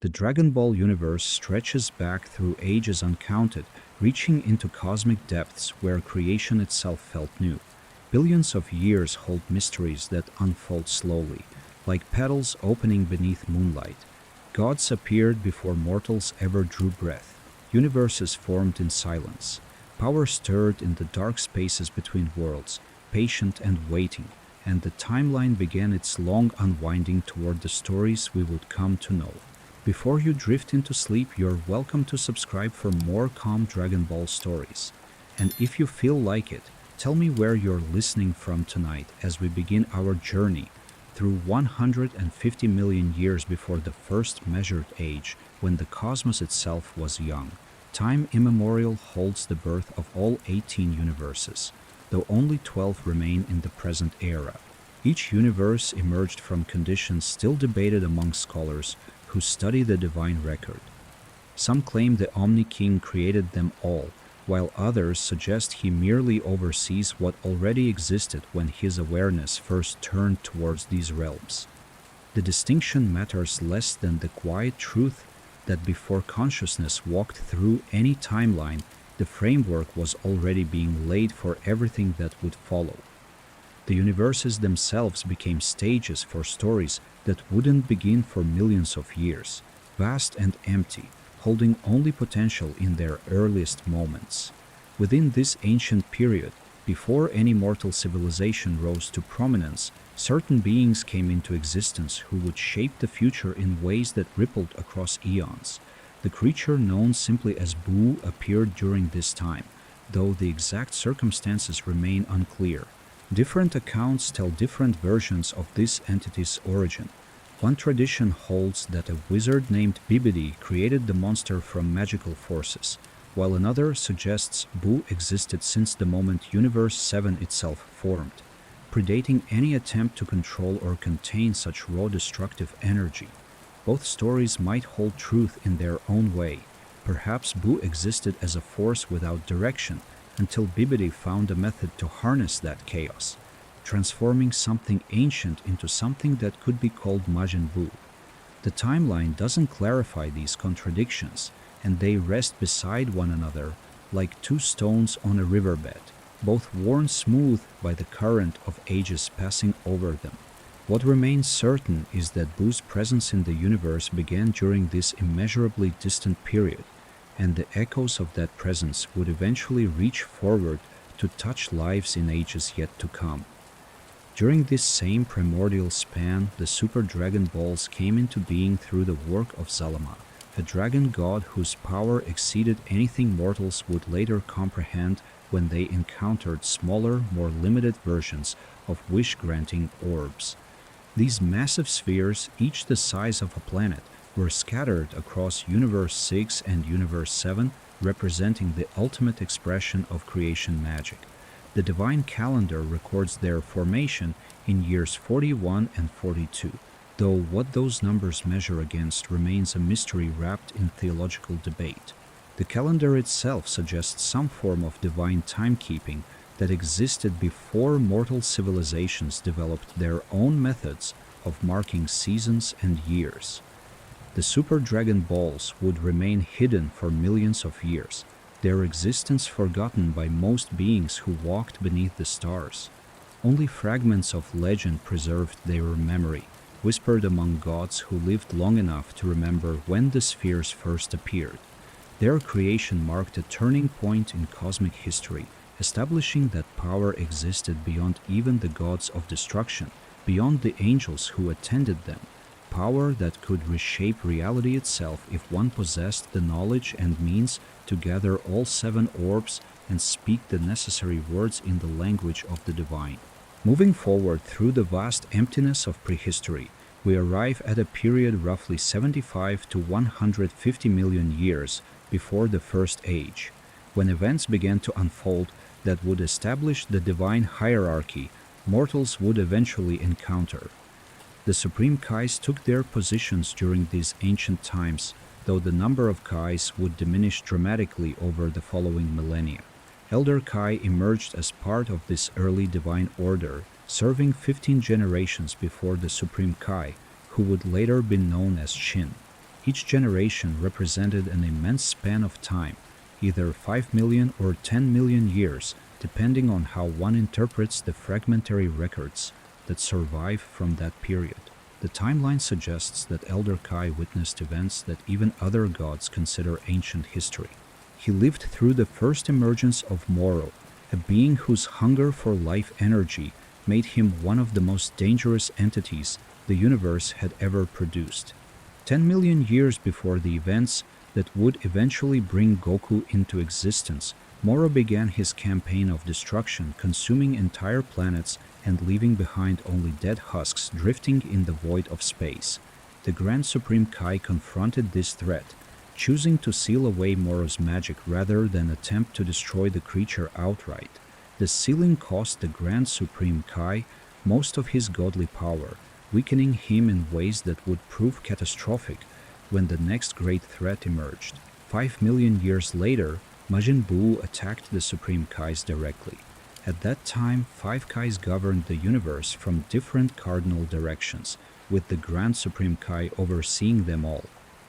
The Dragon Ball universe stretches back through ages uncounted, reaching into cosmic depths where creation itself felt new. Billions of years hold mysteries that unfold slowly, like petals opening beneath moonlight. Gods appeared before mortals ever drew breath. Universes formed in silence. Power stirred in the dark spaces between worlds, patient and waiting, and the timeline began its long unwinding toward the stories we would come to know. Before you drift into sleep, you're welcome to subscribe for more calm Dragon Ball stories. And if you feel like it, tell me where you're listening from tonight as we begin our journey through 150 million years before the first measured age, when the cosmos itself was young. Time immemorial holds the birth of all 18 universes, though only 12 remain in the present era. Each universe emerged from conditions still debated among scholars who study the divine record. Some claim the Omni King created them all, while others suggest he merely oversees what already existed when his awareness first turned towards these realms. The distinction matters less than the quiet truth that before consciousness walked through any timeline, the framework was already being laid for everything that would follow. The universes themselves became stages for stories that wouldn't begin for millions of years, vast and empty, holding only potential in their earliest moments. Within this ancient period, before any mortal civilization rose to prominence, certain beings came into existence who would shape the future in ways that rippled across eons. The creature known simply as Buu appeared during this time, though the exact circumstances remain unclear. Different accounts tell different versions of this entity's origin. One tradition holds that a wizard named Bibidi created the monster from magical forces, while another suggests Buu existed since the moment Universe 7 itself formed, predating any attempt to control or contain such raw destructive energy. Both stories might hold truth in their own way. Perhaps Buu existed as a force without direction until Bibidi found a method to harness that chaos, transforming something ancient into something that could be called Majin Buu. The timeline doesn't clarify these contradictions, and they rest beside one another like two stones on a riverbed, both worn smooth by the current of ages passing over them. What remains certain is that Buu's presence in the universe began during this immeasurably distant period, and the echoes of that presence would eventually reach forward to touch lives in ages yet to come. During this same primordial span, the Super Dragon Balls came into being through the work of Zamasu, a dragon god whose power exceeded anything mortals would later comprehend when they encountered smaller, more limited versions of wish-granting orbs. These massive spheres, each the size of a planet, were scattered across Universe 6 and Universe 7, representing the ultimate expression of creation magic. The divine calendar records their formation in years 41 and 42, though what those numbers measure against remains a mystery wrapped in theological debate. The calendar itself suggests some form of divine timekeeping that existed before mortal civilizations developed their own methods of marking seasons and years. The Super Dragon Balls would remain hidden for millions of years, their existence forgotten by most beings who walked beneath the stars. Only fragments of legend preserved their memory, whispered among gods who lived long enough to remember when the spheres first appeared. Their creation marked a turning point in cosmic history, establishing that power existed beyond even the gods of destruction, beyond the angels who attended them. Power that could reshape reality itself if one possessed the knowledge and means to gather all 7 orbs and speak the necessary words in the language of the divine. Moving forward through the vast emptiness of prehistory, we arrive at a period roughly 75 to 150 million years before the First Age, when events began to unfold that would establish the divine hierarchy mortals would eventually encounter. The Supreme Kais took their positions during these ancient times, though the number of Kais would diminish dramatically over the following millennia. Elder Kai emerged as part of this early divine order, serving 15 generations before the Supreme Kai, who would later be known as Shin. Each generation represented an immense span of time, either 5 million or 10 million years, depending on how one interprets the fragmentary records that survive from that period. The timeline suggests that Elder Kai witnessed events that even other gods consider ancient history. He lived through the first emergence of Moro, a being whose hunger for life energy made him one of the most dangerous entities the universe had ever produced. 10 million years before the events that would eventually bring Goku into existence, Moro began his campaign of destruction, consuming entire planets and leaving behind only dead husks drifting in the void of space. The Grand Supreme Kai confronted this threat, choosing to seal away Moro's magic rather than attempt to destroy the creature outright. The sealing cost the Grand Supreme Kai most of his godly power, weakening him in ways that would prove catastrophic when the next great threat emerged. 5 million years later, Majin Buu attacked the Supreme Kais directly. At that time, 5 Kais governed the universe from different cardinal directions, with the Grand Supreme Kai overseeing them all.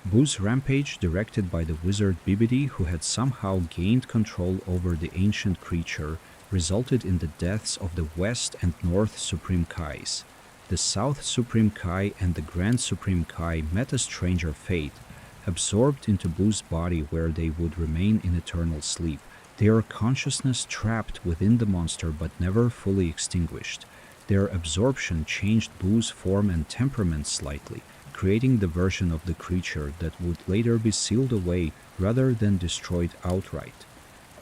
Buu's rampage, directed by the wizard Bibidi, who had somehow gained control over the ancient creature, resulted in the deaths of the West and North Supreme Kais. The South Supreme Kai and the Grand Supreme Kai met a stranger fate, absorbed into Buu's body where they would remain in eternal sleep, their consciousness trapped within the monster but never fully extinguished. Their absorption changed Buu's form and temperament slightly, creating the version of the creature that would later be sealed away rather than destroyed outright.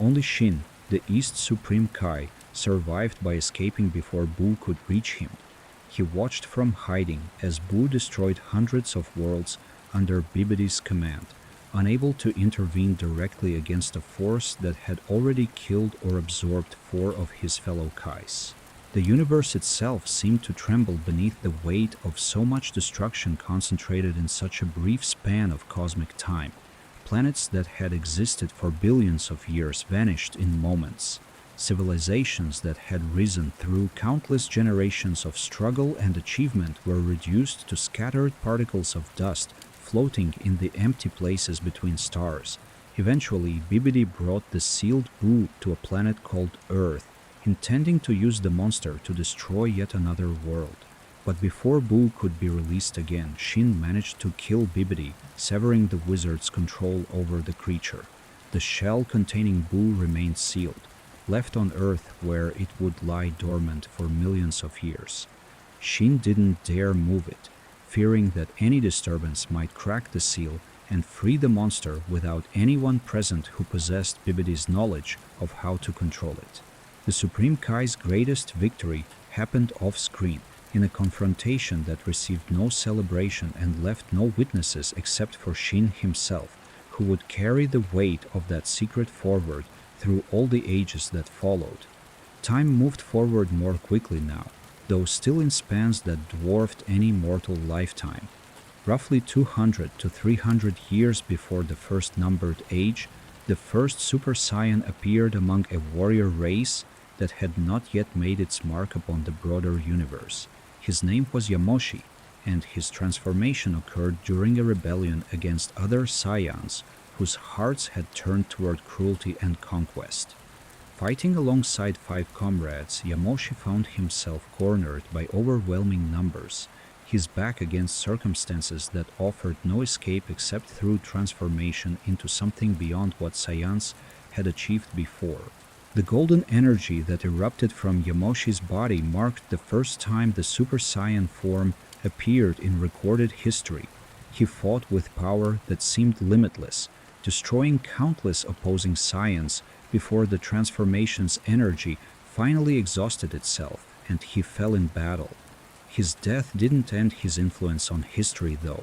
Only Shin, the East Supreme Kai, survived by escaping before Buu could reach him. He watched from hiding as Buu destroyed hundreds of worlds under Bibidi's command, unable to intervene directly against a force that had already killed or absorbed 4 of his fellow Kais. The universe itself seemed to tremble beneath the weight of so much destruction concentrated in such a brief span of cosmic time. Planets that had existed for billions of years vanished in moments. Civilizations that had risen through countless generations of struggle and achievement were reduced to scattered particles of dust floating in the empty places between stars. Eventually, Bibidi brought the sealed Buu to a planet called Earth, intending to use the monster to destroy yet another world. But before Buu could be released again, Shin managed to kill Bibidi, severing the wizard's control over the creature. The shell containing Buu remained sealed, left on Earth where it would lie dormant for millions of years. Shin didn't dare move it, fearing that any disturbance might crack the seal and free the monster without anyone present who possessed Bibidi's knowledge of how to control it. The Supreme Kai's greatest victory happened off-screen, in a confrontation that received no celebration and left no witnesses except for Shin himself, who would carry the weight of that secret forward through all the ages that followed. Time moved forward more quickly now, though still in spans that dwarfed any mortal lifetime. Roughly 200 to 300 years before the first numbered age, the first Super Saiyan appeared among a warrior race that had not yet made its mark upon the broader universe. His name was Yamoshi, and his transformation occurred during a rebellion against other Saiyans whose hearts had turned toward cruelty and conquest. Fighting alongside 5 comrades, Yamoshi found himself cornered by overwhelming numbers, his back against circumstances that offered no escape except through transformation into something beyond what Saiyans had achieved before. The golden energy that erupted from Yamoshi's body marked the first time the Super Saiyan form appeared in recorded history. He fought with power that seemed limitless, destroying countless opposing Saiyans before the transformation's energy finally exhausted itself and he fell in battle. His death didn't end his influence on history, though.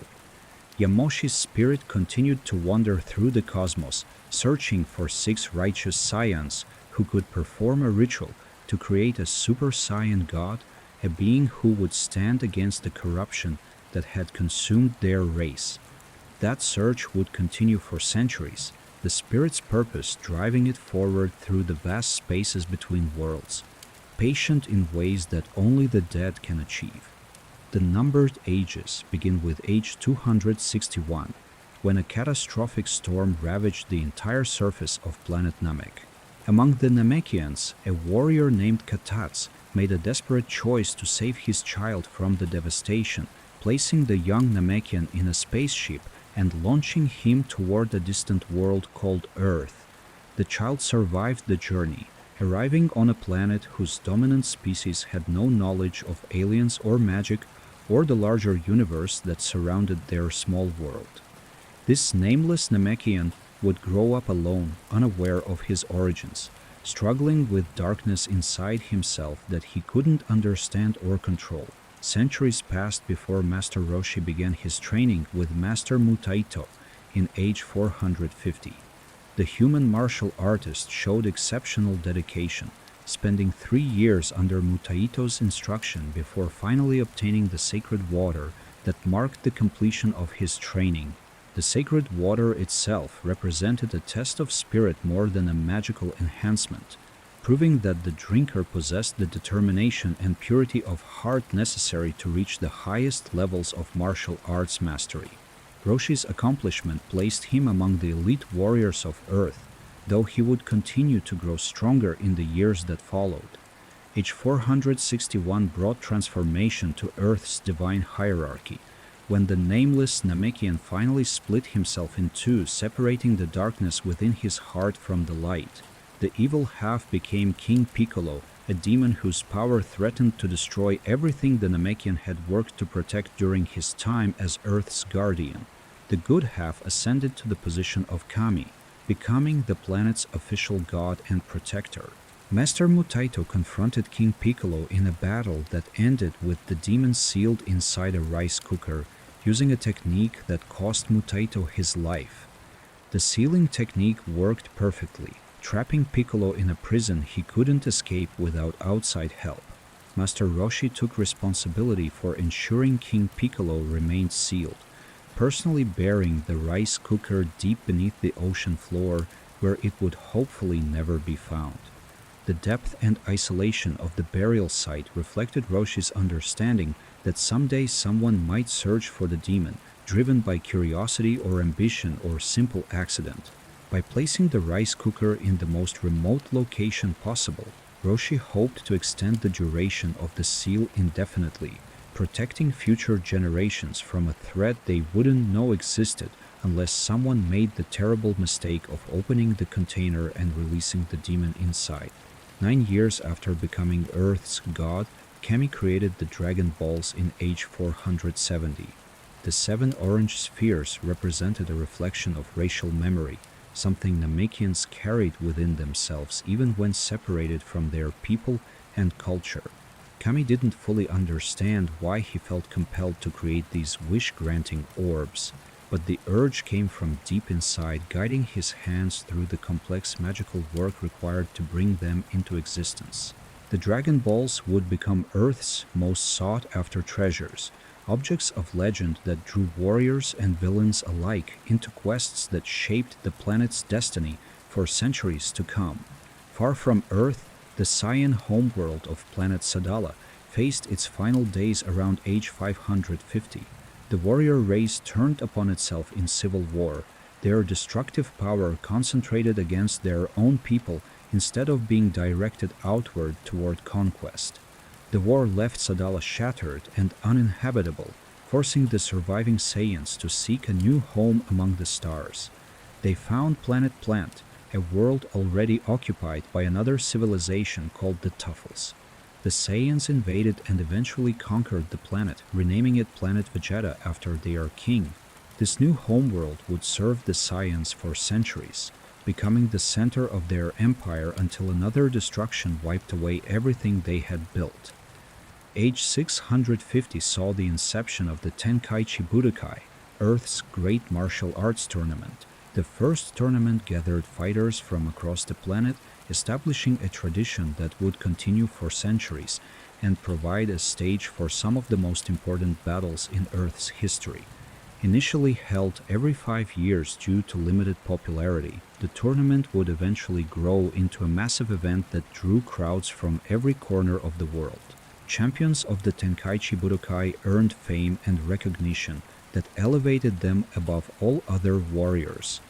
Yamoshi's spirit continued to wander through the cosmos, searching for 6 righteous Saiyans who could perform a ritual to create a Super Saiyan god, a being who would stand against the corruption that had consumed their race. That search would continue for centuries, the spirit's purpose driving it forward through the vast spaces between worlds, patient in ways that only the dead can achieve. The numbered ages begin with age 261, when a catastrophic storm ravaged the entire surface of planet Namek. Among the Namekians, a warrior named Katats made a desperate choice to save his child from the devastation, placing the young Namekian in a spaceship and launching him toward a distant world called Earth. The child survived the journey, arriving on a planet whose dominant species had no knowledge of aliens or magic or the larger universe that surrounded their small world. This nameless Namekian would grow up alone, unaware of his origins, struggling with darkness inside himself that he couldn't understand or control. Centuries passed before Master Roshi began his training with Master Mutaito in age 450. The human martial artist showed exceptional dedication, spending 3 years under Mutaito's instruction before finally obtaining the sacred water that marked the completion of his training. The sacred water itself represented a test of spirit more than a magical enhancement, proving that the drinker possessed the determination and purity of heart necessary to reach the highest levels of martial arts mastery. Roshi's accomplishment placed him among the elite warriors of Earth, though he would continue to grow stronger in the years that followed. Age 461 brought transformation to Earth's divine hierarchy, when the nameless Namekian finally split himself in two, separating the darkness within his heart from the light. The evil half became King Piccolo, a demon whose power threatened to destroy everything the Namekian had worked to protect during his time as Earth's guardian. The good half ascended to the position of Kami, becoming the planet's official god and protector. Master Mutaito confronted King Piccolo in a battle that ended with the demon sealed inside a rice cooker, using a technique that cost Mutaito his life. The sealing technique worked perfectly, trapping Piccolo in a prison he couldn't escape without outside help. Master Roshi took responsibility for ensuring King Piccolo remained sealed, personally burying the rice cooker deep beneath the ocean floor where it would hopefully never be found. The depth and isolation of the burial site reflected Roshi's understanding that someday someone might search for the demon, driven by curiosity or ambition or simple accident. By placing the rice cooker in the most remote location possible, Roshi hoped to extend the duration of the seal indefinitely, protecting future generations from a threat they wouldn't know existed unless someone made the terrible mistake of opening the container and releasing the demon inside. 9 years after becoming Earth's god, Kami created the Dragon Balls in age 470. The 7 orange spheres represented a reflection of racial memory, something Namekians carried within themselves even when separated from their people and culture. Kami didn't fully understand why he felt compelled to create these wish-granting orbs, but the urge came from deep inside, guiding his hands through the complex magical work required to bring them into existence. The Dragon Balls would become Earth's most sought-after treasures, objects of legend that drew warriors and villains alike into quests that shaped the planet's destiny for centuries to come. Far from Earth, the Saiyan homeworld of planet Sadala faced its final days around age 550. The warrior race turned upon itself in civil war, their destructive power concentrated against their own people instead of being directed outward toward conquest. The war left Sadala shattered and uninhabitable, forcing the surviving Saiyans to seek a new home among the stars. They found Planet Plant, a world already occupied by another civilization called the Tuffles. The Saiyans invaded and eventually conquered the planet, renaming it Planet Vegeta after their king. This new homeworld would serve the Saiyans for centuries, becoming the center of their empire until another destruction wiped away everything they had built. Age 650 saw the inception of the Tenkaichi Budokai, Earth's great martial arts tournament. The first tournament gathered fighters from across the planet, establishing a tradition that would continue for centuries and provide a stage for some of the most important battles in Earth's history. Initially held every 5 years due to limited popularity, the tournament would eventually grow into a massive event that drew crowds from every corner of the world. Champions of the Tenkaichi Budokai earned fame and recognition, that elevated them above all other warriors,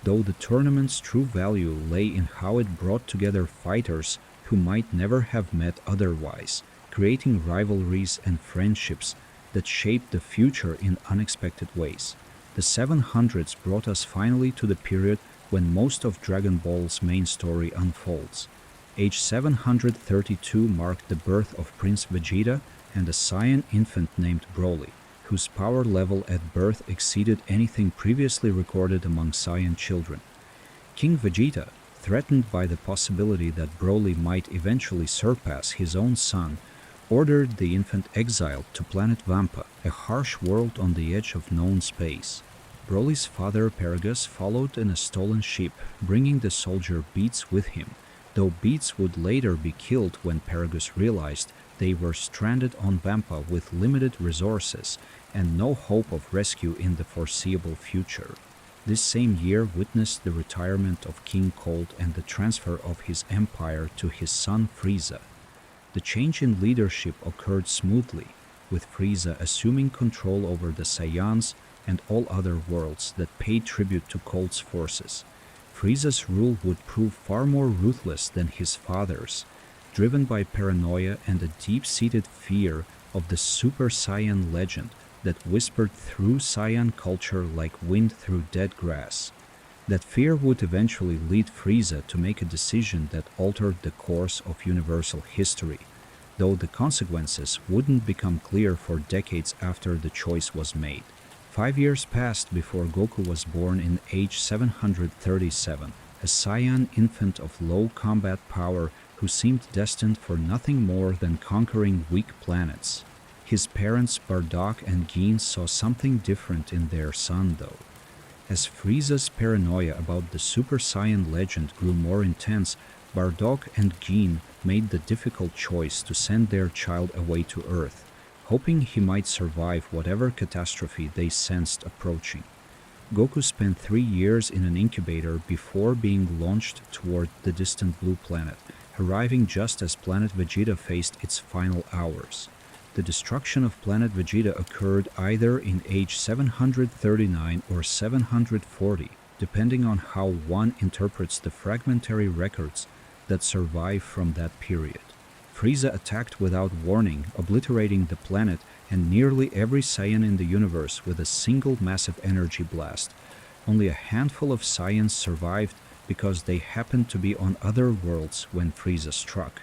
though the tournament's true value lay in how it brought together fighters who might never have met otherwise, creating rivalries and friendships that shaped the future in unexpected ways. The 700s brought us finally to the period when most of Dragon Ball's main story unfolds. Age 732 marked the birth of Prince Vegeta and a Saiyan infant named Broly, whose power level at birth exceeded anything previously recorded among Saiyan children. King Vegeta, threatened by the possibility that Broly might eventually surpass his own son, ordered the infant exiled to planet Vampa, a harsh world on the edge of known space. Broly's father Paragus followed in a stolen ship, bringing the soldier Beats with him, though Beats would later be killed when Paragus realized they were stranded on Vampa with limited resources and no hope of rescue in the foreseeable future. This same year witnessed the retirement of King Cold and the transfer of his empire to his son Frieza. The change in leadership occurred smoothly, with Frieza assuming control over the Saiyans and all other worlds that paid tribute to Cold's forces. Frieza's rule would prove far more ruthless than his father's, driven by paranoia and a deep-seated fear of the Super Saiyan legend that whispered through Saiyan culture like wind through dead grass. That fear would eventually lead Frieza to make a decision that altered the course of universal history, though the consequences wouldn't become clear for decades after the choice was made. 5 years passed before Goku was born in age 737, a Saiyan infant of low combat power who seemed destined for nothing more than conquering weak planets. His parents Bardock and Gin saw something different in their son though. As Frieza's paranoia about the Super Saiyan legend grew more intense, Bardock and Gin made the difficult choice to send their child away to Earth, hoping he might survive whatever catastrophe they sensed approaching. Goku spent 3 years in an incubator before being launched toward the distant blue planet, arriving just as Planet Vegeta faced its final hours. The destruction of Planet Vegeta occurred either in age 739 or 740, depending on how one interprets the fragmentary records that survive from that period. Frieza attacked without warning, obliterating the planet and nearly every Saiyan in the universe with a single massive energy blast. Only a handful of Saiyans survived because they happened to be on other worlds when Frieza struck.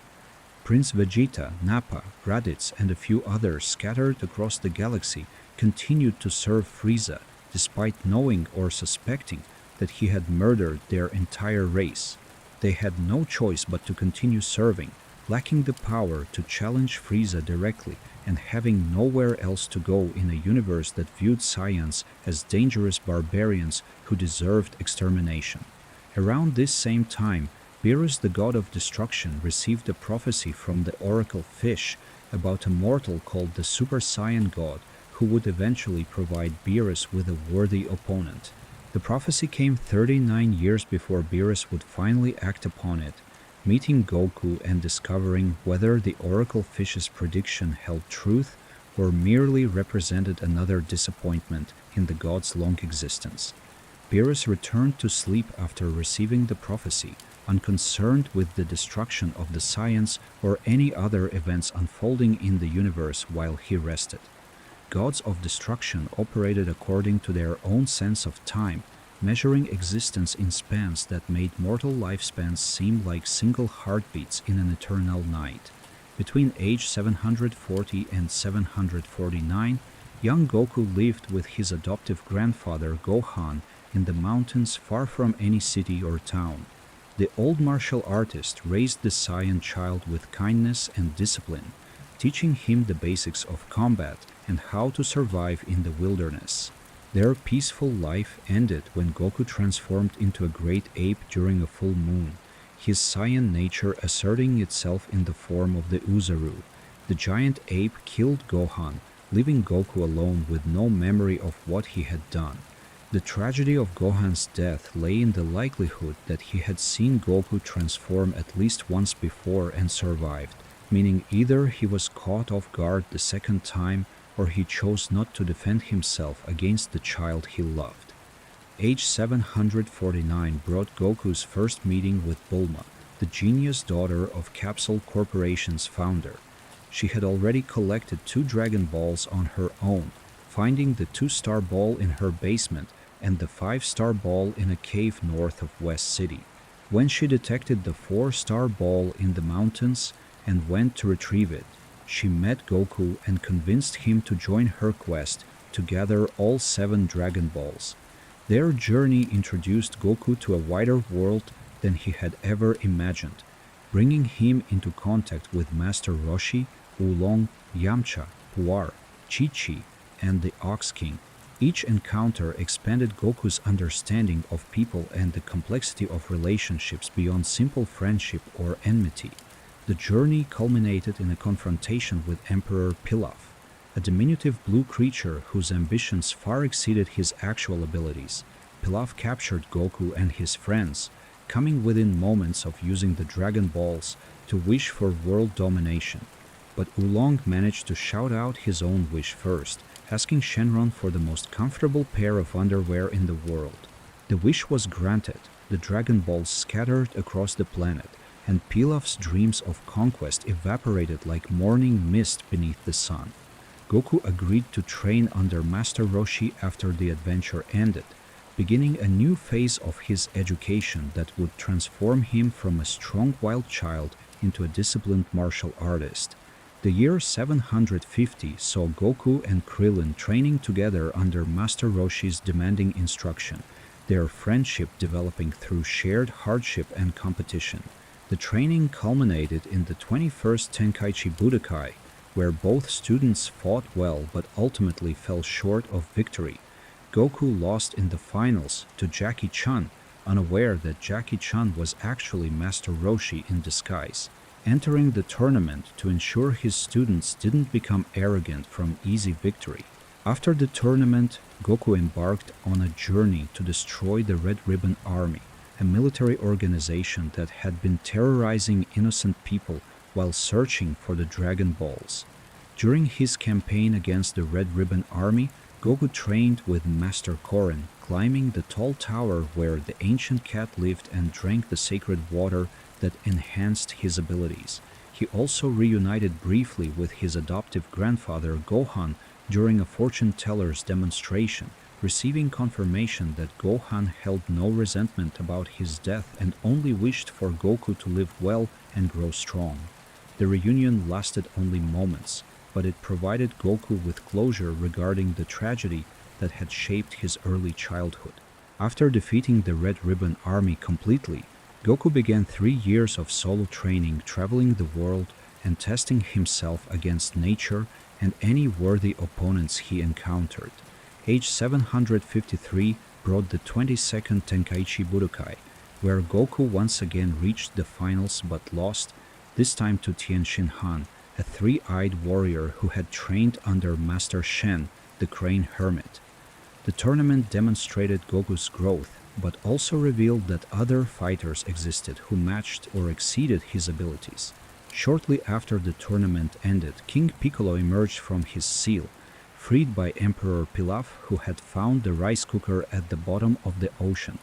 Prince Vegeta, Nappa, Raditz, and a few others scattered across the galaxy continued to serve Frieza, despite knowing or suspecting that he had murdered their entire race. They had no choice but to continue serving, lacking the power to challenge Frieza directly and having nowhere else to go in a universe that viewed Saiyans as dangerous barbarians who deserved extermination. Around this same time, Beerus, the god of destruction, received a prophecy from the oracle Fish about a mortal called the Super Saiyan god who would eventually provide Beerus with a worthy opponent. The prophecy came 39 years before Beerus would finally act upon it, meeting Goku and discovering whether the oracle Fish's prediction held truth or merely represented another disappointment in the god's long existence. Beerus returned to sleep after receiving the prophecy, unconcerned with the destruction of the Saiyans or any other events unfolding in the universe while he rested. Gods of destruction operated according to their own sense of time, measuring existence in spans that made mortal lifespans seem like single heartbeats in an eternal night. Between age 740 and 749, young Goku lived with his adoptive grandfather Gohan in the mountains far from any city or town. The old martial artist raised the Saiyan child with kindness and discipline, teaching him the basics of combat and how to survive in the wilderness. Their peaceful life ended when Goku transformed into a great ape during a full moon, his Saiyan nature asserting itself in the form of the Uzaru. The giant ape killed Gohan, leaving Goku alone with no memory of what he had done. The tragedy of Gohan's death lay in the likelihood that he had seen Goku transform at least once before and survived, meaning either he was caught off guard the second time or he chose not to defend himself against the child he loved. Age 749 brought Goku's first meeting with Bulma, the genius daughter of Capsule Corporation's founder. She had already collected 2 Dragon Balls on her own, finding the 2-star ball in her basement and the 5-star ball in a cave north of West City. When she detected the 4-star ball in the mountains and went to retrieve it, she met Goku and convinced him to join her quest to gather all 7 Dragon Balls. Their journey introduced Goku to a wider world than he had ever imagined, bringing him into contact with Master Roshi, Oolong, Yamcha, Puar, Chi-Chi, and the Ox King. Each encounter expanded Goku's understanding of people and the complexity of relationships beyond simple friendship or enmity. The journey culminated in a confrontation with Emperor Pilaf, a diminutive blue creature whose ambitions far exceeded his actual abilities. Pilaf captured Goku and his friends, coming within moments of using the Dragon Balls to wish for world domination. But Oolong managed to shout out his own wish first, asking Shenron for the most comfortable pair of underwear in the world. The wish was granted, the Dragon Balls scattered across the planet, and Pilaf's dreams of conquest evaporated like morning mist beneath the sun. Goku agreed to train under Master Roshi after the adventure ended, beginning a new phase of his education that would transform him from a strong wild child into a disciplined martial artist. The year 750 saw Goku and Krillin training together under Master Roshi's demanding instruction, their friendship developing through shared hardship and competition. The training culminated in the 21st Tenkaichi Budokai, where both students fought well but ultimately fell short of victory. Goku lost in the finals to Jackie Chun, unaware that Jackie Chun was actually Master Roshi in disguise, entering the tournament to ensure his students didn't become arrogant from easy victory. After the tournament, Goku embarked on a journey to destroy the Red Ribbon Army, a military organization that had been terrorizing innocent people while searching for the Dragon Balls. During his campaign against the Red Ribbon Army, Goku trained with Master Korin, climbing the tall tower where the ancient cat lived and drank the sacred water that enhanced his abilities. He also reunited briefly with his adoptive grandfather Gohan during a fortune teller's demonstration, receiving confirmation that Gohan held no resentment about his death and only wished for Goku to live well and grow strong. The reunion lasted only moments, but it provided Goku with closure regarding the tragedy that had shaped his early childhood. After defeating the Red Ribbon Army completely, Goku began 3 years of solo training, traveling the world and testing himself against nature and any worthy opponents he encountered. Age 753 brought the 22nd Tenkaichi Budokai, where Goku once again reached the finals but lost, this time to Tien Han, a 3-eyed warrior who had trained under Master Shen, the Crane Hermit. The tournament demonstrated Goku's growth, but also revealed that other fighters existed who matched or exceeded his abilities. Shortly after the tournament ended, King Piccolo emerged from his seal, freed by Emperor Pilaf, who had found the rice cooker at the bottom of the ocean.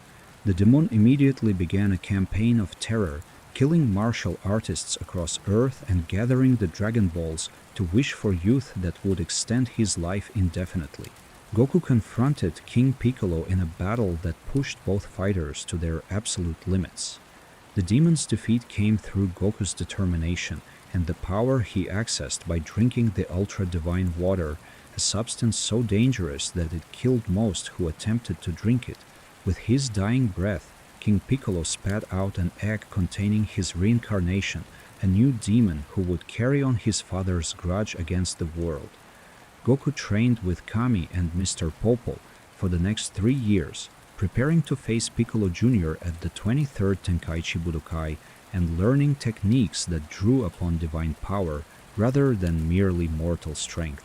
The demon immediately began a campaign of terror, killing martial artists across Earth and gathering the Dragon Balls to wish for youth that would extend his life indefinitely. Goku confronted King Piccolo in a battle that pushed both fighters to their absolute limits. The demon's defeat came through Goku's determination and the power he accessed by drinking the ultra-divine water, a substance so dangerous that it killed most who attempted to drink it. With his dying breath, King Piccolo spat out an egg containing his reincarnation, a new demon who would carry on his father's grudge against the world. Goku trained with Kami and Mr. Popo for the next 3 years, preparing to face Piccolo Jr. at the 23rd Tenkaichi Budokai and learning techniques that drew upon divine power rather than merely mortal strength.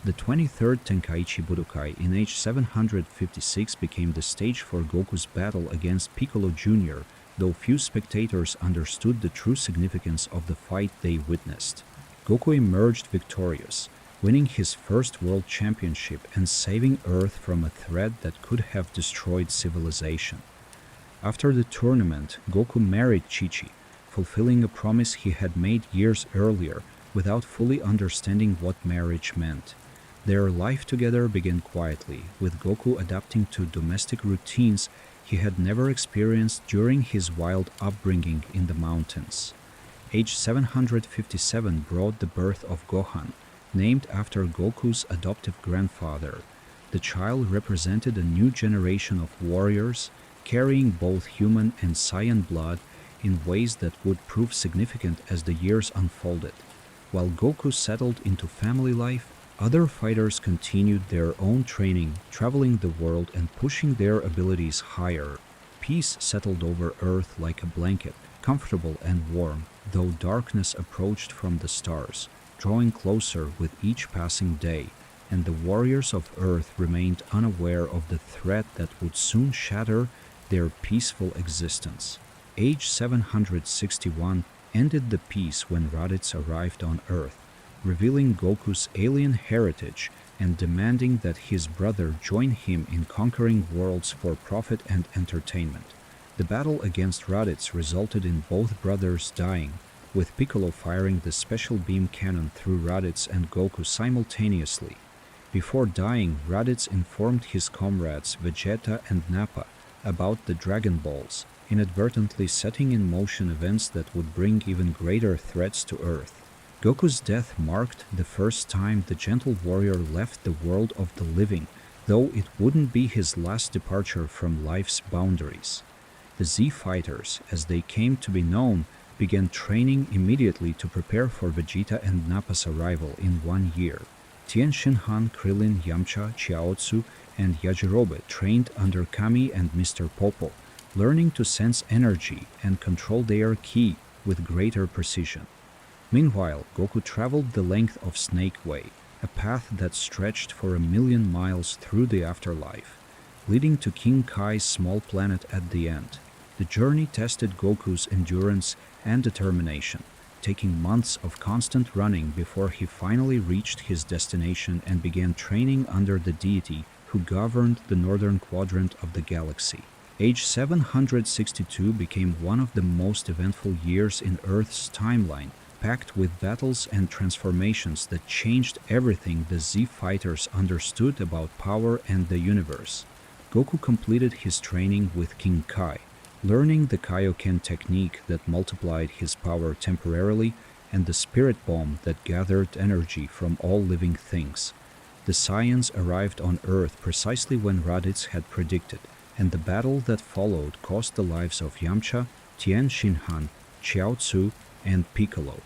The 23rd Tenkaichi Budokai in age 756 became the stage for Goku's battle against Piccolo Jr., though few spectators understood the true significance of the fight they witnessed. Goku emerged victorious, winning his first world championship and saving Earth from a threat that could have destroyed civilization. After the tournament, Goku married Chi-Chi, fulfilling a promise he had made years earlier without fully understanding what marriage meant. Their life together began quietly, with Goku adapting to domestic routines he had never experienced during his wild upbringing in the mountains. Age 757 brought the birth of Gohan, named after Goku's adoptive grandfather. The child represented a new generation of warriors, carrying both human and Saiyan blood in ways that would prove significant as the years unfolded. While Goku settled into family life, other fighters continued their own training, traveling the world and pushing their abilities higher. Peace settled over Earth like a blanket, comfortable and warm, though darkness approached from the stars, drawing closer with each passing day, and the warriors of Earth remained unaware of the threat that would soon shatter their peaceful existence. Age 761 ended the peace when Raditz arrived on Earth, revealing Goku's alien heritage and demanding that his brother join him in conquering worlds for profit and entertainment. The battle against Raditz resulted in both brothers dying, with Piccolo firing the special beam cannon through Raditz and Goku simultaneously. Before dying, Raditz informed his comrades Vegeta and Nappa about the Dragon Balls, inadvertently setting in motion events that would bring even greater threats to Earth. Goku's death marked the first time the gentle warrior left the world of the living, though it wouldn't be his last departure from life's boundaries. The Z Fighters, as they came to be known, began training immediately to prepare for Vegeta and Nappa's arrival in 1 year. Tien Shinhan, Krillin, Yamcha, Chiaotzu, and Yajirobe trained under Kami and Mr. Popo, learning to sense energy and control their ki with greater precision. Meanwhile, Goku traveled the length of Snake Way, a path that stretched for 1,000,000 miles through the afterlife, leading to King Kai's small planet at the end. The journey tested Goku's endurance and determination, taking months of constant running before he finally reached his destination and began training under the deity who governed the northern quadrant of the galaxy. Age 762 became one of the most eventful years in Earth's timeline, packed with battles and transformations that changed everything the Z Fighters understood about power and the universe. Goku completed his training with King Kai, learning the Kaioken technique that multiplied his power temporarily and the Spirit Bomb that gathered energy from all living things. The Saiyans arrived on Earth precisely when Raditz had predicted, and the battle that followed cost the lives of Yamcha, Tien Shinhan, Chiaotzu, and Piccolo.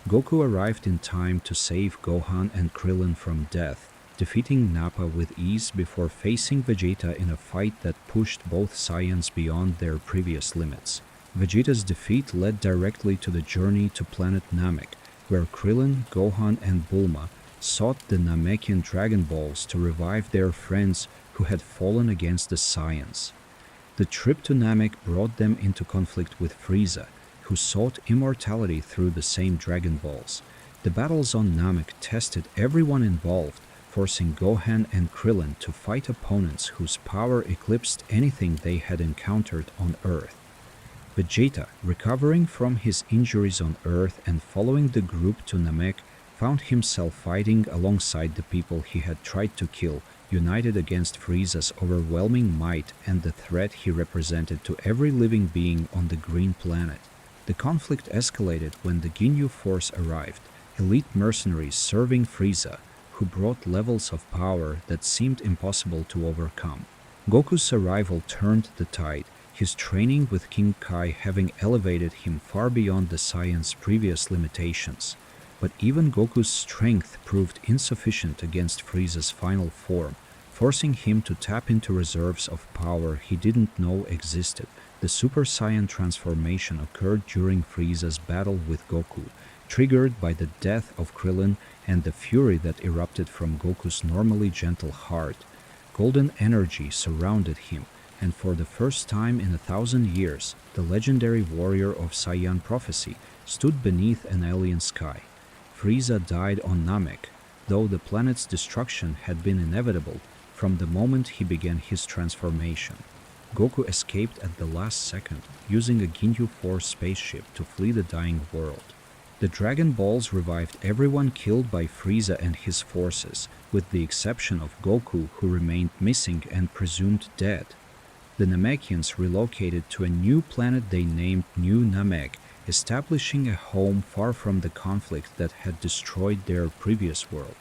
Goku arrived in time to save Gohan and Krillin from death, defeating Nappa with ease before facing Vegeta in a fight that pushed both Saiyans beyond their previous limits. Vegeta's defeat led directly to the journey to planet Namek, where Krillin, Gohan, and Bulma sought the Namekian Dragon Balls to revive their friends who had fallen against the Saiyans. The trip to Namek brought them into conflict with Frieza, who sought immortality through the same Dragon Balls. The battles on Namek tested everyone involved, forcing Gohan and Krillin to fight opponents whose power eclipsed anything they had encountered on Earth. Vegeta, recovering from his injuries on Earth and following the group to Namek, found himself fighting alongside the people he had tried to kill, united against Frieza's overwhelming might and the threat he represented to every living being on the Green Planet. The conflict escalated when the Ginyu Force arrived, elite mercenaries serving Frieza, who brought levels of power that seemed impossible to overcome. Goku's arrival turned the tide, his training with King Kai having elevated him far beyond the Saiyan's previous limitations. But even Goku's strength proved insufficient against Frieza's final form, forcing him to tap into reserves of power he didn't know existed. The Super Saiyan transformation occurred during Frieza's battle with Goku, triggered by the death of Krillin and the fury that erupted from Goku's normally gentle heart. Golden energy surrounded him, and for the first time in 1,000 years, the legendary warrior of Saiyan prophecy stood beneath an alien sky. Frieza died on Namek, though the planet's destruction had been inevitable from the moment he began his transformation. Goku escaped at the last second, using a Ginyu Force spaceship to flee the dying world. The Dragon Balls revived everyone killed by Frieza and his forces, with the exception of Goku, who remained missing and presumed dead. The Namekians relocated to a new planet they named New Namek, establishing a home far from the conflict that had destroyed their previous world.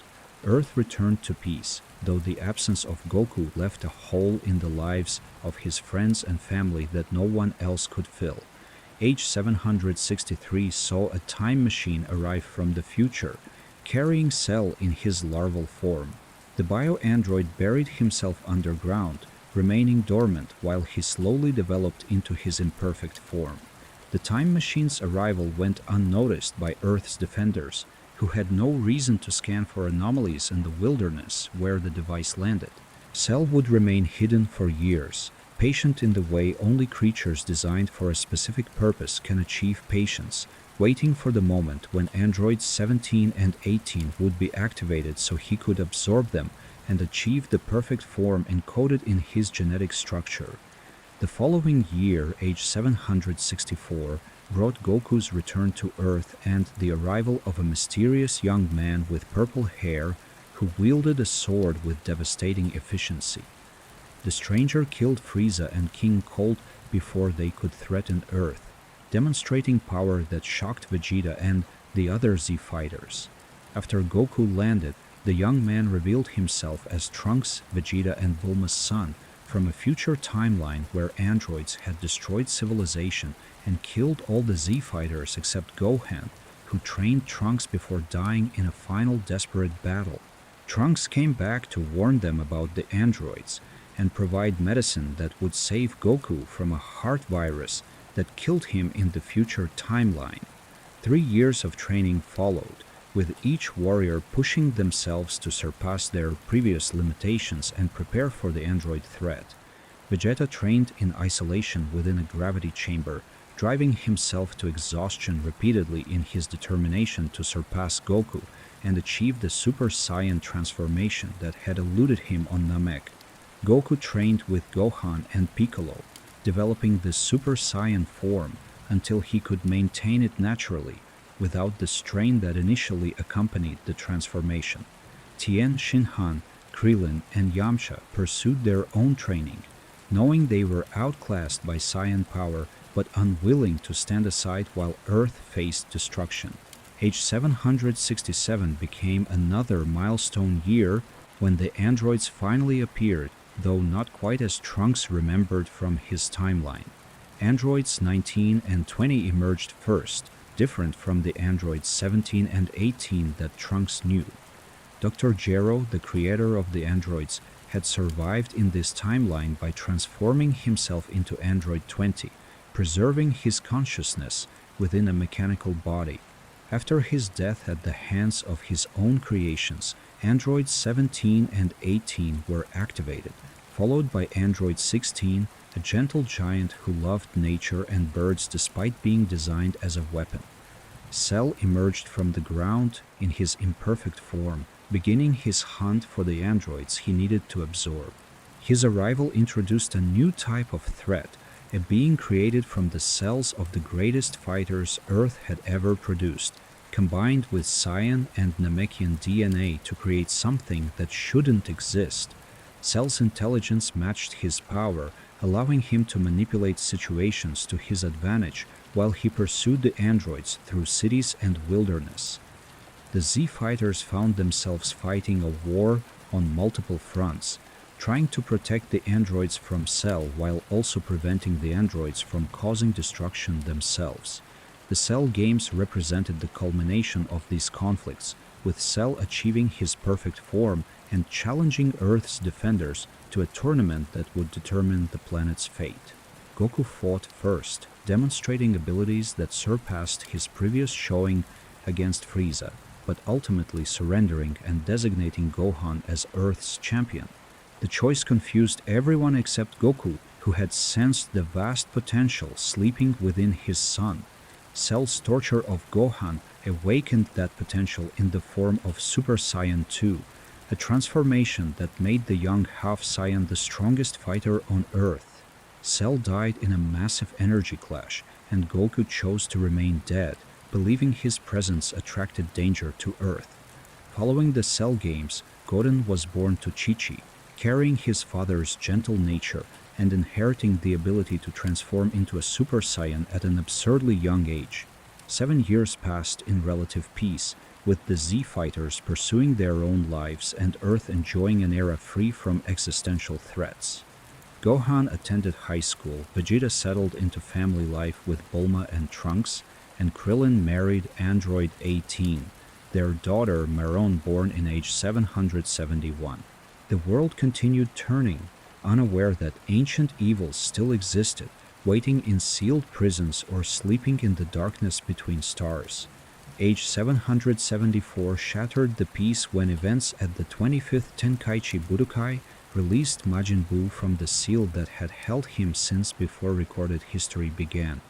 Earth returned to peace, though the absence of Goku left a hole in the lives of his friends and family that no one else could fill. Age 763 saw a time machine arrive from the future, carrying Cell in his larval form. The bio-android buried himself underground, remaining dormant while he slowly developed into his imperfect form. The time machine's arrival went unnoticed by Earth's defenders, who had no reason to scan for anomalies in the wilderness where the device landed. Cell would remain hidden for years, patient in the way only creatures designed for a specific purpose can achieve patience, waiting for the moment when androids 17 and 18 would be activated so he could absorb them and achieve the perfect form encoded in his genetic structure. The following year, age 764, brought Goku's return to Earth and the arrival of a mysterious young man with purple hair who wielded a sword with devastating efficiency. The stranger killed Frieza and King Cold before they could threaten Earth, demonstrating power that shocked Vegeta and the other Z fighters. After Goku landed, the young man revealed himself as Trunks, Vegeta, and Bulma's son from a future timeline where androids had destroyed civilization and killed all the Z fighters except Gohan, who trained Trunks before dying in a final desperate battle. Trunks came back to warn them about the androids and provide medicine that would save Goku from a heart virus that killed him in the future timeline. 3 years of training followed, with each warrior pushing themselves to surpass their previous limitations and prepare for the android threat. Vegeta trained in isolation within a gravity chamber, driving himself to exhaustion repeatedly in his determination to surpass Goku and achieve the Super Saiyan transformation that had eluded him on Namek. Goku trained with Gohan and Piccolo, developing the Super Saiyan form until he could maintain it naturally, without the strain that initially accompanied the transformation. Tien Shinhan, Krillin, and Yamcha pursued their own training, knowing they were outclassed by Saiyan power but unwilling to stand aside while Earth faced destruction. Age 767 became another milestone year when the androids finally appeared, though not quite as Trunks remembered from his timeline. Androids 19 and 20 emerged first, different from the androids 17 and 18 that Trunks knew. Dr. Gero, the creator of the androids, had survived in this timeline by transforming himself into Android 20, preserving his consciousness within a mechanical body. After his death at the hands of his own creations, androids 17 and 18 were activated, followed by android 16, a gentle giant who loved nature and birds despite being designed as a weapon. Cell emerged from the ground in his imperfect form, beginning his hunt for the androids he needed to absorb. His arrival introduced a new type of threat, a being created from the cells of the greatest fighters Earth had ever produced, combined with Saiyan and Namekian DNA to create something that shouldn't exist. Cell's intelligence matched his power, allowing him to manipulate situations to his advantage while he pursued the androids through cities and wilderness. The Z fighters found themselves fighting a war on multiple fronts, trying to protect the androids from Cell while also preventing the androids from causing destruction themselves. The Cell games represented the culmination of these conflicts, with Cell achieving his perfect form and challenging Earth's defenders to a tournament that would determine the planet's fate. Goku fought first, demonstrating abilities that surpassed his previous showing against Frieza, but ultimately surrendering and designating Gohan as Earth's champion. The choice confused everyone except Goku, who had sensed the vast potential sleeping within his son. Cell's torture of Gohan awakened that potential in the form of Super Saiyan 2, a transformation that made the young half Saiyan the strongest fighter on Earth. Cell died in a massive energy clash, and Goku chose to remain dead, believing his presence attracted danger to Earth. Following the Cell Games, Goten was born to Chi-Chi, carrying his father's gentle nature and inheriting the ability to transform into a Super Saiyan at an absurdly young age. 7 years passed in relative peace, with the Z fighters pursuing their own lives and Earth enjoying an era free from existential threats. Gohan attended high school, Vegeta settled into family life with Bulma and Trunks, and Krillin married Android 18, their daughter Maron born in age 771. The world continued turning, unaware that ancient evils still existed, waiting in sealed prisons or sleeping in the darkness between stars. Age 774 shattered the peace when events at the 25th Tenkaichi Budokai released Majin Buu from the seal that had held him since before recorded history began.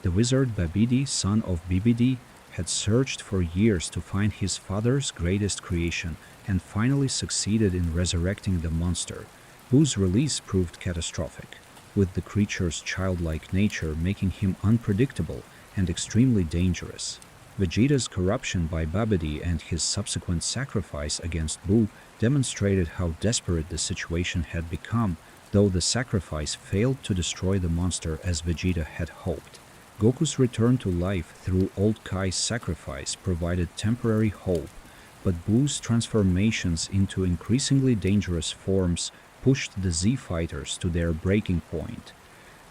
The wizard Babidi, son of Bibidi, had searched for years to find his father's greatest creation and finally succeeded in resurrecting the monster. Buu's release proved catastrophic, with the creature's childlike nature making him unpredictable and extremely dangerous. Vegeta's corruption by Babidi and his subsequent sacrifice against Buu demonstrated how desperate the situation had become, though the sacrifice failed to destroy the monster as Vegeta had hoped. Goku's return to life through Old Kai's sacrifice provided temporary hope, but Buu's transformations into increasingly dangerous forms pushed the Z fighters to their breaking point.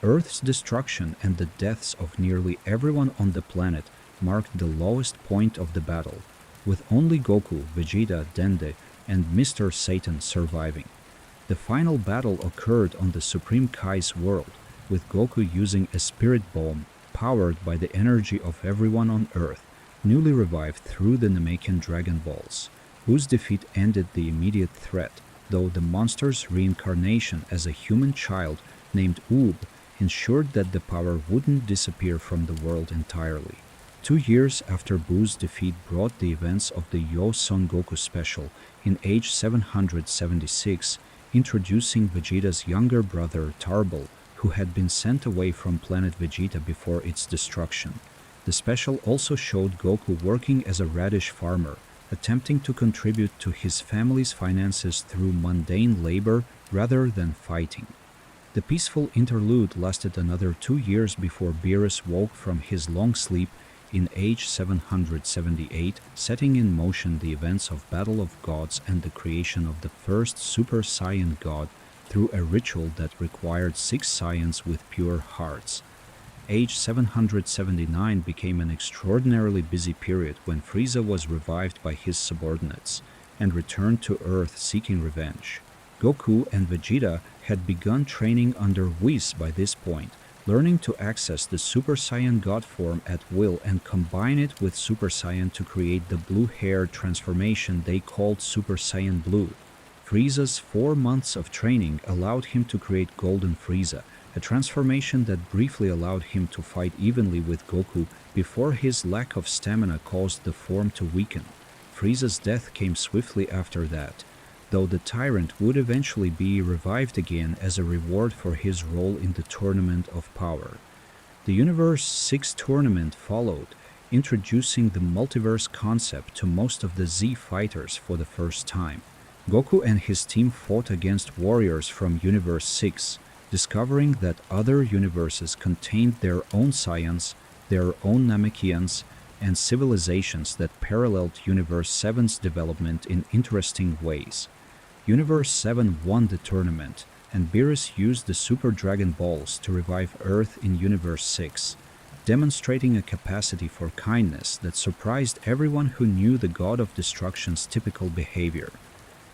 Earth's destruction and the deaths of nearly everyone on the planet marked the lowest point of the battle, with only Goku, Vegeta, Dende, and Mr. Satan surviving. The final battle occurred on the Supreme Kai's world, with Goku using a spirit bomb powered by the energy of everyone on Earth, newly revived through the Namekian Dragon Balls. Buu's defeat ended the immediate threat, though the monster's reincarnation as a human child named Oob ensured that the power wouldn't disappear from the world entirely. 2 years after Buu's defeat brought the events of the Yo Son Goku special in age 776, introducing Vegeta's younger brother Tarbal, who had been sent away from Planet Vegeta before its destruction. The special also showed Goku working as a radish farmer, attempting to contribute to his family's finances through mundane labor rather than fighting. The peaceful interlude lasted another 2 years before Beerus woke from his long sleep in age 778, setting in motion the events of Battle of Gods and the creation of the first Super Saiyan God through a ritual that required 6 Saiyans with pure hearts. Age 779 became an extraordinarily busy period when Frieza was revived by his subordinates and returned to Earth seeking revenge. Goku and Vegeta had begun training under Whis by this point, learning to access the Super Saiyan God form at will and combine it with Super Saiyan to create the blue-haired transformation they called Super Saiyan Blue. Frieza's 4 months of training allowed him to create Golden Frieza, a transformation that briefly allowed him to fight evenly with Goku before his lack of stamina caused the form to weaken. Frieza's death came swiftly after that, though the tyrant would eventually be revived again as a reward for his role in the Tournament of Power. The Universe 6 tournament followed, introducing the multiverse concept to most of the Z fighters for the first time. Goku and his team fought against warriors from Universe 6, discovering that other universes contained their own Saiyans, their own Namekians, and civilizations that paralleled Universe 7's development in interesting ways. Universe 7 won the tournament, and Beerus used the Super Dragon Balls to revive Earth in Universe 6, demonstrating a capacity for kindness that surprised everyone who knew the God of Destruction's typical behavior.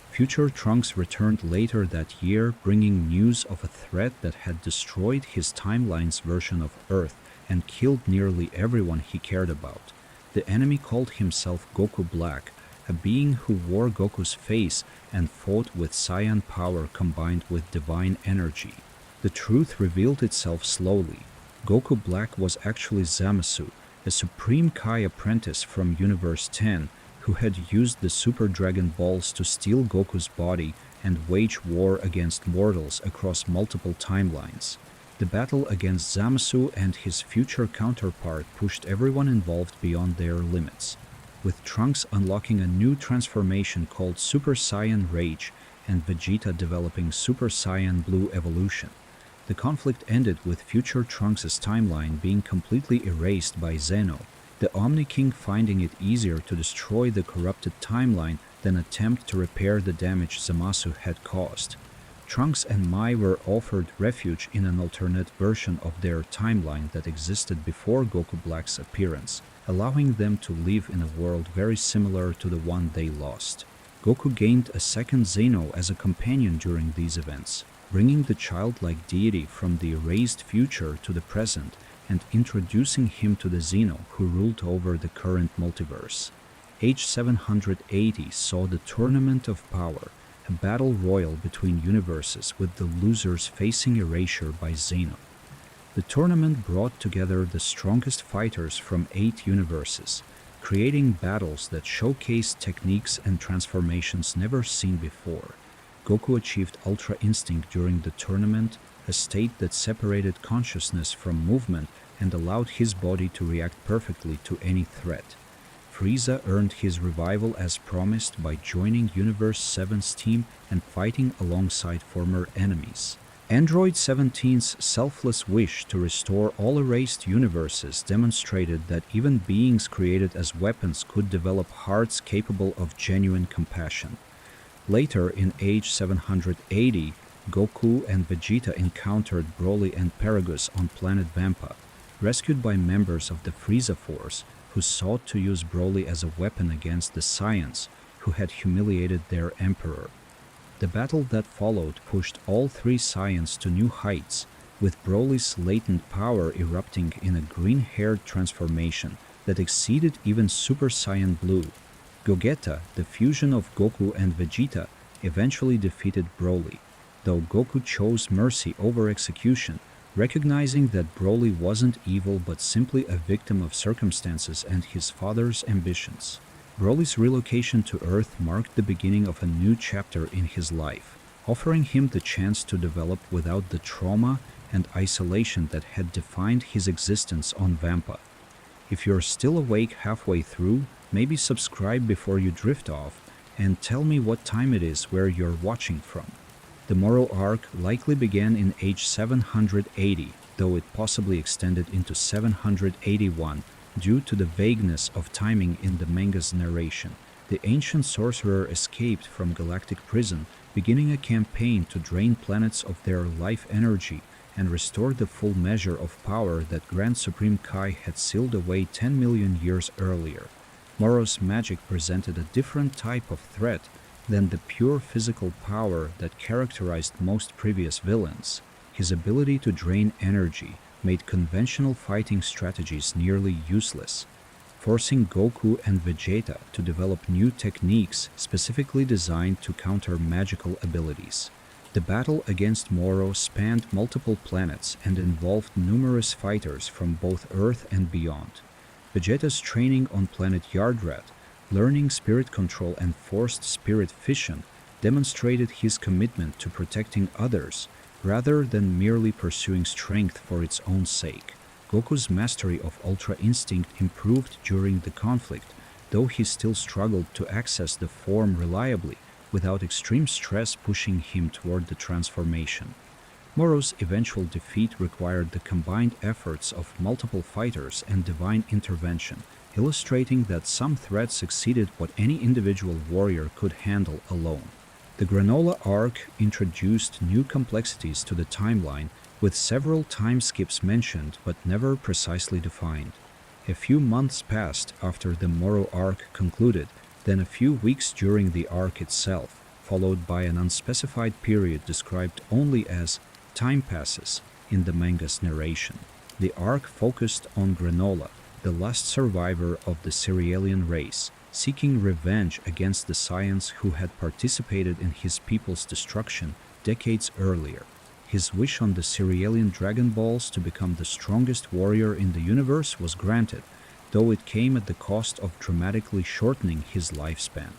Future Trunks returned later that year, bringing news of a threat that had destroyed his timeline's version of Earth and killed nearly everyone he cared about. The enemy called himself Goku Black, a being who wore Goku's face and fought with Saiyan power combined with divine energy. The truth revealed itself slowly. Goku Black was actually Zamasu, a Supreme Kai apprentice from Universe 10 who had used the Super Dragon Balls to steal Goku's body and wage war against mortals across multiple timelines. The battle against Zamasu and his future counterpart pushed everyone involved beyond their limits, with Trunks unlocking a new transformation called Super Saiyan Rage and Vegeta developing Super Saiyan Blue Evolution. The conflict ended with future Trunks' timeline being completely erased by Zeno, the Omni King finding it easier to destroy the corrupted timeline than attempt to repair the damage Zamasu had caused. Trunks and Mai were offered refuge in an alternate version of their timeline that existed before Goku Black's appearance, allowing them to live in a world very similar to the one they lost. Goku gained a second Zeno as a companion during these events, bringing the childlike deity from the erased future to the present and introducing him to the Zeno who ruled over the current multiverse. Age 780 saw the Tournament of Power, a battle royal between universes with the losers facing erasure by Zeno. The tournament brought together the strongest fighters from 8 universes, creating battles that showcased techniques and transformations never seen before. Goku achieved Ultra Instinct during the tournament, a state that separated consciousness from movement and allowed his body to react perfectly to any threat. Frieza earned his revival as promised by joining Universe 7's team and fighting alongside former enemies. Android 17's selfless wish to restore all erased universes demonstrated that even beings created as weapons could develop hearts capable of genuine compassion. Later, in Age 780, Goku and Vegeta encountered Broly and Paragus on Planet Vampa, rescued by members of the Frieza Force, who sought to use Broly as a weapon against the Saiyans, who had humiliated their emperor. The battle that followed pushed all 3 Saiyans to new heights, with Broly's latent power erupting in a green-haired transformation that exceeded even Super Saiyan Blue. Gogeta, the fusion of Goku and Vegeta, eventually defeated Broly, though Goku chose mercy over execution, recognizing that Broly wasn't evil but simply a victim of circumstances and his father's ambitions. Broly's relocation to Earth marked the beginning of a new chapter in his life, offering him the chance to develop without the trauma and isolation that had defined his existence on Vampa. If you're still awake halfway through, maybe subscribe before you drift off and tell me what time it is where you're watching from. The Moro arc likely began in Age 780, though it possibly extended into 781 due to the vagueness of timing in the manga's narration. The ancient sorcerer escaped from galactic prison, beginning a campaign to drain planets of their life energy and restore the full measure of power that Grand Supreme Kai had sealed away 10 million years earlier. Moro's magic presented a different type of threat than the pure physical power that characterized most previous villains. His ability to drain energy made conventional fighting strategies nearly useless, forcing Goku and Vegeta to develop new techniques specifically designed to counter magical abilities. The battle against Moro spanned multiple planets and involved numerous fighters from both Earth and beyond. Vegeta's training on planet Yardrat, learning spirit control and forced spirit fission, demonstrated his commitment to protecting others rather than merely pursuing strength for its own sake. Goku's mastery of Ultra Instinct improved during the conflict, though he still struggled to access the form reliably without extreme stress pushing him toward the transformation. Moro's eventual defeat required the combined efforts of multiple fighters and divine intervention, illustrating that some threats exceeded what any individual warrior could handle alone. The Granola arc introduced new complexities to the timeline, with several time skips mentioned but never precisely defined. A few months passed after the Moro arc concluded, then a few weeks during the arc itself, followed by an unspecified period described only as time passes in the manga's narration. The arc focused on Granola, the last survivor of the Cerealian race, seeking revenge against the Saiyans who had participated in his people's destruction decades earlier. His wish on the Cerealian Dragon Balls to become the strongest warrior in the universe was granted, though it came at the cost of dramatically shortening his lifespan.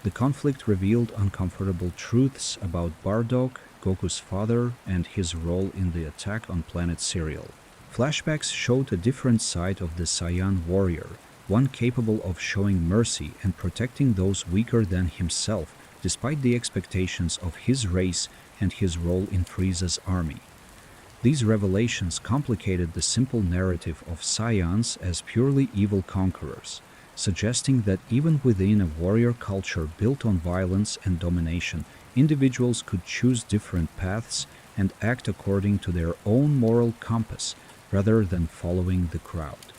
The conflict revealed uncomfortable truths about Bardock, Goku's father, and his role in the attack on Planet Cereal. Flashbacks showed a different side of the Saiyan warrior, one capable of showing mercy and protecting those weaker than himself, despite the expectations of his race and his role in Frieza's army. These revelations complicated the simple narrative of Saiyans as purely evil conquerors, suggesting that even within a warrior culture built on violence and domination, individuals could choose different paths and act according to their own moral compass rather than following the crowd.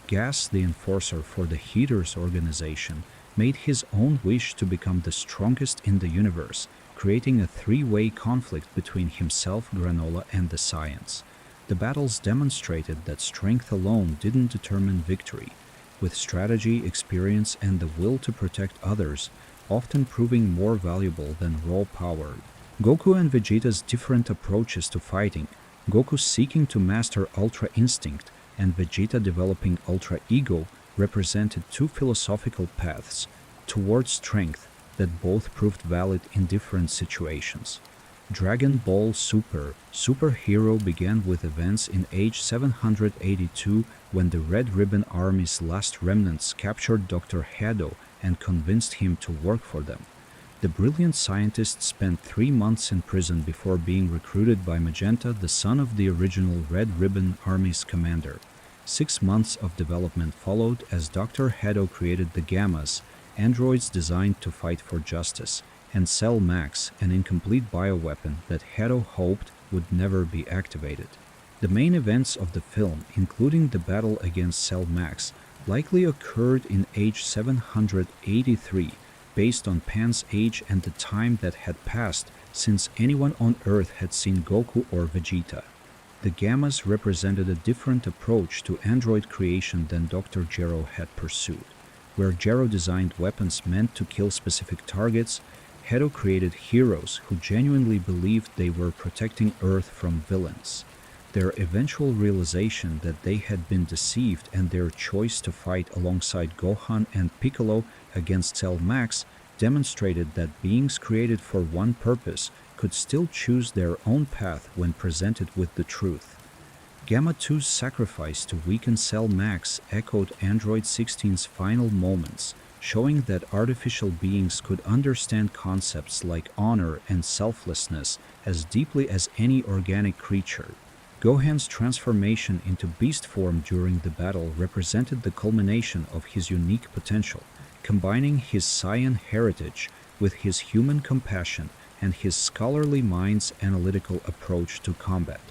Gas, the enforcer for the Heaters organization, made his own wish to become the strongest in the universe, creating a three-way conflict between himself, Granola, and the Saiyans. The battles demonstrated that strength alone didn't determine victory, with strategy, experience, and the will to protect others often proving more valuable than raw power. Goku and Vegeta's different approaches to fighting, Goku seeking to master Ultra Instinct and Vegeta developing Ultra Ego, represented two philosophical paths towards strength that both proved valid in different situations. Dragon Ball Superhero began with events in age 782 when the Red Ribbon Army's last remnants captured Dr. Hado and convinced him to work for them. The brilliant scientist spent 3 months in prison before being recruited by Magenta, the son of the original Red Ribbon Army's commander. 6 months of development followed as Dr. Hado created the Gammas, androids designed to fight for justice, and Cell Max, an incomplete bioweapon that Hado hoped would never be activated. The main events of the film, including the battle against Cell Max, likely occurred in age 783, based on Pan's age and the time that had passed since anyone on Earth had seen Goku or Vegeta. The Gammas represented a different approach to android creation than Dr. Gero had pursued. Where Gero designed weapons meant to kill specific targets, Hado created heroes who genuinely believed they were protecting Earth from villains. Their eventual realization that they had been deceived and their choice to fight alongside Gohan and Piccolo against Cell Max demonstrated that beings created for one purpose could still choose their own path when presented with the truth. Gamma 2's sacrifice to weaken Cell Max echoed Android 16's final moments, showing that artificial beings could understand concepts like honor and selflessness as deeply as any organic creature. Gohan's transformation into beast form during the battle represented the culmination of his unique potential, combining his Saiyan heritage with his human compassion and his scholarly mind's analytical approach to combat.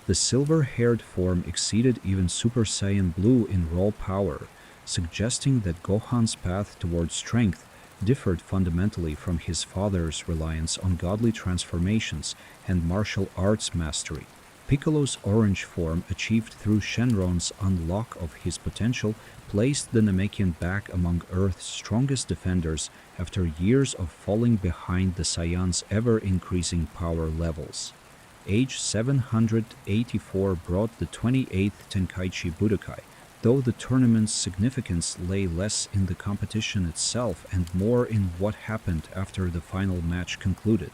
The silver-haired form exceeded even Super Saiyan Blue in raw power, suggesting that Gohan's path towards strength differed fundamentally from his father's reliance on godly transformations and martial arts mastery. Piccolo's orange form, achieved through Shenron's unlock of his potential, placed the Namekian back among Earth's strongest defenders after years of falling behind the Saiyans' ever-increasing power levels. Age 784 brought the 28th Tenkaichi Budokai, though the tournament's significance lay less in the competition itself and more in what happened after the final match concluded.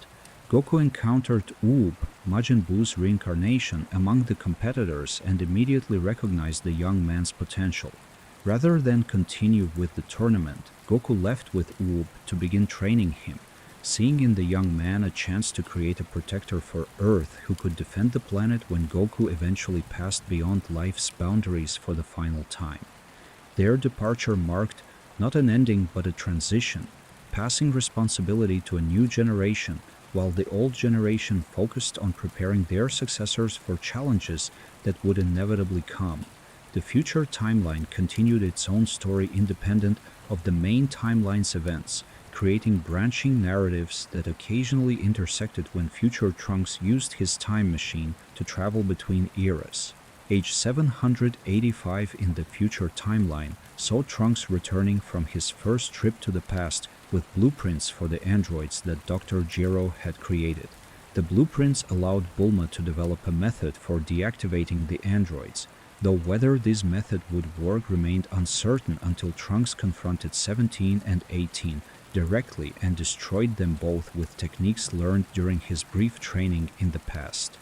Goku encountered Oob, Majin Buu's reincarnation, among the competitors and immediately recognized the young man's potential. Rather than continue with the tournament, Goku left with Oob to begin training him, seeing in the young man a chance to create a protector for Earth who could defend the planet when Goku eventually passed beyond life's boundaries for the final time. Their departure marked not an ending but a transition, passing responsibility to a new generation, while the old generation focused on preparing their successors for challenges that would inevitably come. The future timeline continued its own story independent of the main timeline's events, creating branching narratives that occasionally intersected when future Trunks used his time machine to travel between eras. Age 785 in the future timeline saw Trunks returning from his first trip to the past with blueprints for the androids that Dr. Gero had created. The blueprints allowed Bulma to develop a method for deactivating the androids. though whether this method would work remained uncertain until Trunks confronted 17 and 18 directly and destroyed them both with techniques learned during his brief training in the past.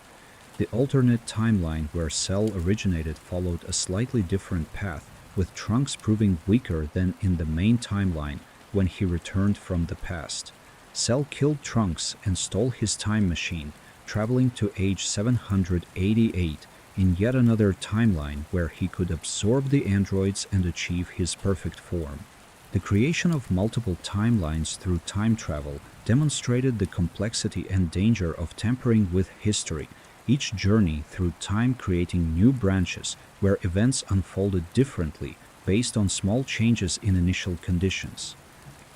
The alternate timeline where Cell originated followed a slightly different path, with Trunks proving weaker than in the main timeline when he returned from the past. Cell killed Trunks and stole his time machine, traveling to age 788 in yet another timeline where he could absorb the androids and achieve his perfect form. The creation of multiple timelines through time travel demonstrated the complexity and danger of tampering with history, each journey through time creating new branches where events unfolded differently based on small changes in initial conditions.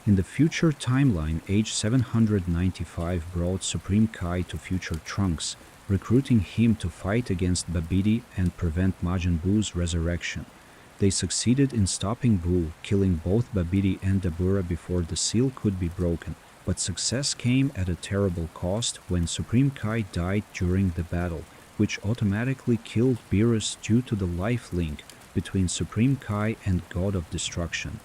In the future timeline, age 795 brought Supreme Kai to future Trunks, recruiting him to fight against Babidi and prevent Majin Buu's resurrection. They succeeded in stopping Buu, killing both Babidi and Dabura before the seal could be broken, but success came at a terrible cost when Supreme Kai died during the battle, which automatically killed Beerus due to the life link between Supreme Kai and God of Destruction.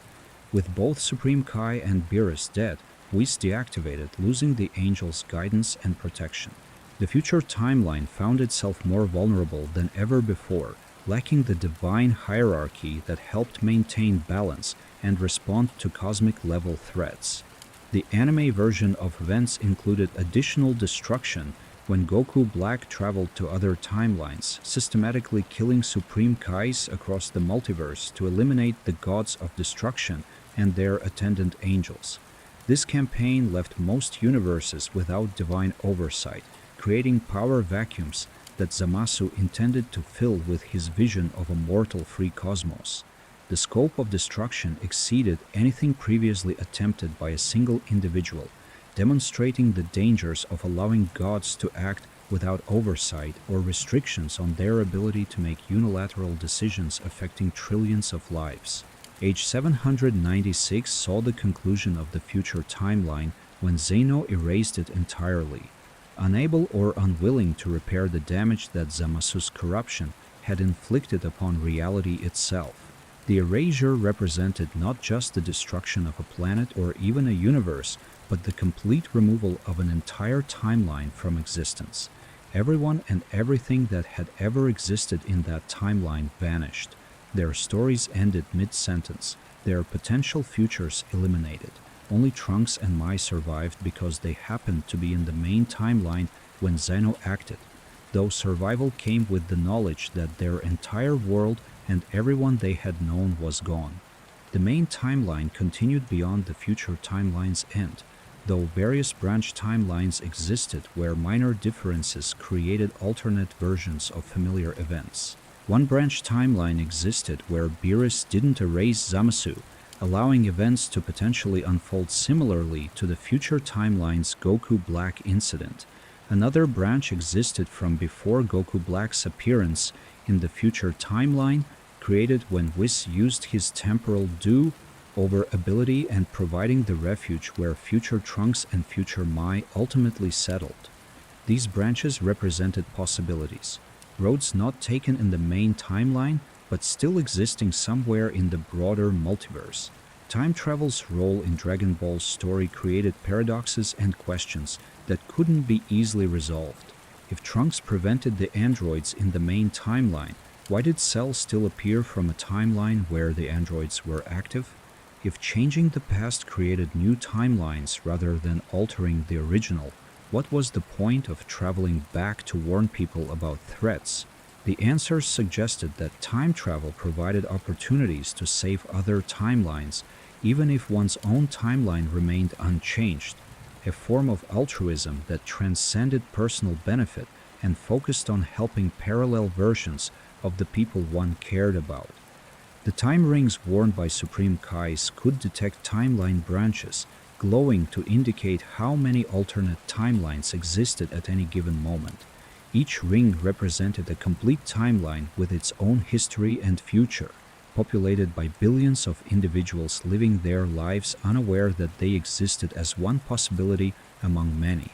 With both Supreme Kai and Beerus dead, Whis deactivated, losing the Angel's guidance and protection. The future timeline found itself more vulnerable than ever before, lacking the divine hierarchy that helped maintain balance and respond to cosmic-level threats. The anime version of events included additional destruction when Goku Black traveled to other timelines, systematically killing Supreme Kais across the multiverse to eliminate the gods of destruction and their attendant angels. This campaign left most universes without divine oversight, creating power vacuums that Zamasu intended to fill with his vision of a mortal-free cosmos. The scope of destruction exceeded anything previously attempted by a single individual, demonstrating the dangers of allowing gods to act without oversight or restrictions on their ability to make unilateral decisions affecting trillions of lives. Age 796 saw the conclusion of the future timeline when Zeno erased it entirely. Unable or unwilling to repair the damage that Zamasu's corruption had inflicted upon reality itself. The erasure represented not just the destruction of a planet or even a universe, but the complete removal of an entire timeline from existence. Everyone and everything that had ever existed in that timeline vanished. Their stories ended mid-sentence, their potential futures eliminated. Only Trunks and Mai survived because they happened to be in the main timeline when Zeno acted, though survival came with the knowledge that their entire world and everyone they had known was gone. The main timeline continued beyond the future timeline's end, though various branch timelines existed where minor differences created alternate versions of familiar events. One branch timeline existed where Beerus didn't erase Zamasu, allowing events to potentially unfold similarly to the future timeline's Goku Black incident. Another branch existed from before Goku Black's appearance in the future timeline, created when Whis used his temporal do-over ability and providing the refuge where future Trunks and future Mai ultimately settled. These branches represented possibilities, roads not taken in the main timeline, but still existing somewhere in the broader multiverse. Time travel's role in Dragon Ball's story created paradoxes and questions that couldn't be easily resolved. If Trunks prevented the androids in the main timeline, why did Cell still appear from a timeline where the androids were active? If changing the past created new timelines rather than altering the original, what was the point of traveling back to warn people about threats? The answers suggested that time travel provided opportunities to save other timelines, even if one's own timeline remained unchanged, a form of altruism that transcended personal benefit and focused on helping parallel versions of the people one cared about. The time rings worn by Supreme Kais could detect timeline branches, glowing to indicate how many alternate timelines existed at any given moment. Each ring represented a complete timeline with its own history and future, populated by billions of individuals living their lives unaware that they existed as one possibility among many.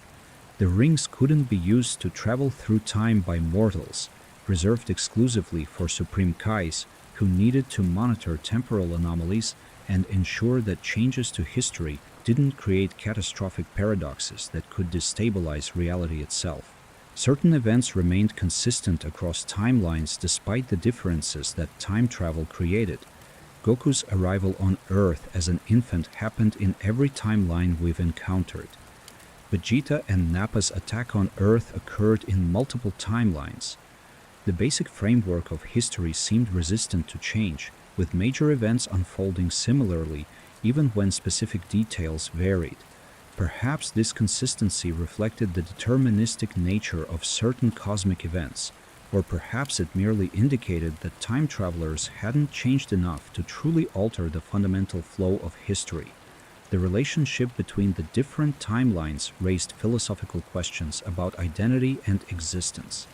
The rings couldn't be used to travel through time by mortals. reserved exclusively for Supreme Kais, who needed to monitor temporal anomalies and ensure that changes to history didn't create catastrophic paradoxes that could destabilize reality itself. Certain events remained consistent across timelines despite the differences that time travel created. Goku's arrival on Earth as an infant happened in every timeline we've encountered. Vegeta and Nappa's attack on Earth occurred in multiple timelines. The basic framework of history seemed resistant to change, with major events unfolding similarly even when specific details varied. Perhaps this consistency reflected the deterministic nature of certain cosmic events, or perhaps it merely indicated that time travelers hadn't changed enough to truly alter the fundamental flow of history. The relationship between the different timelines raised philosophical questions about identity and existence.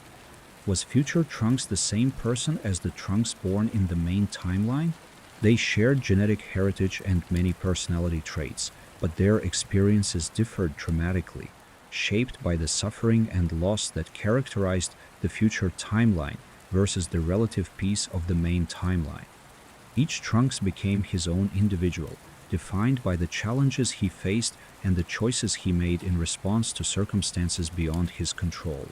Was future Trunks the same person as the Trunks born in the main timeline? They shared genetic heritage and many personality traits, but their experiences differed dramatically, shaped by the suffering and loss that characterized the future timeline versus the relative peace of the main timeline. Each Trunks became his own individual, defined by the challenges he faced and the choices he made in response to circumstances beyond his control.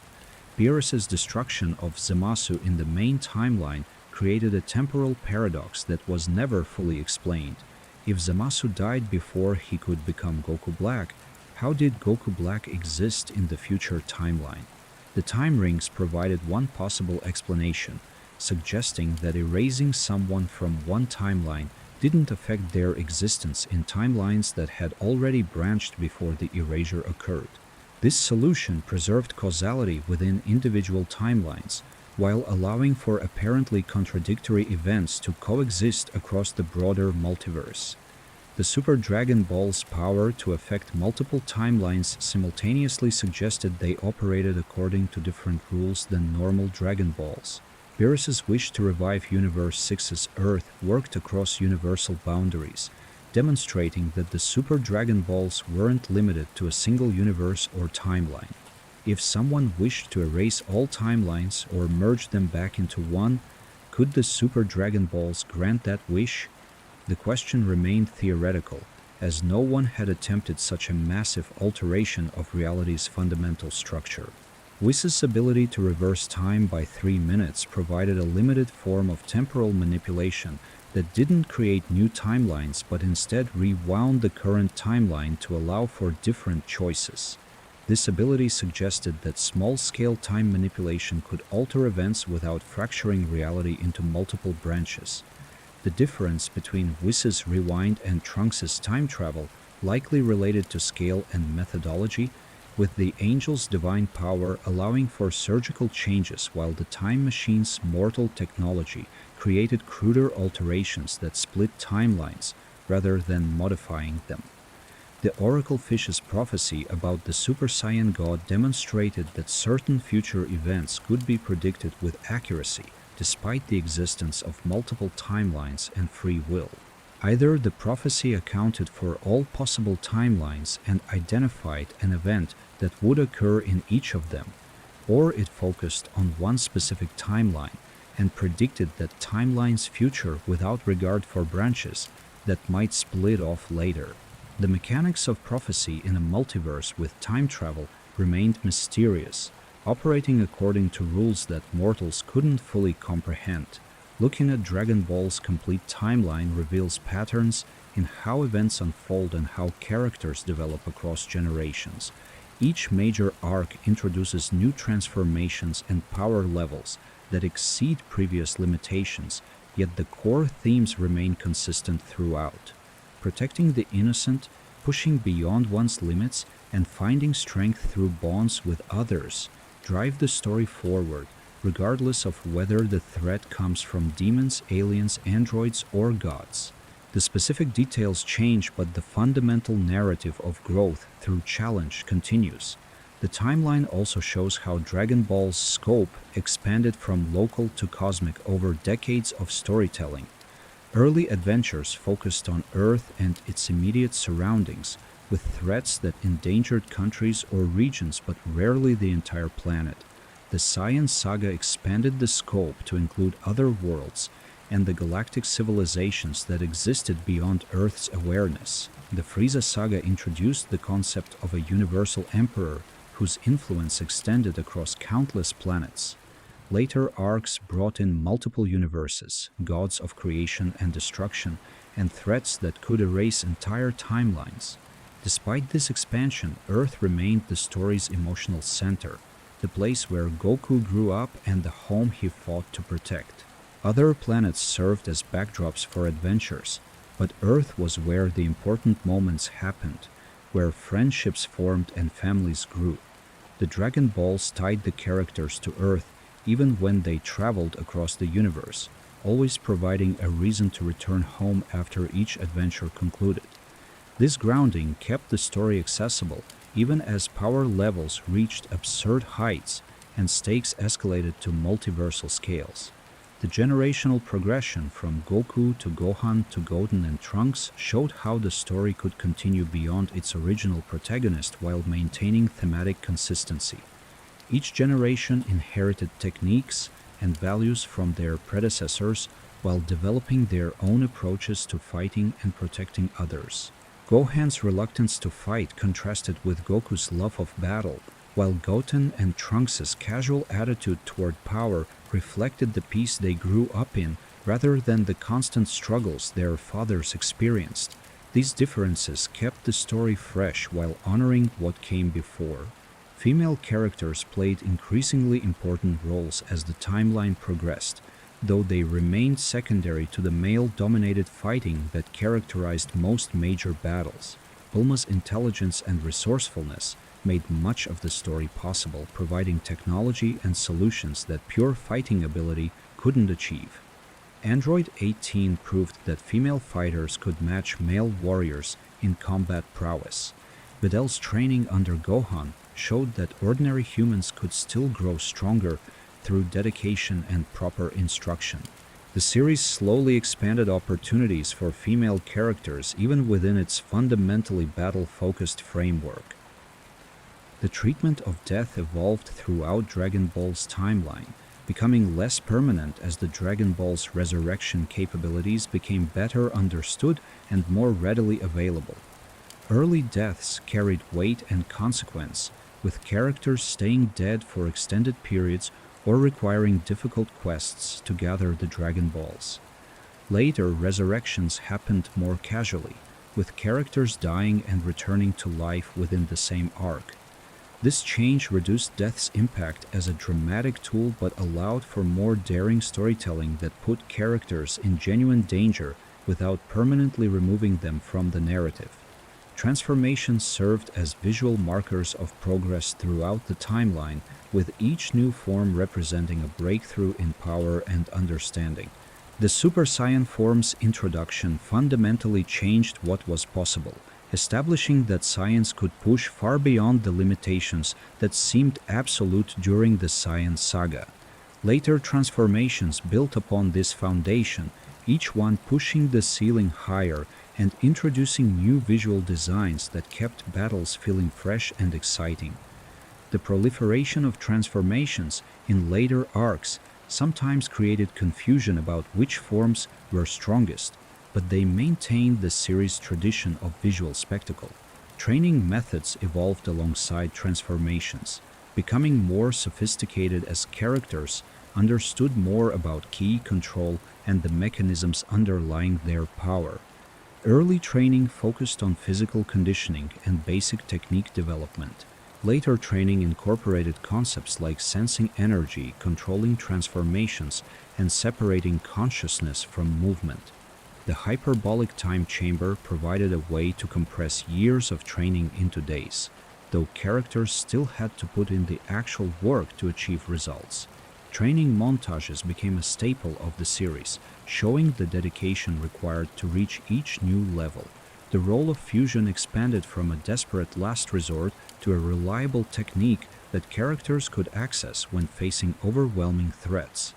Beerus's destruction of Zamasu in the main timeline created a temporal paradox that was never fully explained. If Zamasu died before he could become Goku Black, how did Goku Black exist in the future timeline? The time rings provided one possible explanation, suggesting that erasing someone from one timeline didn't affect their existence in timelines that had already branched before the erasure occurred. This solution preserved causality within individual timelines, while allowing for apparently contradictory events to coexist across the broader multiverse. The Super Dragon Ball's power to affect multiple timelines simultaneously suggested they operated according to different rules than normal Dragon Balls. Beerus's wish to revive Universe 6's Earth worked across universal boundaries, demonstrating that the Super Dragon Balls weren't limited to a single universe or timeline. If someone wished to erase all timelines or merge them back into one, could the Super Dragon Balls grant that wish? The question remained theoretical, as no one had attempted such a massive alteration of reality's fundamental structure. Whis' ability to reverse time by 3 minutes provided a limited form of temporal manipulation that didn't create new timelines but instead rewound the current timeline to allow for different choices. This ability suggested that small-scale time manipulation could alter events without fracturing reality into multiple branches. The difference between Whis' rewind and Trunks' time travel likely related to scale and methodology, with the Angel's divine power allowing for surgical changes while the Time Machine's mortal technology created cruder alterations that split timelines rather than modifying them. The Oracle Fish's prophecy about the Super Saiyan God demonstrated that certain future events could be predicted with accuracy despite the existence of multiple timelines and free will. Either the prophecy accounted for all possible timelines and identified an event that would occur in each of them, or it focused on one specific timeline and predicted that timeline's future without regard for branches that might split off later. The mechanics of prophecy in a multiverse with time travel remained mysterious, operating according to rules that mortals couldn't fully comprehend. Looking at Dragon Ball's complete timeline reveals patterns in how events unfold and how characters develop across generations. Each major arc introduces new transformations and power levels that exceed previous limitations, yet the core themes remain consistent throughout. Protecting the innocent, pushing beyond one's limits, and finding strength through bonds with others drive the story forward, regardless of whether the threat comes from demons, aliens, androids, or gods. The specific details change, but the fundamental narrative of growth through challenge continues. The timeline also shows how Dragon Ball's scope expanded from local to cosmic over decades of storytelling. Early adventures focused on Earth and its immediate surroundings, with threats that endangered countries or regions but rarely the entire planet. The Saiyan saga expanded the scope to include other worlds and the galactic civilizations that existed beyond Earth's awareness. The Frieza saga introduced the concept of a universal emperor whose influence extended across countless planets. Later arcs brought in multiple universes, gods of creation and destruction, and threats that could erase entire timelines. Despite this expansion, Earth remained the story's emotional center, the place where Goku grew up and the home he fought to protect. Other planets served as backdrops for adventures, but Earth was where the important moments happened, where friendships formed and families grew. The Dragon Balls tied the characters to Earth even when they traveled across the universe, always providing a reason to return home after each adventure concluded. This grounding kept the story accessible even as power levels reached absurd heights and stakes escalated to multiversal scales. The generational progression from Goku to Gohan to Goten and Trunks showed how the story could continue beyond its original protagonist while maintaining thematic consistency. Each generation inherited techniques and values from their predecessors while developing their own approaches to fighting and protecting others. Gohan's reluctance to fight contrasted with Goku's love of battle, while Goten and Trunks' casual attitude toward power reflected the peace they grew up in rather than the constant struggles their fathers experienced. These differences kept the story fresh while honoring what came before. Female characters played increasingly important roles as the timeline progressed, though they remained secondary to the male-dominated fighting that characterized most major battles. Bulma's intelligence and resourcefulness made much of the story possible, providing technology and solutions that pure fighting ability couldn't achieve. Android 18 proved that female fighters could match male warriors in combat prowess. Vidal's training under Gohan showed that ordinary humans could still grow stronger through dedication and proper instruction. The series slowly expanded opportunities for female characters even within its fundamentally battle-focused framework. The treatment of death evolved throughout Dragon Ball's timeline, becoming less permanent as the Dragon Ball's resurrection capabilities became better understood and more readily available. Early deaths carried weight and consequence, with characters staying dead for extended periods or requiring difficult quests to gather the Dragon Balls. Later resurrections happened more casually, with characters dying and returning to life within the same arc. This change reduced death's impact as a dramatic tool but allowed for more daring storytelling that put characters in genuine danger without permanently removing them from the narrative. Transformations served as visual markers of progress throughout the timeline, with each new form representing a breakthrough in power and understanding. The Super Saiyan form's introduction fundamentally changed what was possible, establishing that science could push far beyond the limitations that seemed absolute during the Saiyan saga. Later transformations built upon this foundation, each one pushing the ceiling higher and introducing new visual designs that kept battles feeling fresh and exciting. The proliferation of transformations in later arcs sometimes created confusion about which forms were strongest, but they maintained the series' tradition of visual spectacle. Training methods evolved alongside transformations, becoming more sophisticated as characters understood more about ki control and the mechanisms underlying their power. Early training focused on physical conditioning and basic technique development. Later training incorporated concepts like sensing energy, controlling transformations, and separating consciousness from movement. The hyperbolic time chamber provided a way to compress years of training into days, though characters still had to put in the actual work to achieve results. Training montages became a staple of the series, showing the dedication required to reach each new level. The role of fusion expanded from a desperate last resort to a reliable technique that characters could access when facing overwhelming threats.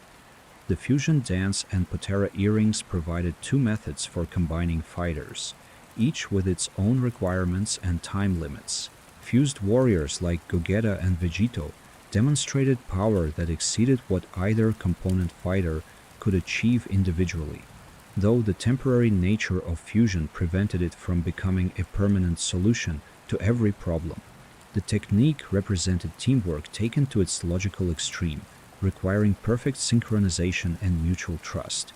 The fusion dance and Potara earrings provided two methods for combining fighters, each with its own requirements and time limits. Fused warriors like Gogeta and Vegito demonstrated power that exceeded what either component fighter could achieve individually, though the temporary nature of fusion prevented it from becoming a permanent solution to every problem. The technique represented teamwork taken to its logical extreme, requiring perfect synchronization and mutual trust.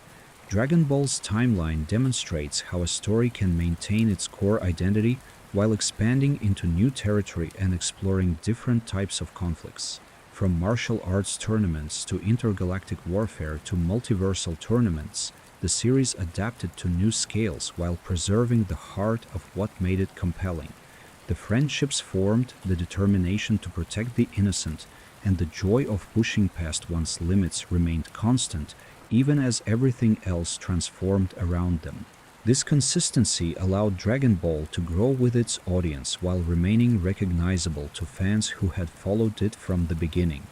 Dragon Ball's timeline demonstrates how a story can maintain its core identity while expanding into new territory and exploring different types of conflicts. From martial arts tournaments to intergalactic warfare to multiversal tournaments, the series adapted to new scales while preserving the heart of what made it compelling. The friendships formed, the determination to protect the innocent, and the joy of pushing past one's limits remained constant, even as everything else transformed around them. This consistency allowed Dragon Ball to grow with its audience while remaining recognizable to fans who had followed it from the beginning.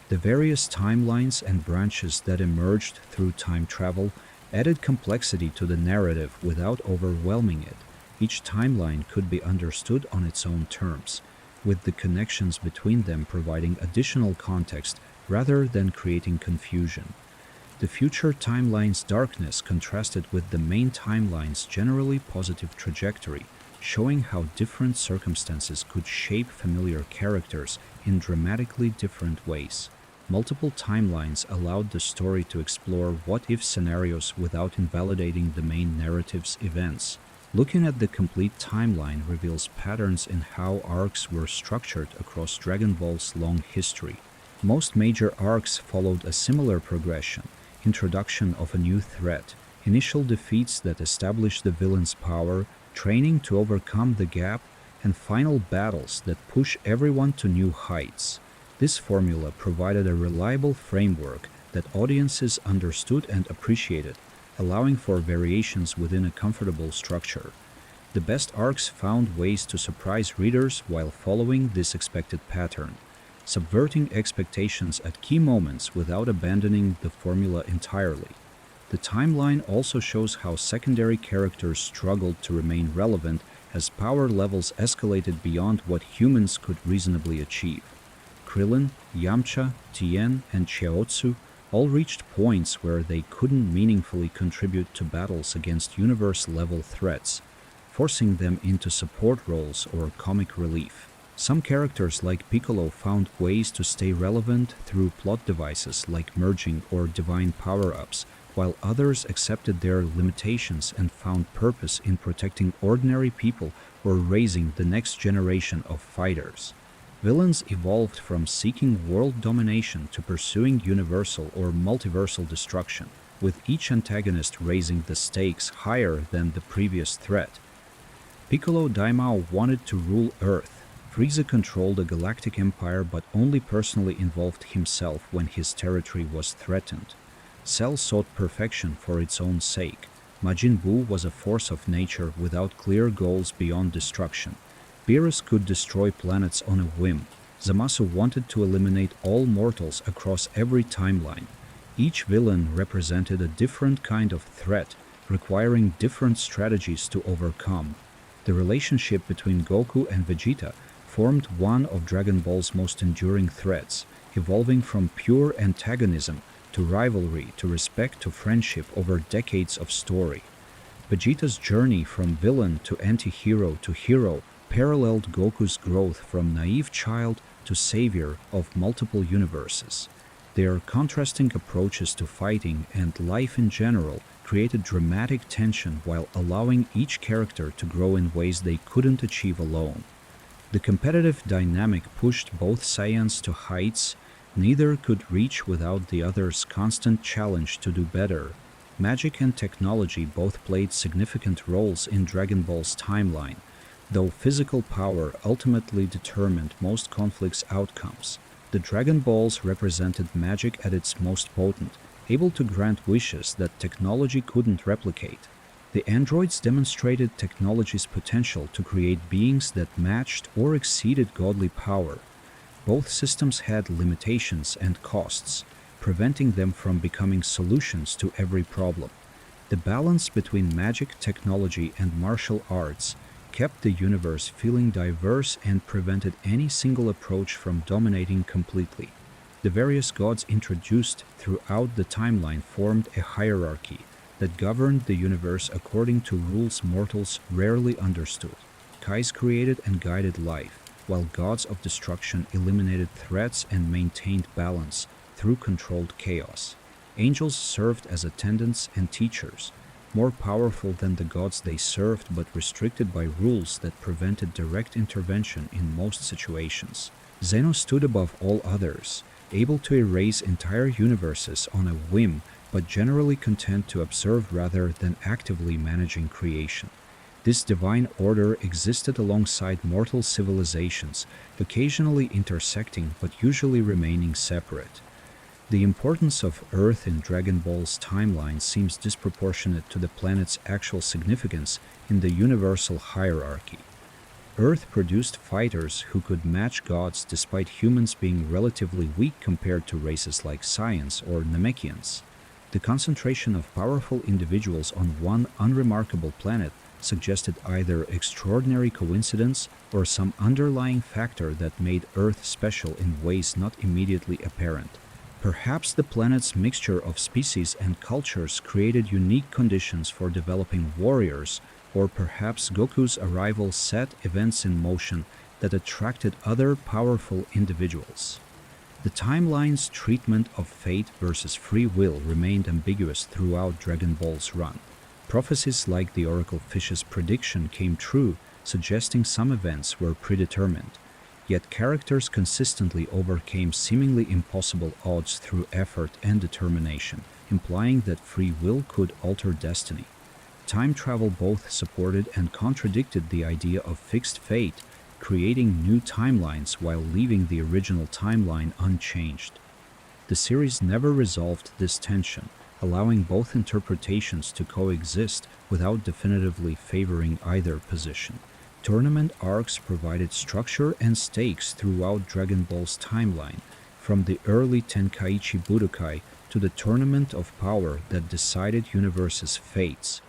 The various timelines and branches that emerged through time travel added complexity to the narrative without overwhelming it. Each timeline could be understood on its own terms, with the connections between them providing additional context rather than creating confusion. The future timeline's darkness contrasted with the main timeline's generally positive trajectory, showing how different circumstances could shape familiar characters in dramatically different ways. Multiple timelines allowed the story to explore what-if scenarios without invalidating the main narrative's events. Looking at the complete timeline reveals patterns in how arcs were structured across Dragon Ball's long history. Most major arcs followed a similar progression: introduction of a new threat, initial defeats that establish the villain's power, training to overcome the gap, and final battles that push everyone to new heights. This formula provided a reliable framework that audiences understood and appreciated, allowing for variations within a comfortable structure. The best arcs found ways to surprise readers while following this expected pattern, subverting expectations at key moments without abandoning the formula entirely. The timeline also shows how secondary characters struggled to remain relevant as power levels escalated beyond what humans could reasonably achieve. Krillin, Yamcha, Tien, and Chiaotzu all reached points where they couldn't meaningfully contribute to battles against universe-level threats, forcing them into support roles or comic relief. Some characters like Piccolo found ways to stay relevant through plot devices like merging or divine power-ups, while others accepted their limitations and found purpose in protecting ordinary people or raising the next generation of fighters. Villains evolved from seeking world domination to pursuing universal or multiversal destruction, with each antagonist raising the stakes higher than the previous threat. Piccolo Daimao wanted to rule Earth. Frieza controlled a galactic empire but only personally involved himself when his territory was threatened. Cell sought perfection for its own sake. Majin Buu was a force of nature without clear goals beyond destruction. Beerus could destroy planets on a whim. Zamasu wanted to eliminate all mortals across every timeline. Each villain represented a different kind of threat, requiring different strategies to overcome. The relationship between Goku and Vegeta formed one of Dragon Ball's most enduring threads, evolving from pure antagonism to rivalry to respect to friendship over decades of story. Vegeta's journey from villain to anti-hero to hero paralleled Goku's growth from naive child to savior of multiple universes. Their contrasting approaches to fighting and life in general created dramatic tension while allowing each character to grow in ways they couldn't achieve alone. The competitive dynamic pushed both Saiyans to heights neither could reach without the other's constant challenge to do better. Magic and technology both played significant roles in Dragon Ball's timeline, though physical power ultimately determined most conflicts' outcomes. The Dragon Balls represented magic at its most potent, able to grant wishes that technology couldn't replicate. The androids demonstrated technology's potential to create beings that matched or exceeded godly power. Both systems had limitations and costs, preventing them from becoming solutions to every problem. The balance between magic, technology, and martial arts kept the universe feeling diverse and prevented any single approach from dominating completely. The various gods introduced throughout the timeline formed a hierarchy that governed the universe according to rules mortals rarely understood. Kais created and guided life, while gods of destruction eliminated threats and maintained balance through controlled chaos. Angels served as attendants and teachers, more powerful than the gods they served but restricted by rules that prevented direct intervention in most situations. Zeno stood above all others, able to erase entire universes on a whim but generally content to observe rather than actively managing creation. This divine order existed alongside mortal civilizations, occasionally intersecting but usually remaining separate. The importance of Earth in Dragon Ball's timeline seems disproportionate to the planet's actual significance in the universal hierarchy. Earth produced fighters who could match gods despite humans being relatively weak compared to races like Saiyans or Namekians. The concentration of powerful individuals on one unremarkable planet suggested either extraordinary coincidence or some underlying factor that made Earth special in ways not immediately apparent. Perhaps the planet's mixture of species and cultures created unique conditions for developing warriors, or perhaps Goku's arrival set events in motion that attracted other powerful individuals. The timeline's treatment of fate versus free will remained ambiguous throughout Dragon Ball's run. Prophecies like the Oracle Fish's prediction came true, suggesting some events were predetermined. Yet characters consistently overcame seemingly impossible odds through effort and determination, implying that free will could alter destiny. Time travel both supported and contradicted the idea of fixed fate, creating new timelines while leaving the original timeline unchanged. The series never resolved this tension, allowing both interpretations to coexist without definitively favoring either position. Tournament arcs provided structure and stakes throughout Dragon Ball's timeline, from the early Tenkaichi Budokai to the Tournament of Power that decided universes' fates.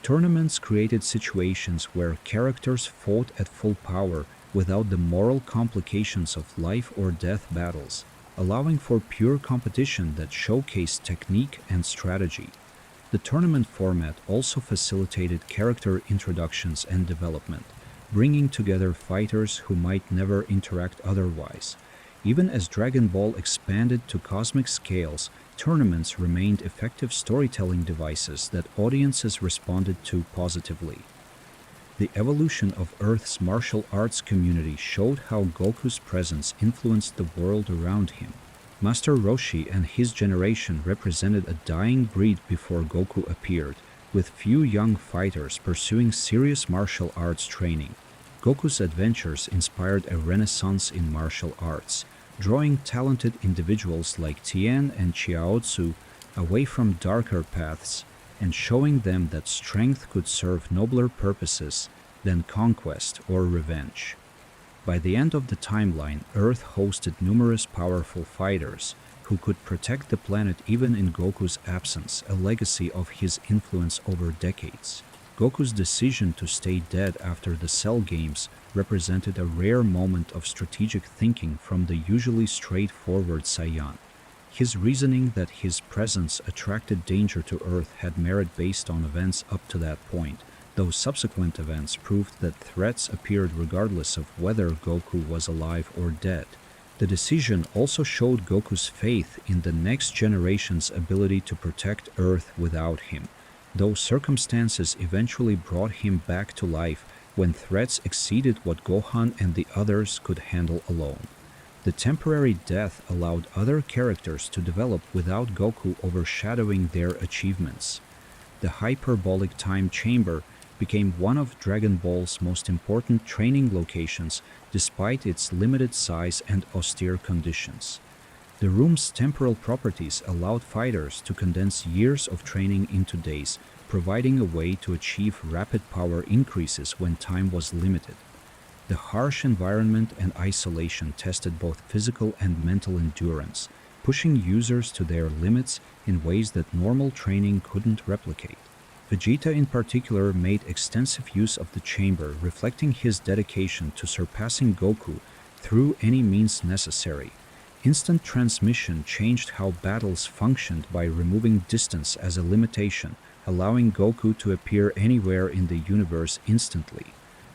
Tournaments created situations where characters fought at full power without the moral complications of life or death battles, allowing for pure competition that showcased technique and strategy. The tournament format also facilitated character introductions and development, bringing together fighters who might never interact otherwise. Even as Dragon Ball expanded to cosmic scales, tournaments remained effective storytelling devices that audiences responded to positively. The evolution of Earth's martial arts community showed how Goku's presence influenced the world around him. Master Roshi and his generation represented a dying breed before Goku appeared, with few young fighters pursuing serious martial arts training. Goku's adventures inspired a renaissance in martial arts, drawing talented individuals like Tien and Chiaotzu away from darker paths and showing them that strength could serve nobler purposes than conquest or revenge. By the end of the timeline, Earth hosted numerous powerful fighters who could protect the planet even in Goku's absence, a legacy of his influence over decades. Goku's decision to stay dead after the Cell Games represented a rare moment of strategic thinking from the usually straightforward Saiyan. His reasoning that his presence attracted danger to Earth had merit based on events up to that point, though subsequent events proved that threats appeared regardless of whether Goku was alive or dead. The decision also showed Goku's faith in the next generation's ability to protect Earth without him, though circumstances eventually brought him back to life when threats exceeded what Gohan and the others could handle alone. The temporary death allowed other characters to develop without Goku overshadowing their achievements. The hyperbolic time chamber became one of Dragon Ball's most important training locations despite its limited size and austere conditions. The room's temporal properties allowed fighters to condense years of training into days, providing a way to achieve rapid power increases when time was limited. The harsh environment and isolation tested both physical and mental endurance, pushing users to their limits in ways that normal training couldn't replicate. Vegeta in particular made extensive use of the chamber, reflecting his dedication to surpassing Goku through any means necessary. Instant transmission changed how battles functioned by removing distance as a limitation, allowing Goku to appear anywhere in the universe instantly.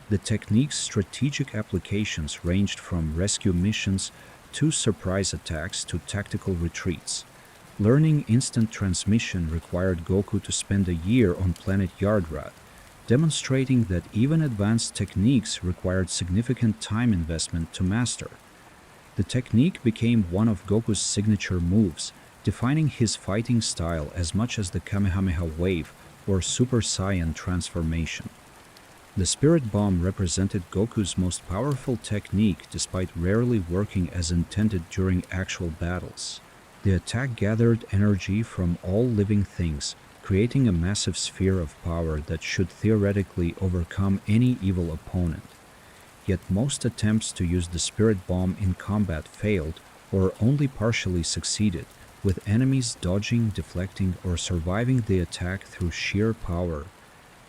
The technique's strategic applications ranged from rescue missions to surprise attacks to tactical retreats. Learning instant transmission required Goku to spend a year on planet Yardrat, demonstrating that even advanced techniques required significant time investment to master. The technique became one of Goku's signature moves, defining his fighting style as much as the Kamehameha Wave or Super Saiyan transformation. The Spirit Bomb represented Goku's most powerful technique despite rarely working as intended during actual battles. The attack gathered energy from all living things, creating a massive sphere of power that should theoretically overcome any evil opponent. Yet most attempts to use the Spirit Bomb in combat failed or only partially succeeded, with enemies dodging, deflecting, or surviving the attack through sheer power.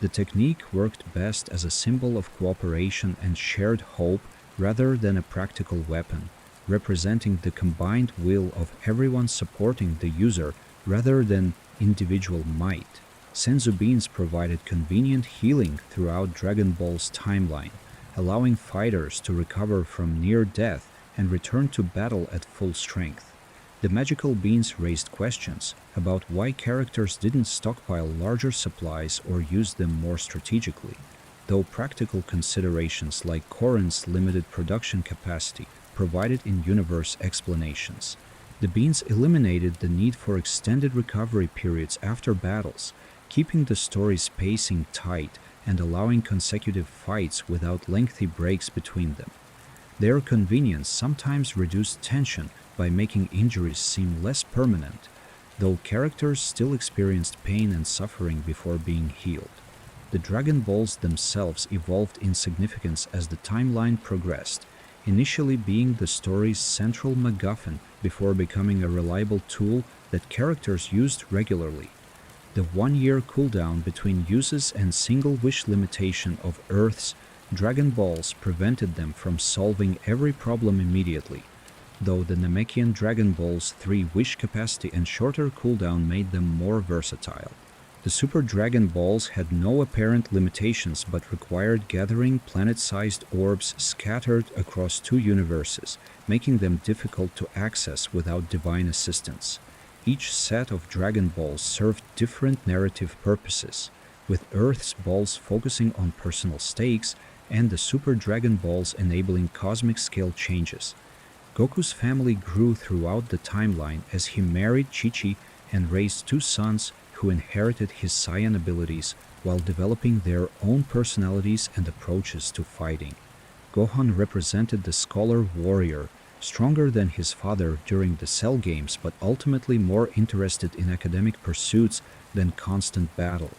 The technique worked best as a symbol of cooperation and shared hope rather than a practical weapon, representing the combined will of everyone supporting the user rather than individual might. Senzu beans provided convenient healing throughout Dragon Ball's timeline, allowing fighters to recover from near death and return to battle at full strength. The magical beans raised questions about why characters didn't stockpile larger supplies or use them more strategically, though practical considerations like Korin's limited production capacity provided in-universe explanations. The beans eliminated the need for extended recovery periods after battles, keeping the story's pacing tight and allowing consecutive fights without lengthy breaks between them. Their convenience sometimes reduced tension by making injuries seem less permanent, though characters still experienced pain and suffering before being healed. The Dragon Balls themselves evolved in significance as the timeline progressed, initially being the story's central MacGuffin before becoming a reliable tool that characters used regularly. The one-year cooldown between uses and single wish limitation of Earth's Dragon Balls prevented them from solving every problem immediately, though the Namekian Dragon Ball's 3-wish capacity and shorter cooldown made them more versatile. The Super Dragon Balls had no apparent limitations but required gathering planet-sized orbs scattered across 2 universes, making them difficult to access without divine assistance. Each set of Dragon Balls served different narrative purposes, with Earth's balls focusing on personal stakes and the Super Dragon Balls enabling cosmic-scale changes. Goku's family grew throughout the timeline as he married Chi-Chi and raised 2 sons who inherited his Saiyan abilities while developing their own personalities and approaches to fighting. Gohan represented the scholar warrior, stronger than his father during the Cell games but ultimately more interested in academic pursuits than constant battle.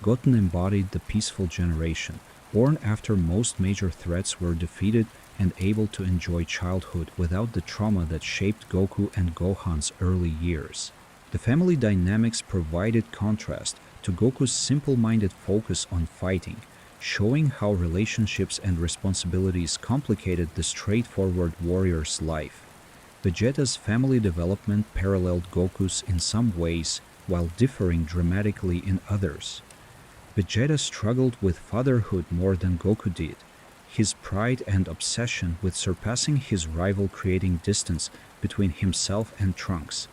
Goten embodied the peaceful generation, born after most major threats were defeated and able to enjoy childhood without the trauma that shaped Goku and Gohan's early years. The family dynamics provided contrast to Goku's simple-minded focus on fighting, showing how relationships and responsibilities complicated the straightforward warrior's life. Vegeta's family development paralleled Goku's in some ways, while differing dramatically in others. Vegeta struggled with fatherhood more than Goku did, his pride and obsession with surpassing his rival creating distance between himself and Trunks.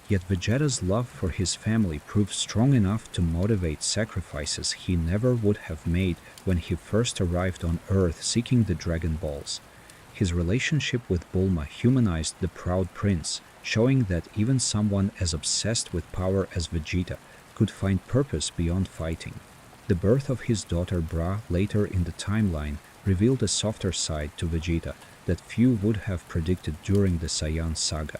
Yet Vegeta's love for his family proved strong enough to motivate sacrifices he never would have made when he first arrived on Earth seeking the Dragon Balls. His relationship with Bulma humanized the proud prince, showing that even someone as obsessed with power as Vegeta could find purpose beyond fighting. The birth of his daughter Bra later in the timeline revealed a softer side to Vegeta that few would have predicted during the Saiyan saga.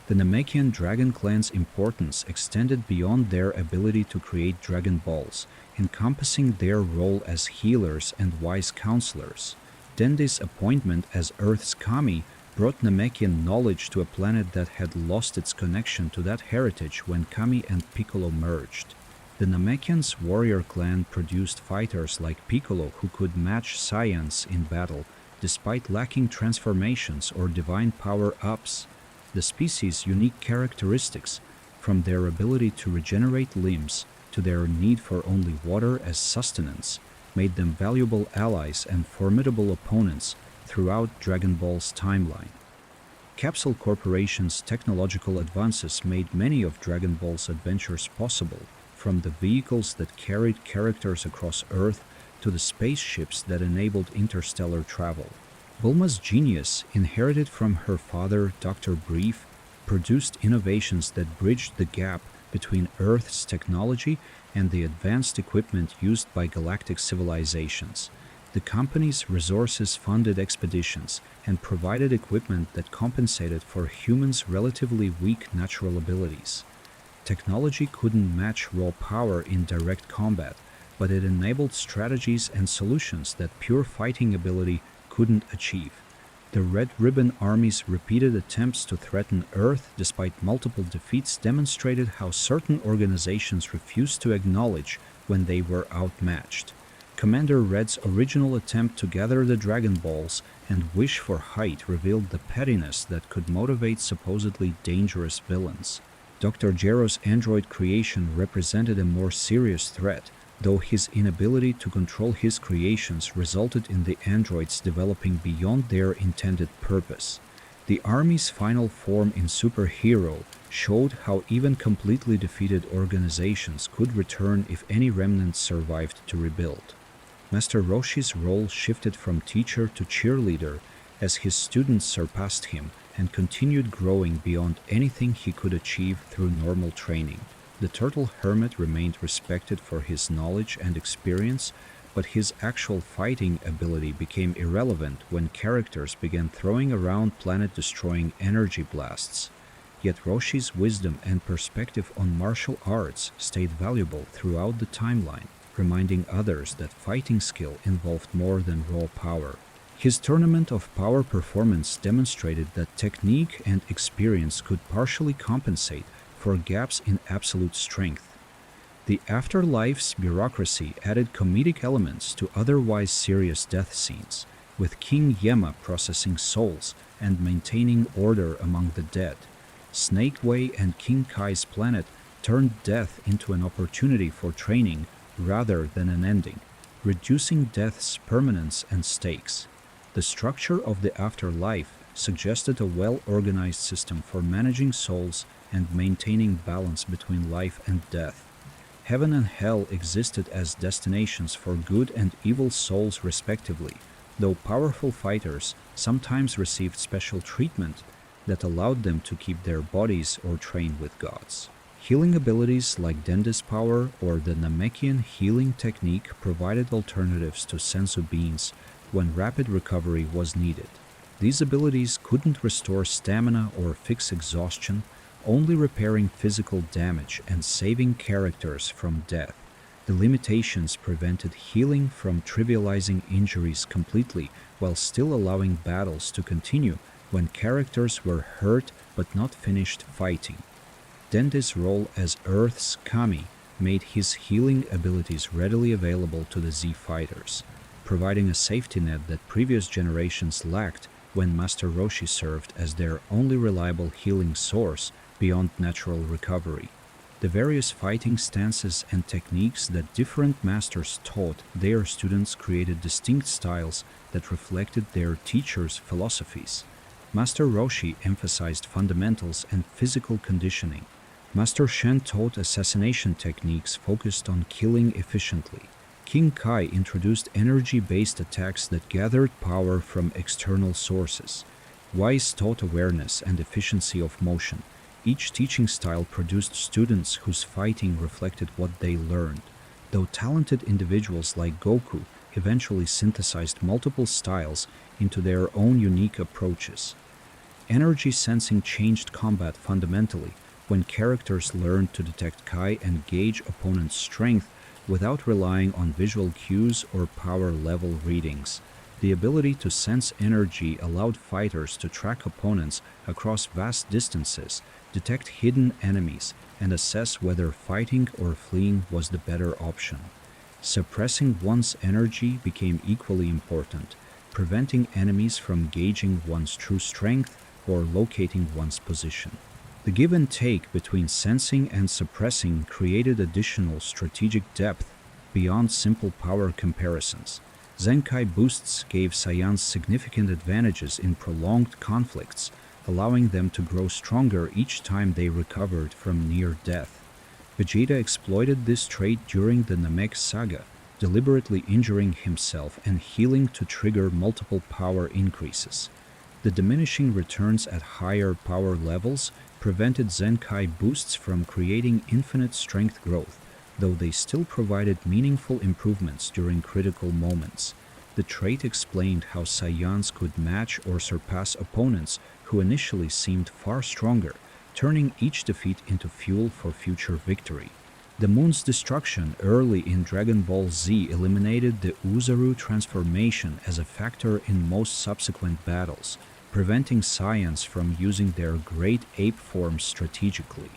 The Namekian Dragon Clan's importance extended beyond their ability to create Dragon Balls, encompassing their role as healers and wise counselors. Dendi's appointment as Earth's Kami brought Namekian knowledge to a planet that had lost its connection to that heritage when Kami and Piccolo merged. The Namekian's warrior clan produced fighters like Piccolo who could match Saiyans in battle, despite lacking transformations or divine power-ups. the species' unique characteristics, from their ability to regenerate limbs to their need for only water as sustenance, made them valuable allies and formidable opponents throughout Dragon Ball's timeline. Capsule Corporation's technological advances made many of Dragon Ball's adventures possible, from the vehicles that carried characters across Earth to the spaceships that enabled interstellar travel. Bulma's genius, inherited from her father, Dr. Brief, produced innovations that bridged the gap between Earth's technology and the advanced equipment used by galactic civilizations. The company's resources funded expeditions and provided equipment that compensated for humans' relatively weak natural abilities. Technology couldn't match raw power in direct combat, but it enabled strategies and solutions that pure fighting ability couldn't achieve. The Red Ribbon Army's repeated attempts to threaten Earth despite multiple defeats demonstrated how certain organizations refused to acknowledge when they were outmatched. Commander Red's original attempt to gather the Dragon Balls and wish for height revealed the pettiness that could motivate supposedly dangerous villains. Dr. Gero's android creation represented a more serious threat, though his inability to control his creations resulted in the androids developing beyond their intended purpose. The Army's final form in Super Hero showed how even completely defeated organizations could return if any remnants survived to rebuild. Master Roshi's role shifted from teacher to cheerleader as his students surpassed him and continued growing beyond anything he could achieve through normal training. The Turtle Hermit remained respected for his knowledge and experience, but his actual fighting ability became irrelevant when characters began throwing around planet-destroying energy blasts. Yet Roshi's wisdom and perspective on martial arts stayed valuable throughout the timeline, reminding others that fighting skill involved more than raw power. His Tournament of Power performance demonstrated that technique and experience could partially compensate for gaps in absolute strength. The Afterlife's bureaucracy added comedic elements to otherwise serious death scenes, with King Yema processing souls and maintaining order among the dead. Snake Way and King Kai's planet turned death into an opportunity for training rather than an ending, reducing death's permanence and stakes. The structure of the afterlife suggested a well-organized system for managing souls and maintaining balance between life and death. Heaven and hell existed as destinations for good and evil souls respectively, though powerful fighters sometimes received special treatment that allowed them to keep their bodies or train with gods. Healing abilities like Denda's power or the Namekian healing technique provided alternatives to senzu beans when rapid recovery was needed. These abilities couldn't restore stamina or fix exhaustion, only repairing physical damage and saving characters from death. The limitations prevented healing from trivializing injuries completely while still allowing battles to continue when characters were hurt but not finished fighting. Denda's role as Earth's Kami made his healing abilities readily available to the Z fighters, providing a safety net that previous generations lacked when Master Roshi served as their only reliable healing source beyond natural recovery. The various fighting stances and techniques that different masters taught their students created distinct styles that reflected their teachers' philosophies. Master Roshi emphasized fundamentals and physical conditioning. Master Shen taught assassination techniques focused on killing efficiently. King Kai introduced energy-based attacks that gathered power from external sources. Wise taught awareness and efficiency of motion. Each teaching style produced students whose fighting reflected what they learned, though talented individuals like Goku eventually synthesized multiple styles into their own unique approaches. Energy sensing changed combat fundamentally when characters learned to detect Kai and gauge opponents' strength without relying on visual cues or power level readings. The ability to sense energy allowed fighters to track opponents across vast distances, detect hidden enemies, and assess whether fighting or fleeing was the better option. Suppressing one's energy became equally important, preventing enemies from gauging one's true strength or locating one's position. The give and take between sensing and suppressing created additional strategic depth beyond simple power comparisons. Zenkai boosts gave Saiyans significant advantages in prolonged conflicts, allowing them to grow stronger each time they recovered from near death. Vegeta exploited this trait during the Namek saga, deliberately injuring himself and healing to trigger multiple power increases. The diminishing returns at higher power levels prevented Zenkai boosts from creating infinite strength growth, though they still provided meaningful improvements during critical moments. The trait explained how Saiyans could match or surpass opponents who initially seemed far stronger, turning each defeat into fuel for future victory. The moon's destruction early in Dragon Ball Z eliminated the Uzaru transformation as a factor in most subsequent battles, preventing Saiyans from using their great ape forms strategically.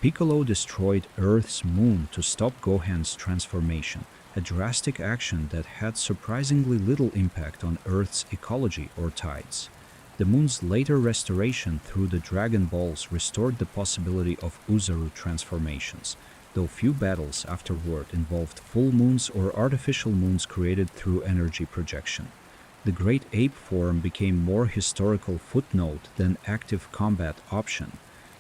Piccolo destroyed Earth's moon to stop Gohan's transformation, a drastic action that had surprisingly little impact on Earth's ecology or tides. The moon's later restoration through the Dragon Balls restored the possibility of Uzaru transformations, though few battles afterward involved full moons or artificial moons created through energy projection. The Great Ape form became more historical footnote than active combat option.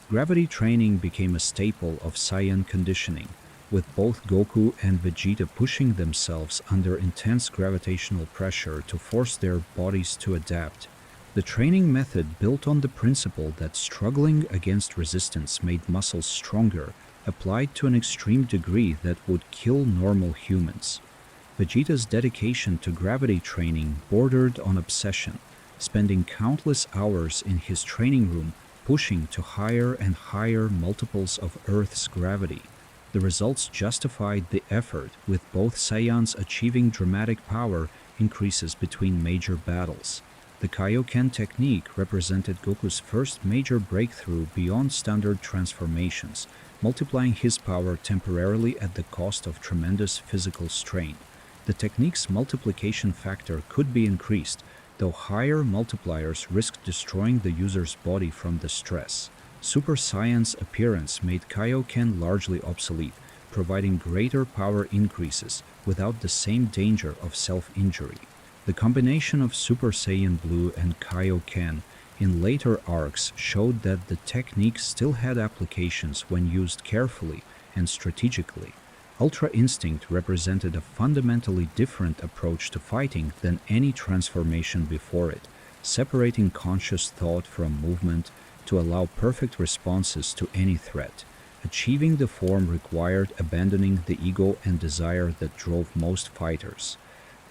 Gravity training became a staple of Saiyan conditioning, with both Goku and Vegeta pushing themselves under intense gravitational pressure to force their bodies to adapt. The training method built on the principle that struggling against resistance made muscles stronger, applied to an extreme degree that would kill normal humans. Vegeta's dedication to gravity training bordered on obsession, spending countless hours in his training room pushing to higher and higher multiples of Earth's gravity. The results justified the effort, with both Saiyans achieving dramatic power increases between major battles. The Kaioken technique represented Goku's first major breakthrough beyond standard transformations, multiplying his power temporarily at the cost of tremendous physical strain. The technique's multiplication factor could be increased, though higher multipliers risked destroying the user's body from the stress. Super Saiyan's appearance made Kaioken largely obsolete, providing greater power increases without the same danger of self-injury. The combination of Super Saiyan Blue and Kaioken in later arcs showed that the technique still had applications when used carefully and strategically. Ultra Instinct represented a fundamentally different approach to fighting than any transformation before it, separating conscious thought from movement to allow perfect responses to any threat. Achieving the form required abandoning the ego and desire that drove most fighters,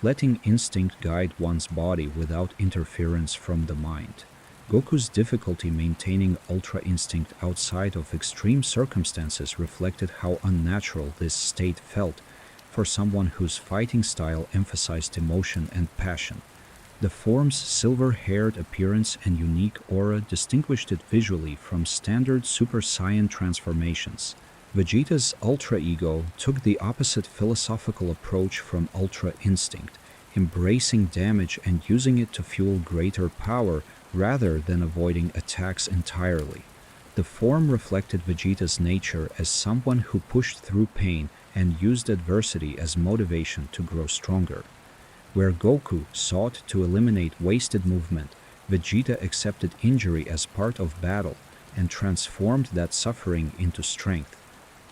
letting instinct guide one's body without interference from the mind. Goku's difficulty maintaining Ultra Instinct outside of extreme circumstances reflected how unnatural this state felt for someone whose fighting style emphasized emotion and passion. The form's silver-haired appearance and unique aura distinguished it visually from standard Super Saiyan transformations. Vegeta's Ultra Ego took the opposite philosophical approach from Ultra Instinct, embracing damage and using it to fuel greater power rather than avoiding attacks entirely. The form reflected Vegeta's nature as someone who pushed through pain and used adversity as motivation to grow stronger. Where Goku sought to eliminate wasted movement, Vegeta accepted injury as part of battle and transformed that suffering into strength.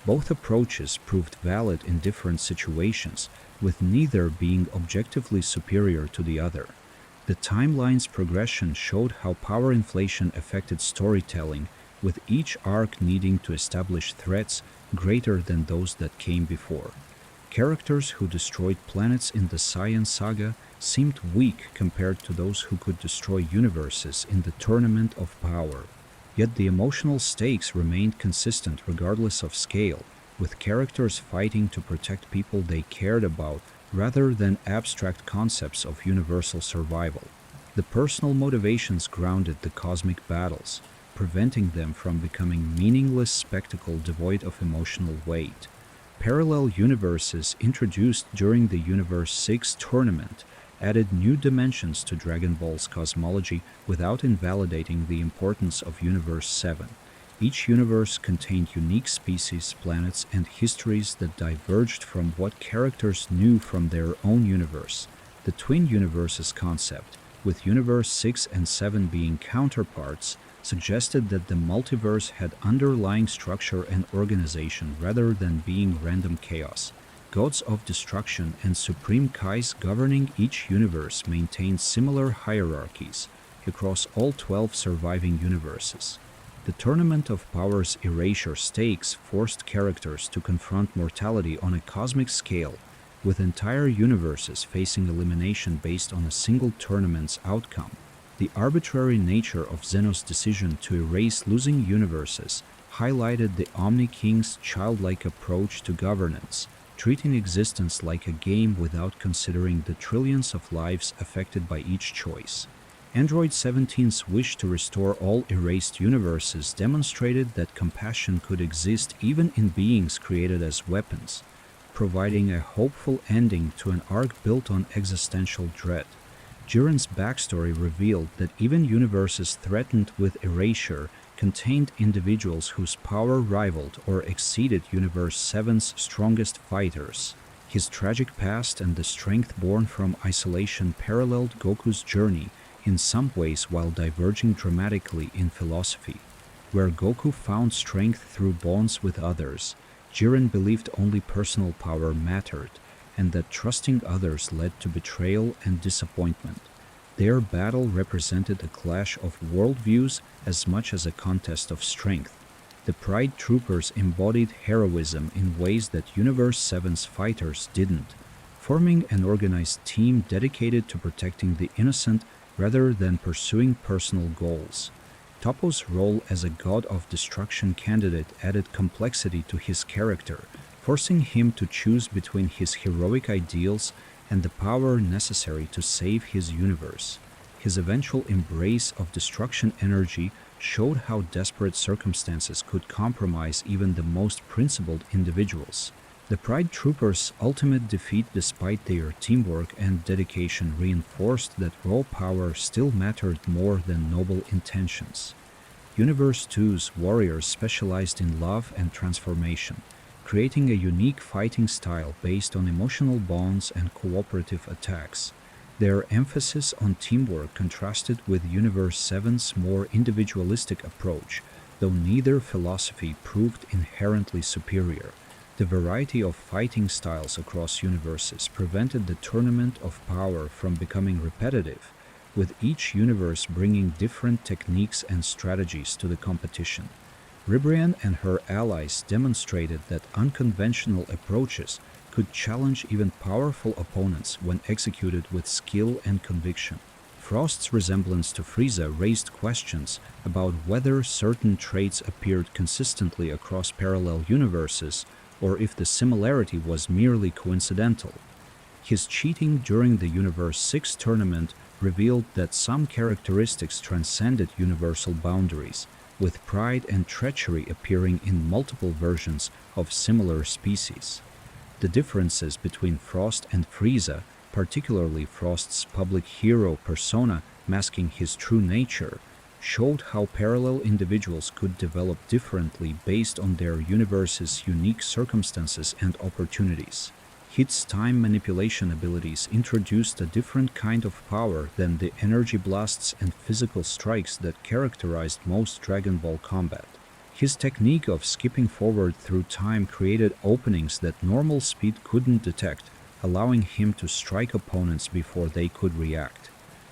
Both approaches proved valid in different situations, with neither being objectively superior to the other. The timeline's progression showed how power inflation affected storytelling, with each arc needing to establish threats greater than those that came before. Characters who destroyed planets in the Saiyan saga seemed weak compared to those who could destroy universes in the Tournament of Power. Yet the emotional stakes remained consistent regardless of scale, with characters fighting to protect people they cared about rather than abstract concepts of universal survival. The personal motivations grounded the cosmic battles, preventing them from becoming meaningless spectacle devoid of emotional weight. Parallel universes introduced during the Universe 6 tournament added new dimensions to Dragon Ball's cosmology without invalidating the importance of Universe 7. Each universe contained unique species, planets, and histories that diverged from what characters knew from their own universe. The twin universes concept, with Universe 6 and 7 being counterparts, suggested that the multiverse had underlying structure and organization rather than being random chaos. Gods of destruction and supreme kais governing each universe maintained similar hierarchies across all 12 surviving universes. The Tournament of Powers erasure stakes forced characters to confront mortality on a cosmic scale, with entire universes facing elimination based on a single tournament's outcome. The arbitrary nature of Zeno's decision to erase losing universes highlighted the Omni King's childlike approach to governance, treating existence like a game without considering the trillions of lives affected by each choice. Android 17's wish to restore all erased universes demonstrated that compassion could exist even in beings created as weapons, providing a hopeful ending to an arc built on existential dread. Jiren's backstory revealed that even universes threatened with erasure contained individuals whose power rivaled or exceeded Universe 7's strongest fighters. His tragic past and the strength born from isolation paralleled Goku's journey in some ways while diverging dramatically in philosophy. Where Goku found strength through bonds with others, Jiren believed only personal power mattered, and that trusting others led to betrayal and disappointment. Their battle represented a clash of worldviews as much as a contest of strength. The Pride Troopers embodied heroism in ways that Universe 7's fighters didn't, forming an organized team dedicated to protecting the innocent rather than pursuing personal goals. Toppo's role as a god of destruction candidate added complexity to his character, forcing him to choose between his heroic ideals and the power necessary to save his universe. His eventual embrace of destruction energy showed how desperate circumstances could compromise even the most principled individuals. The Pride Troopers' ultimate defeat, despite their teamwork and dedication, reinforced that raw power still mattered more than noble intentions. Universe 2's warriors specialized in love and transformation, creating a unique fighting style based on emotional bonds and cooperative attacks. Their emphasis on teamwork contrasted with Universe 7's more individualistic approach, though neither philosophy proved inherently superior. The variety of fighting styles across universes prevented the Tournament of Power from becoming repetitive, with each universe bringing different techniques and strategies to the competition. Ribrianne and her allies demonstrated that unconventional approaches could challenge even powerful opponents when executed with skill and conviction. Frost's resemblance to Frieza raised questions about whether certain traits appeared consistently across parallel universes, or if the similarity was merely coincidental. His cheating during the Universe 6 tournament revealed that some characteristics transcended universal boundaries, with pride and treachery appearing in multiple versions of similar species. The differences between Frost and Frieza, particularly Frost's public hero persona masking his true nature, showed how parallel individuals could develop differently based on their universe's unique circumstances and opportunities. Hit's time manipulation abilities introduced a different kind of power than the energy blasts and physical strikes that characterized most Dragon Ball combat. His technique of skipping forward through time created openings that normal speed couldn't detect, allowing him to strike opponents before they could react.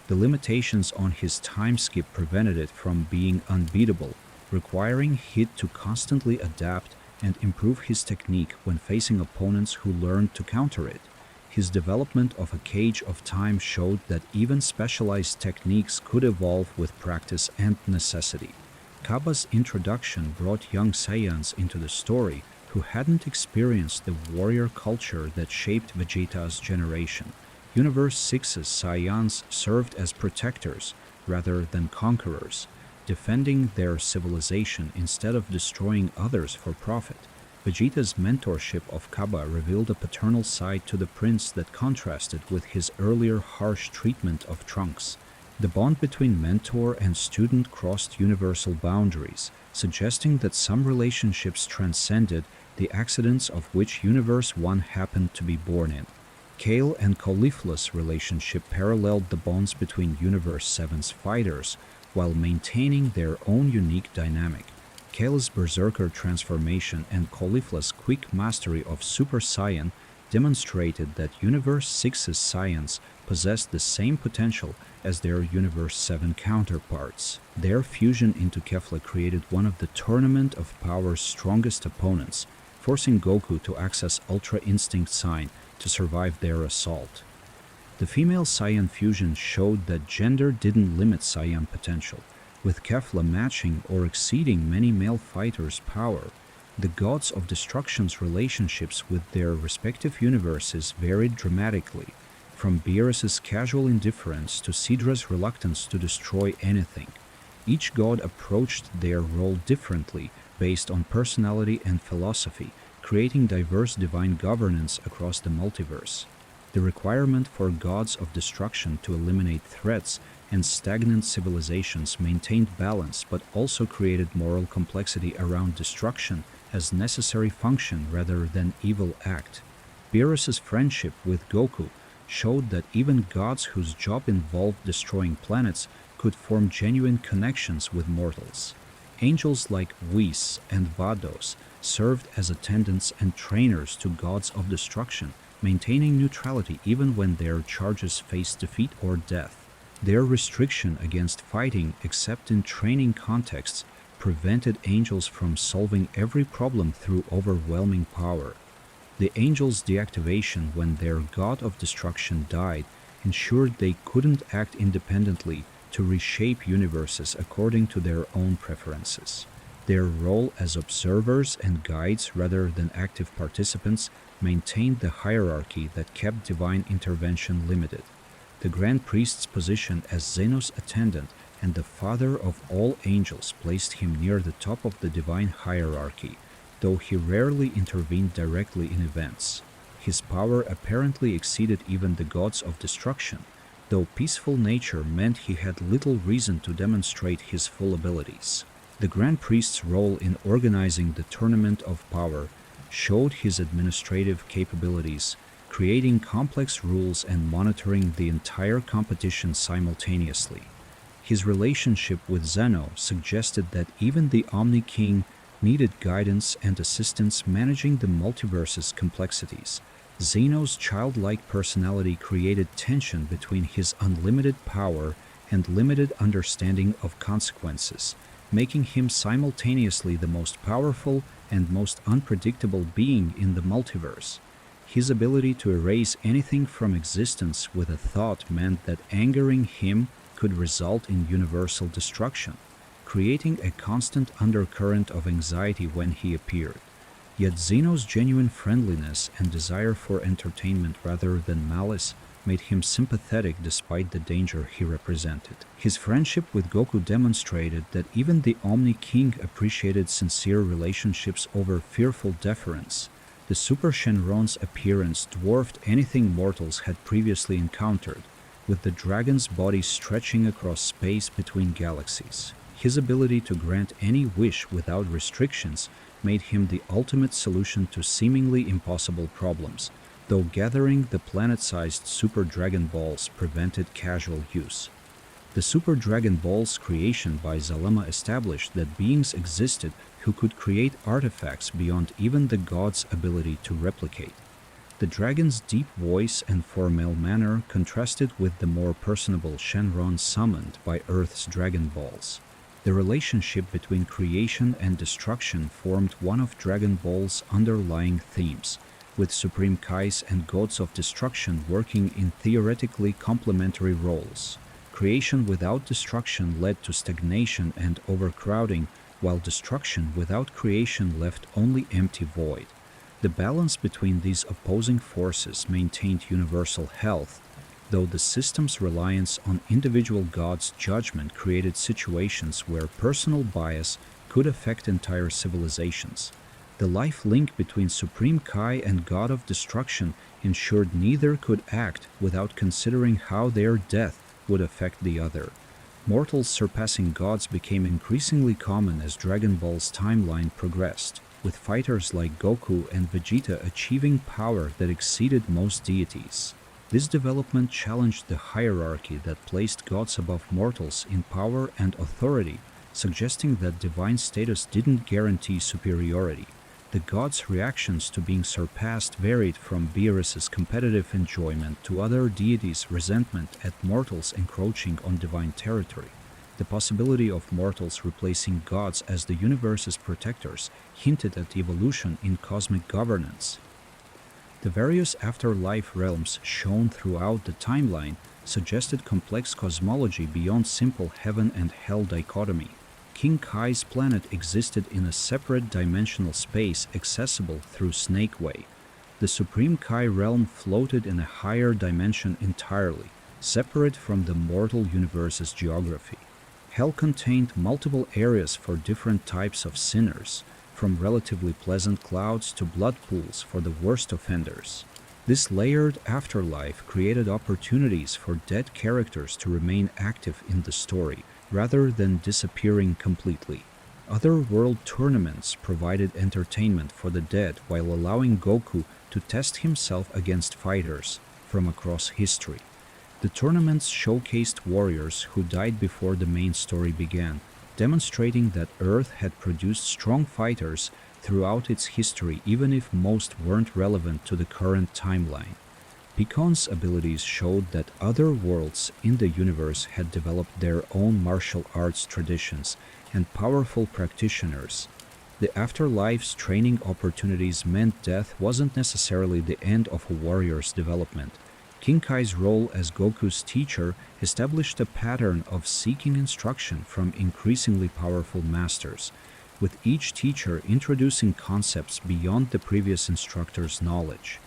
The limitations on his time skip prevented it from being unbeatable, requiring Hit to constantly adapt and improve his technique when facing opponents who learned to counter it. His development of a cage of time showed that even specialized techniques could evolve with practice and necessity. Cabba's introduction brought young Saiyans into the story who hadn't experienced the warrior culture that shaped Vegeta's generation. Universe 6's Saiyans served as protectors rather than conquerors, defending their civilization instead of destroying others for profit. Vegeta's mentorship of Kaba revealed a paternal side to the prince that contrasted with his earlier harsh treatment of Trunks. The bond between mentor and student crossed universal boundaries, suggesting that some relationships transcended the accidents of which Universe 1 happened to be born in. Kale and Caulifla's relationship paralleled the bonds between Universe 7's fighters while maintaining their own unique dynamic. Kale's berserker transformation and Caulifla's quick mastery of Super Saiyan demonstrated that Universe 6's Saiyans possessed the same potential as their Universe 7 counterparts. Their fusion into Kefla created one of the Tournament of Power's strongest opponents, forcing Goku to access Ultra Instinct Sign to survive their assault. The female Saiyan fusion showed that gender didn't limit Saiyan potential. With Kefla matching or exceeding many male fighters' power, the gods of destruction's relationships with their respective universes varied dramatically, from Beerus's casual indifference to Sidra's reluctance to destroy anything. Each god approached their role differently based on personality and philosophy, creating diverse divine governance across the multiverse. The requirement for gods of destruction to eliminate threats and stagnant civilizations maintained balance but also created moral complexity around destruction as necessary function rather than evil act. Beerus's friendship with Goku showed that even gods whose job involved destroying planets could form genuine connections with mortals. Angels like Whis and Vados served as attendants and trainers to gods of destruction, maintaining neutrality even when their charges faced defeat or death. Their restriction against fighting except in training contexts prevented angels from solving every problem through overwhelming power. The angels' deactivation when their god of destruction died ensured they couldn't act independently to reshape universes according to their own preferences. Their role as observers and guides rather than active participants maintained the hierarchy that kept divine intervention limited. The Grand Priest's position as Zeno's attendant and the father of all angels placed him near the top of the divine hierarchy, though he rarely intervened directly in events. His power apparently exceeded even the gods of destruction, though peaceful nature meant he had little reason to demonstrate his full abilities. The Grand Priest's role in organizing the Tournament of Power showed his administrative capabilities, creating complex rules and monitoring the entire competition simultaneously. His relationship with Zeno suggested that even the Omni King needed guidance and assistance managing the multiverse's complexities. Zeno's childlike personality created tension between his unlimited power and limited understanding of consequences, making him simultaneously the most powerful and most unpredictable being in the multiverse. His ability to erase anything from existence with a thought meant that angering him could result in universal destruction, creating a constant undercurrent of anxiety when he appeared. Yet Zeno's genuine friendliness and desire for entertainment rather than malice made him sympathetic despite the danger he represented. His friendship with Goku demonstrated that even the Omni King appreciated sincere relationships over fearful deference. The Super Shenron's appearance dwarfed anything mortals had previously encountered, with the dragon's body stretching across space between galaxies. His ability to grant any wish without restrictions made him the ultimate solution to seemingly impossible problems, though gathering the planet-sized Super Dragon Balls prevented casual use. The Super Dragon Ball's creation by Zalama established that beings existed who could create artifacts beyond even the god's ability to replicate. The dragon's deep voice and formal manner contrasted with the more personable Shenron summoned by Earth's Dragon Balls. The relationship between creation and destruction formed one of Dragon Ball's underlying themes, with Supreme Kais and gods of destruction working in theoretically complementary roles. Creation without destruction led to stagnation and overcrowding, while destruction without creation left only empty void. The balance between these opposing forces maintained universal health, though the system's reliance on individual gods' judgment created situations where personal bias could affect entire civilizations. The life link between Supreme Kai and God of Destruction ensured neither could act without considering how their death would affect the other. Mortals surpassing gods became increasingly common as Dragon Ball's timeline progressed, with fighters like Goku and Vegeta achieving power that exceeded most deities. This development challenged the hierarchy that placed gods above mortals in power and authority, suggesting that divine status didn't guarantee superiority. The gods' reactions to being surpassed varied from Beerus's competitive enjoyment to other deities' resentment at mortals encroaching on divine territory. The possibility of mortals replacing gods as the universe's protectors hinted at evolution in cosmic governance. The various afterlife realms shown throughout the timeline suggested complex cosmology beyond simple heaven and hell dichotomy. King Kai's planet existed in a separate dimensional space accessible through Snake Way. The Supreme Kai realm floated in a higher dimension entirely, separate from the mortal universe's geography. Hell contained multiple areas for different types of sinners, from relatively pleasant clouds to blood pools for the worst offenders. This layered afterlife created opportunities for dead characters to remain active in the story, rather than disappearing completely. Other world tournaments provided entertainment for the dead while allowing Goku to test himself against fighters from across history. The tournaments showcased warriors who died before the main story began, demonstrating that Earth had produced strong fighters throughout its history even if most weren't relevant to the current timeline. Picon's abilities showed that other worlds in the universe had developed their own martial arts traditions and powerful practitioners. The afterlife's training opportunities meant death wasn't necessarily the end of a warrior's development. King Kai's role as Goku's teacher established a pattern of seeking instruction from increasingly powerful masters, with each teacher introducing concepts beyond the previous instructor's knowledge.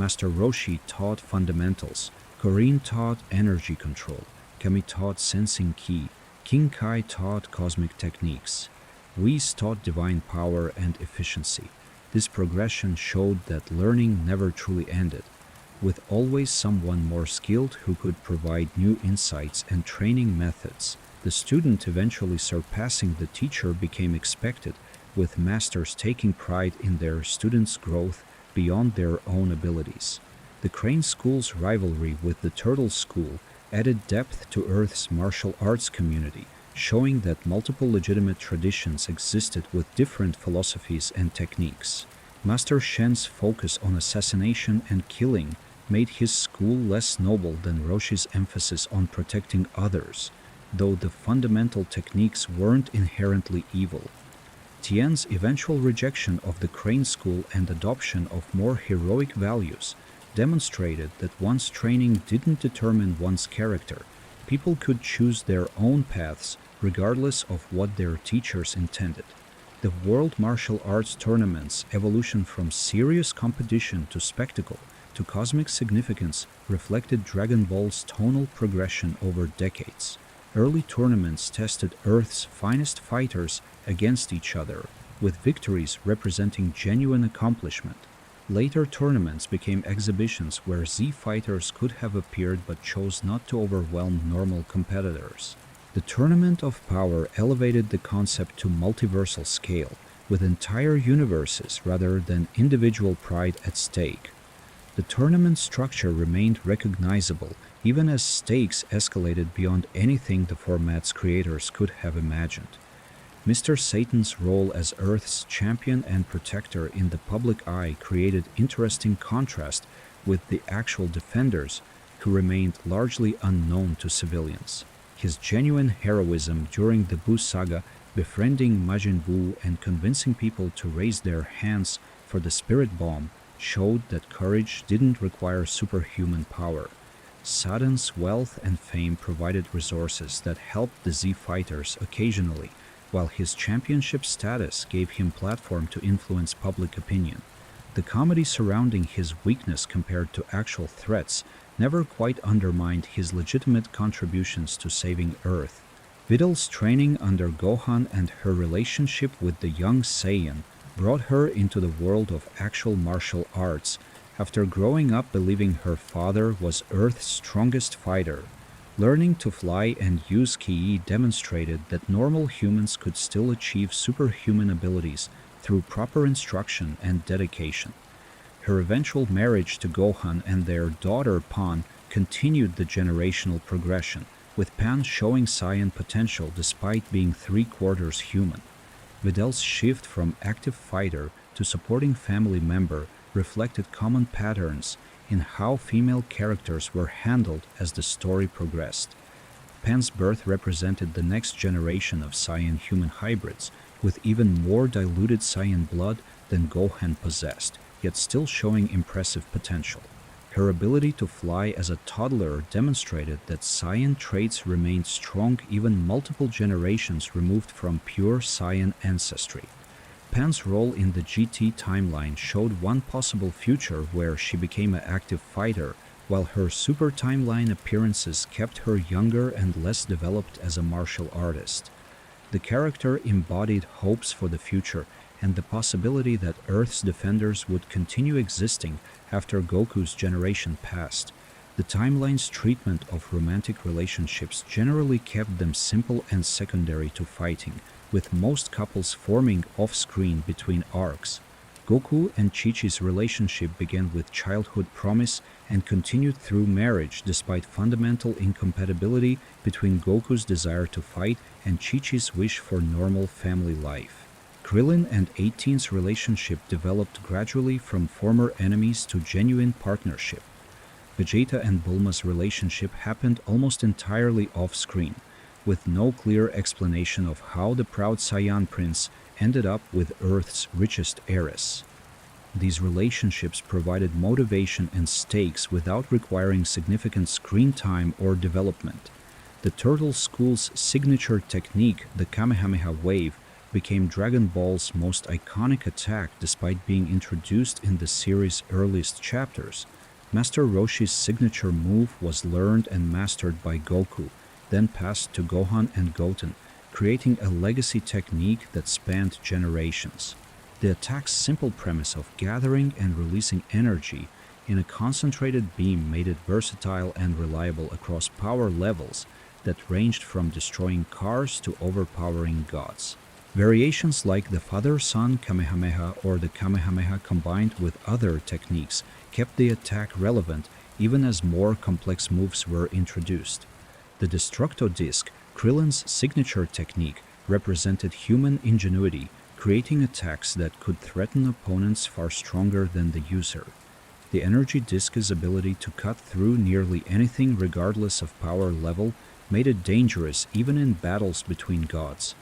Master Roshi taught fundamentals, Korin taught energy control, Kami taught sensing ki, King Kai taught cosmic techniques. Whis taught divine power and efficiency. This progression showed that learning never truly ended, with always someone more skilled who could provide new insights and training methods. The student eventually surpassing the teacher became expected, with masters taking pride in their students' growth beyond their own abilities. The Crane School's rivalry with the Turtle School added depth to Earth's martial arts community, showing that multiple legitimate traditions existed with different philosophies and techniques. Master Shen's focus on assassination and killing made his school less noble than Roshi's emphasis on protecting others, though the fundamental techniques weren't inherently evil. Tien's eventual rejection of the Crane School and adoption of more heroic values demonstrated that one's training didn't determine one's character. People could choose their own paths regardless of what their teachers intended. The World Martial Arts Tournament's evolution from serious competition to spectacle to cosmic significance reflected Dragon Ball's tonal progression over decades. Early tournaments tested Earth's finest fighters against each other, with victories representing genuine accomplishment. Later tournaments became exhibitions where Z fighters could have appeared but chose not to overwhelm normal competitors. The Tournament of Power elevated the concept to multiversal scale, with entire universes rather than individual pride at stake. The tournament structure remained recognizable even as stakes escalated beyond anything the format's creators could have imagined. Mr. Satan's role as Earth's champion and protector in the public eye created interesting contrast with the actual defenders, who remained largely unknown to civilians. His genuine heroism during the Buu saga, befriending Majin Buu and convincing people to raise their hands for the spirit bomb, showed that courage didn't require superhuman power. Sadan's wealth and fame provided resources that helped the Z fighters occasionally, while his championship status gave him platform to influence public opinion. The comedy surrounding his weakness compared to actual threats never quite undermined his legitimate contributions to saving Earth. Vidal's training under Gohan and her relationship with the young Saiyan brought her into the world of actual martial arts after growing up believing her father was Earth's strongest fighter. Learning to fly and use ki demonstrated that normal humans could still achieve superhuman abilities through proper instruction and dedication. Her eventual marriage to Gohan and their daughter Pan continued the generational progression, with Pan showing Saiyan potential despite being three-quarters human. Vidal's shift from active fighter to supporting family member reflected common patterns in how female characters were handled as the story progressed. Pan's birth represented the next generation of Saiyan-human hybrids, with even more diluted Saiyan blood than Gohan possessed, yet still showing impressive potential. Her ability to fly as a toddler demonstrated that Saiyan traits remained strong even multiple generations removed from pure Saiyan ancestry. Pan's role in the GT timeline showed one possible future where she became an active fighter, while her Super timeline appearances kept her younger and less developed as a martial artist. The character embodied hopes for the future and the possibility that Earth's defenders would continue existing after Goku's generation passed. The timeline's treatment of romantic relationships generally kept them simple and secondary to fighting, with most couples forming off-screen between arcs. Goku and Chi-Chi's relationship began with childhood promise and continued through marriage despite fundamental incompatibility between Goku's desire to fight and Chi-Chi's wish for normal family life. Krillin and 18's relationship developed gradually from former enemies to genuine partnership. Vegeta and Bulma's relationship happened almost entirely off-screen, with no clear explanation of how the proud Saiyan prince ended up with Earth's richest heiress. These relationships provided motivation and stakes without requiring significant screen time or development. The Turtle School's signature technique, the Kamehameha Wave, became Dragon Ball's most iconic attack despite being introduced in the series' earliest chapters. Master Roshi's signature move was learned and mastered by Goku, then passed to Gohan and Goten, creating a legacy technique that spanned generations. The attack's simple premise of gathering and releasing energy in a concentrated beam made it versatile and reliable across power levels that ranged from destroying cars to overpowering gods. Variations like the Father-Son Kamehameha or the Kamehameha combined with other techniques kept the attack relevant even as more complex moves were introduced. The Destructo Disc, Krillin's signature technique, represented human ingenuity, creating attacks that could threaten opponents far stronger than the user. The Energy Disc's ability to cut through nearly anything regardless of power level made it dangerous even in battles between gods,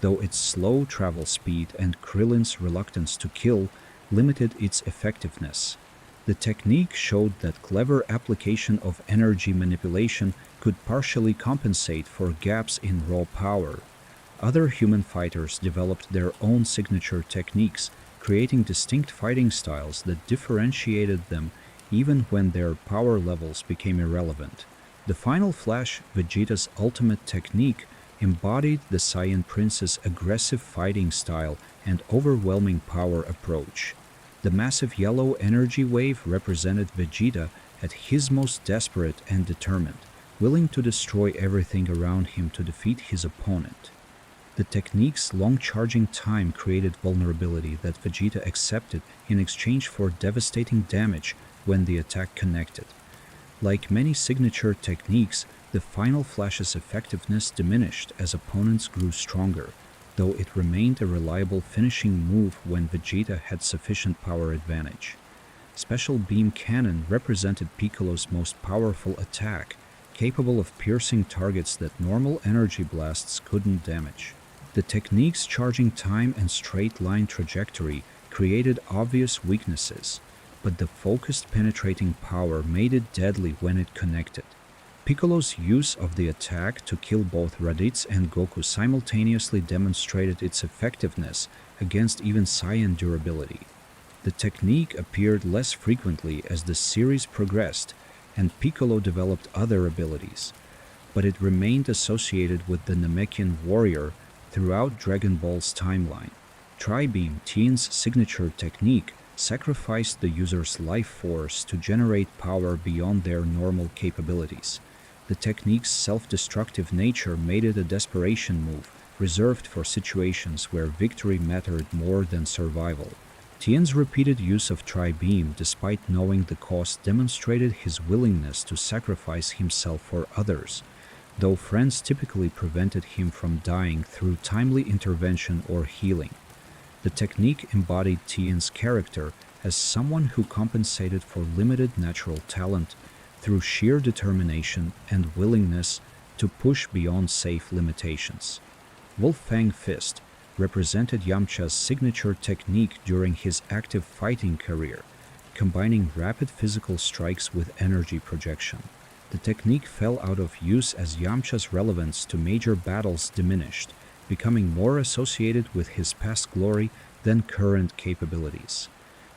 though its slow travel speed and Krillin's reluctance to kill limited its effectiveness. The technique showed that clever application of energy manipulation could partially compensate for gaps in raw power. Other human fighters developed their own signature techniques, creating distinct fighting styles that differentiated them even when their power levels became irrelevant. The Final Flash, Vegeta's ultimate technique, embodied the Saiyan Prince's aggressive fighting style and overwhelming power approach. The massive yellow energy wave represented Vegeta at his most desperate and determined, willing to destroy everything around him to defeat his opponent. The technique's long charging time created vulnerability that Vegeta accepted in exchange for devastating damage when the attack connected. Like many signature techniques, the Final Flash's effectiveness diminished as opponents grew stronger, though it remained a reliable finishing move when Vegeta had sufficient power advantage. Special Beam Cannon represented Piccolo's most powerful attack, capable of piercing targets that normal energy blasts couldn't damage. The technique's charging time and straight-line trajectory created obvious weaknesses, but the focused penetrating power made it deadly when it connected. Piccolo's use of the attack to kill both Raditz and Goku simultaneously demonstrated its effectiveness against even Saiyan durability. The technique appeared less frequently as the series progressed, and Piccolo developed other abilities, but it remained associated with the Namekian warrior throughout Dragon Ball's timeline. Tri-beam, Tien's signature technique, sacrificed the user's life force to generate power beyond their normal capabilities. The technique's self-destructive nature made it a desperation move, reserved for situations where victory mattered more than survival. Tien's repeated use of Tri-beam, despite knowing the cost, demonstrated his willingness to sacrifice himself for others, though friends typically prevented him from dying through timely intervention or healing. The technique embodied Tien's character as someone who compensated for limited natural talent through sheer determination and willingness to push beyond safe limitations. Wolf-Fang Fist represented Yamcha's signature technique during his active fighting career, combining rapid physical strikes with energy projection. The technique fell out of use as Yamcha's relevance to major battles diminished, becoming more associated with his past glory than current capabilities.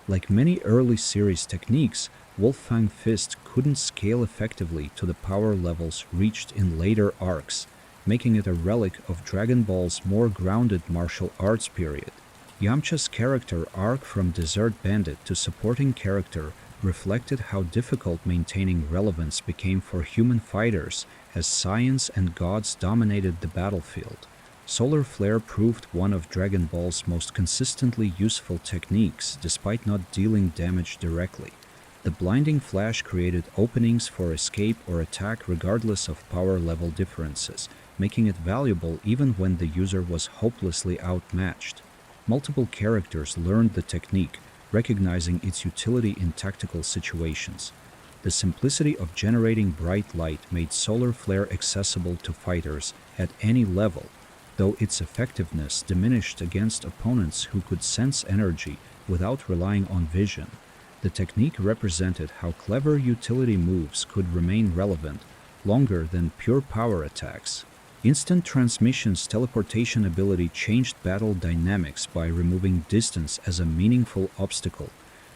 Like many early series techniques, Wolf-Fang Fist couldn't scale effectively to the power levels reached in later arcs, making it a relic of Dragon Ball's more grounded martial arts period. Yamcha's character arc from Desert Bandit to supporting character reflected how difficult maintaining relevance became for human fighters as Saiyans and gods dominated the battlefield. Solar Flare proved one of Dragon Ball's most consistently useful techniques despite not dealing damage directly. The blinding flash created openings for escape or attack regardless of power level differences, making it valuable even when the user was hopelessly outmatched. Multiple characters learned the technique, recognizing its utility in tactical situations. The simplicity of generating bright light made Solar Flare accessible to fighters at any level, though its effectiveness diminished against opponents who could sense energy without relying on vision. The technique represented how clever utility moves could remain relevant longer than pure power attacks. Instant Transmission's teleportation ability changed battle dynamics by removing distance as a meaningful obstacle.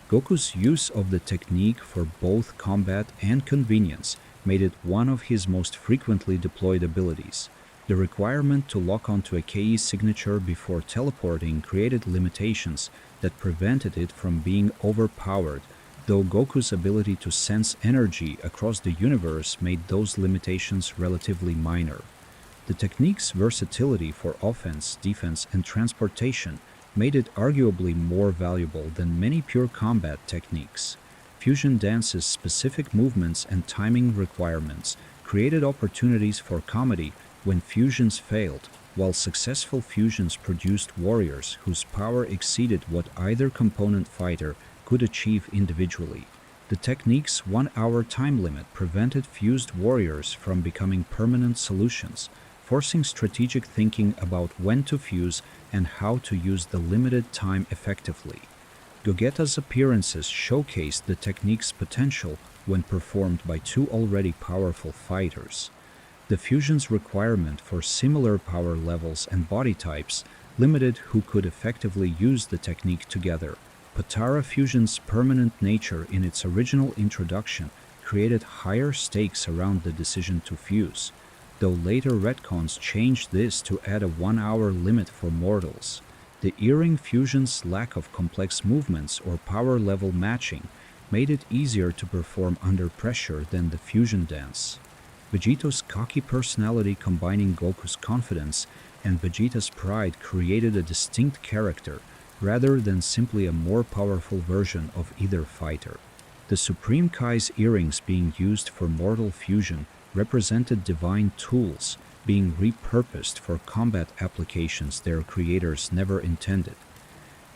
Goku's use of the technique for both combat and convenience made it one of his most frequently deployed abilities. The requirement to lock onto a KE signature before teleporting created limitations that prevented it from being overpowered, though Goku's ability to sense energy across the universe made those limitations relatively minor. The technique's versatility for offense, defense, and transportation made it arguably more valuable than many pure combat techniques. Fusion Dance's specific movements and timing requirements created opportunities for comedy when fusions failed, while successful fusions produced warriors whose power exceeded what either component fighter could achieve individually. The technique's 1-hour time limit prevented fused warriors from becoming permanent solutions, forcing strategic thinking about when to fuse and how to use the limited time effectively. Gogeta's appearances showcased the technique's potential when performed by two already powerful fighters. The fusion's requirement for similar power levels and body types limited who could effectively use the technique together. Potara Fusion's permanent nature in its original introduction created higher stakes around the decision to fuse, though later retcons changed this to add a 1-hour limit for mortals. The Earring Fusion's lack of complex movements or power level matching made it easier to perform under pressure than the Fusion Dance. Vegito's cocky personality combining Goku's confidence and Vegeta's pride created a distinct character rather than simply a more powerful version of either fighter. The Supreme Kai's earrings being used for mortal fusion represented divine tools being repurposed for combat applications their creators never intended.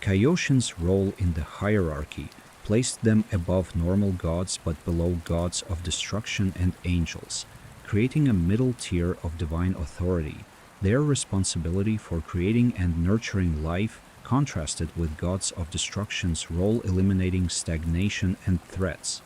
Kaioshin's role in the hierarchy placed them above normal gods but below gods of destruction and angels, creating a middle tier of divine authority. Their responsibility for creating and nurturing life contrasted with gods of destruction's role eliminating stagnation and threats.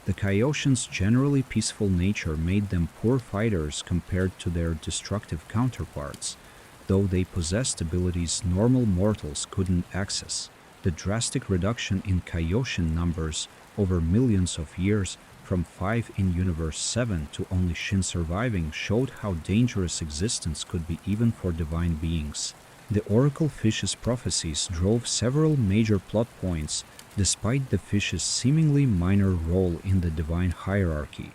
The Kaioshin's generally peaceful nature made them poor fighters compared to their destructive counterparts, though they possessed abilities normal mortals couldn't access. The drastic reduction in Kaioshin numbers over millions of years from 5 in Universe 7 to only Shin surviving showed how dangerous existence could be even for divine beings. The Oracle Fish's prophecies drove several major plot points, despite the fish's seemingly minor role in the divine hierarchy.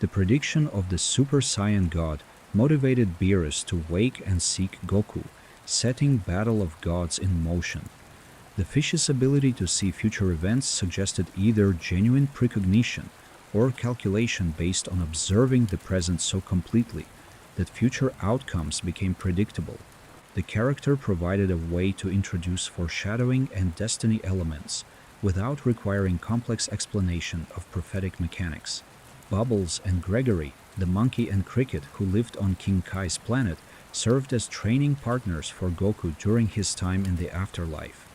The prediction of the Super Saiyan god motivated Beerus to wake and seek Goku, setting Battle of Gods in motion. The fish's ability to see future events suggested either genuine precognition or calculation based on observing the present so completely that future outcomes became predictable. The character provided a way to introduce foreshadowing and destiny elements without requiring complex explanation of prophetic mechanics. Bubbles and Gregory, the monkey and cricket who lived on King Kai's planet, served as training partners for Goku during his time in the afterlife.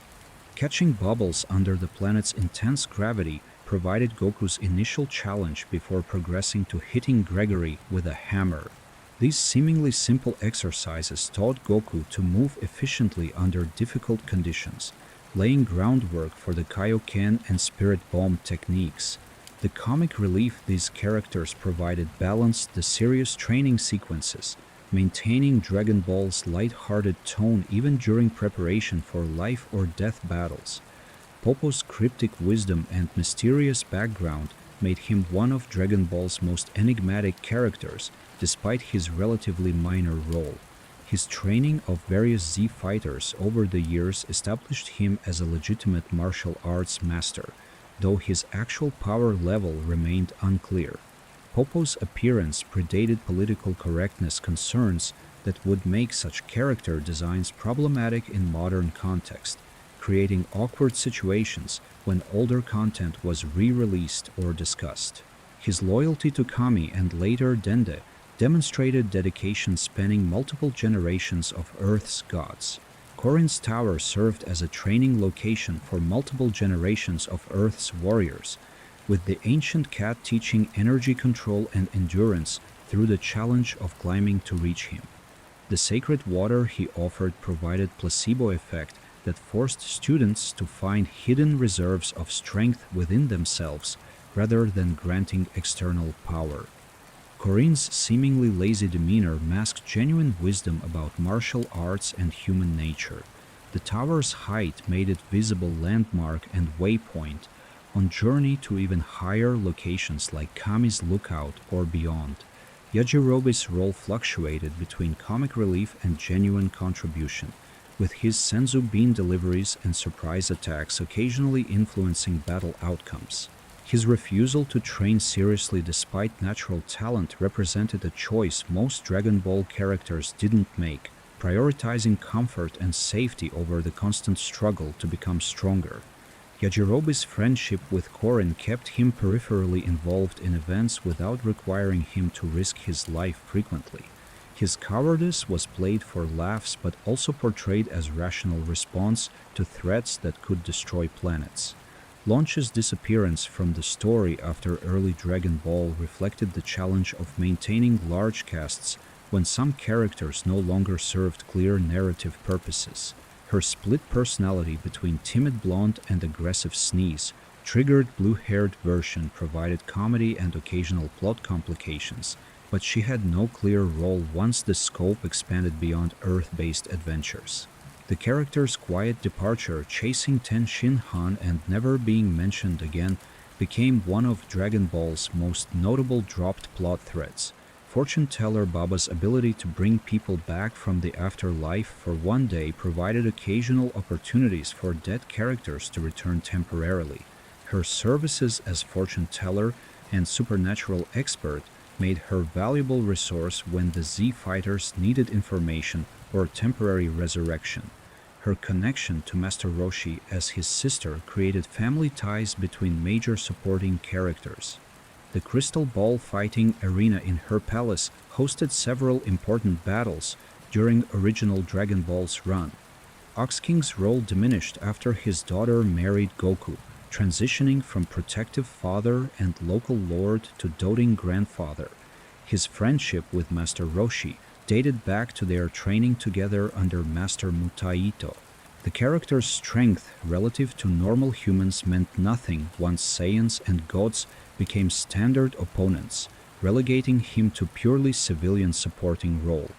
Catching Bubbles under the planet's intense gravity provided Goku's initial challenge before progressing to hitting Gregory with a hammer. These seemingly simple exercises taught Goku to move efficiently under difficult conditions, laying groundwork for the Kaioken and Spirit Bomb techniques. The comic relief these characters provided balanced the serious training sequences, maintaining Dragon Ball's light-hearted tone even during preparation for life or death battles. Popo's cryptic wisdom and mysterious background made him one of Dragon Ball's most enigmatic characters, despite his relatively minor role. His training of various Z fighters over the years established him as a legitimate martial arts master, though his actual power level remained unclear. Popo's appearance predated political correctness concerns that would make such character designs problematic in modern context, creating awkward situations when older content was re-released or discussed. His loyalty to Kami and later Dende demonstrated dedication spanning multiple generations of Earth's gods. Korin's Tower served as a training location for multiple generations of Earth's warriors, with the ancient cat teaching energy control and endurance through the challenge of climbing to reach him. The sacred water he offered provided placebo effect that forced students to find hidden reserves of strength within themselves rather than granting external power. Korin's seemingly lazy demeanor masked genuine wisdom about martial arts and human nature. The tower's height made it visible landmark and waypoint on journey to even higher locations like Kami's Lookout or beyond. Yajirobe's role fluctuated between comic relief and genuine contribution, with his senzu bean deliveries and surprise attacks occasionally influencing battle outcomes. His refusal to train seriously despite natural talent represented a choice most Dragon Ball characters didn't make, prioritizing comfort and safety over the constant struggle to become stronger. Yajirobe's friendship with Korin kept him peripherally involved in events without requiring him to risk his life frequently. His cowardice was played for laughs but also portrayed as rational response to threats that could destroy planets. Launch's disappearance from the story after early Dragon Ball reflected the challenge of maintaining large casts when some characters no longer served clear narrative purposes. Her split personality between timid blonde and aggressive sneeze, triggered blue-haired version provided comedy and occasional plot complications, but she had no clear role once the scope expanded beyond Earth-based adventures. The character's quiet departure, chasing Ten Shin Han and never being mentioned again, became one of Dragon Ball's most notable dropped plot threads. Fortune teller Baba's ability to bring people back from the afterlife for one day provided occasional opportunities for dead characters to return temporarily. Her services as fortune teller and supernatural expert made her valuable resource when the Z fighters needed information or temporary resurrection. Her connection to Master Roshi as his sister created family ties between major supporting characters. The Crystal Ball fighting arena in her palace hosted several important battles during original Dragon Ball's run. Ox King's role diminished after his daughter married Goku, transitioning from protective father and local lord to doting grandfather. His friendship with Master Roshi dated back to their training together under Master Mutaito. The character's strength relative to normal humans meant nothing once Saiyans and gods became standard opponents, relegating him to purely civilian supporting role.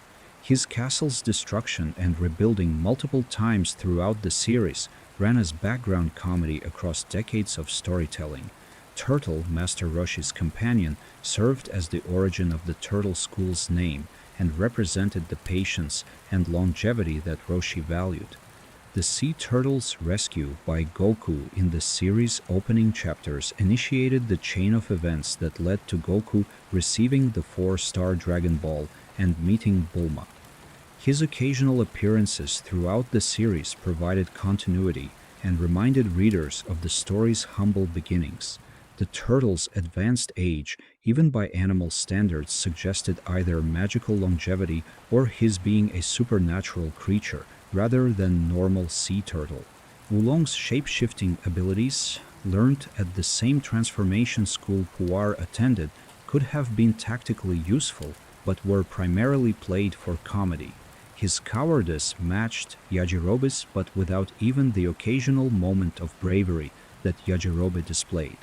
His castle's destruction and rebuilding multiple times throughout the series ran as background comedy across decades of storytelling. Turtle, Master Roshi's companion, served as the origin of the Turtle School's name and represented the patience and longevity that Roshi valued. The sea turtle's rescue by Goku in the series' opening chapters initiated the chain of events that led to Goku receiving the 4-star Dragon Ball and meeting Bulma. His occasional appearances throughout the series provided continuity and reminded readers of the story's humble beginnings. The turtle's advanced age, even by animal standards, suggested either magical longevity or his being a supernatural creature rather than normal sea turtle. Oolong's shape-shifting abilities, learned at the same transformation school Puar attended, could have been tactically useful, but were primarily played for comedy. His cowardice matched Yajirobe's, but without even the occasional moment of bravery that Yajirobe displayed.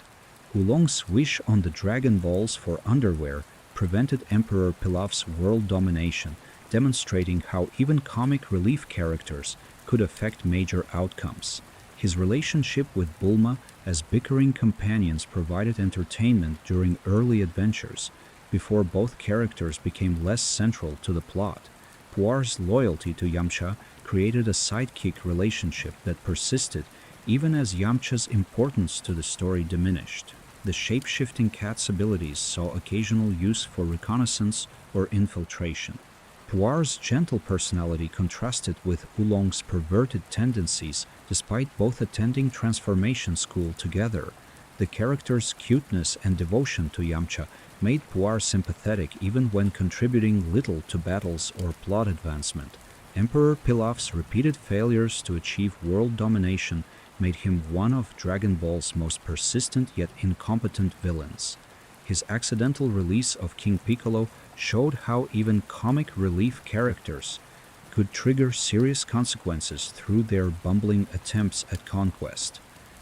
Oolong's wish on the Dragon Balls for underwear prevented Emperor Pilaf's world domination, demonstrating how even comic relief characters could affect major outcomes. His relationship with Bulma as bickering companions provided entertainment during early adventures, before both characters became less central to the plot. Puar's loyalty to Yamcha created a sidekick relationship that persisted even as Yamcha's importance to the story diminished. The shape-shifting cat's abilities saw occasional use for reconnaissance or infiltration. Puar's gentle personality contrasted with Oolong's perverted tendencies despite both attending transformation school together. The character's cuteness and devotion to Yamcha made Puar sympathetic even when contributing little to battles or plot advancement. Emperor Pilaf's repeated failures to achieve world domination made him one of Dragon Ball's most persistent yet incompetent villains. His accidental release of King Piccolo showed how even comic relief characters could trigger serious consequences through their bumbling attempts at conquest.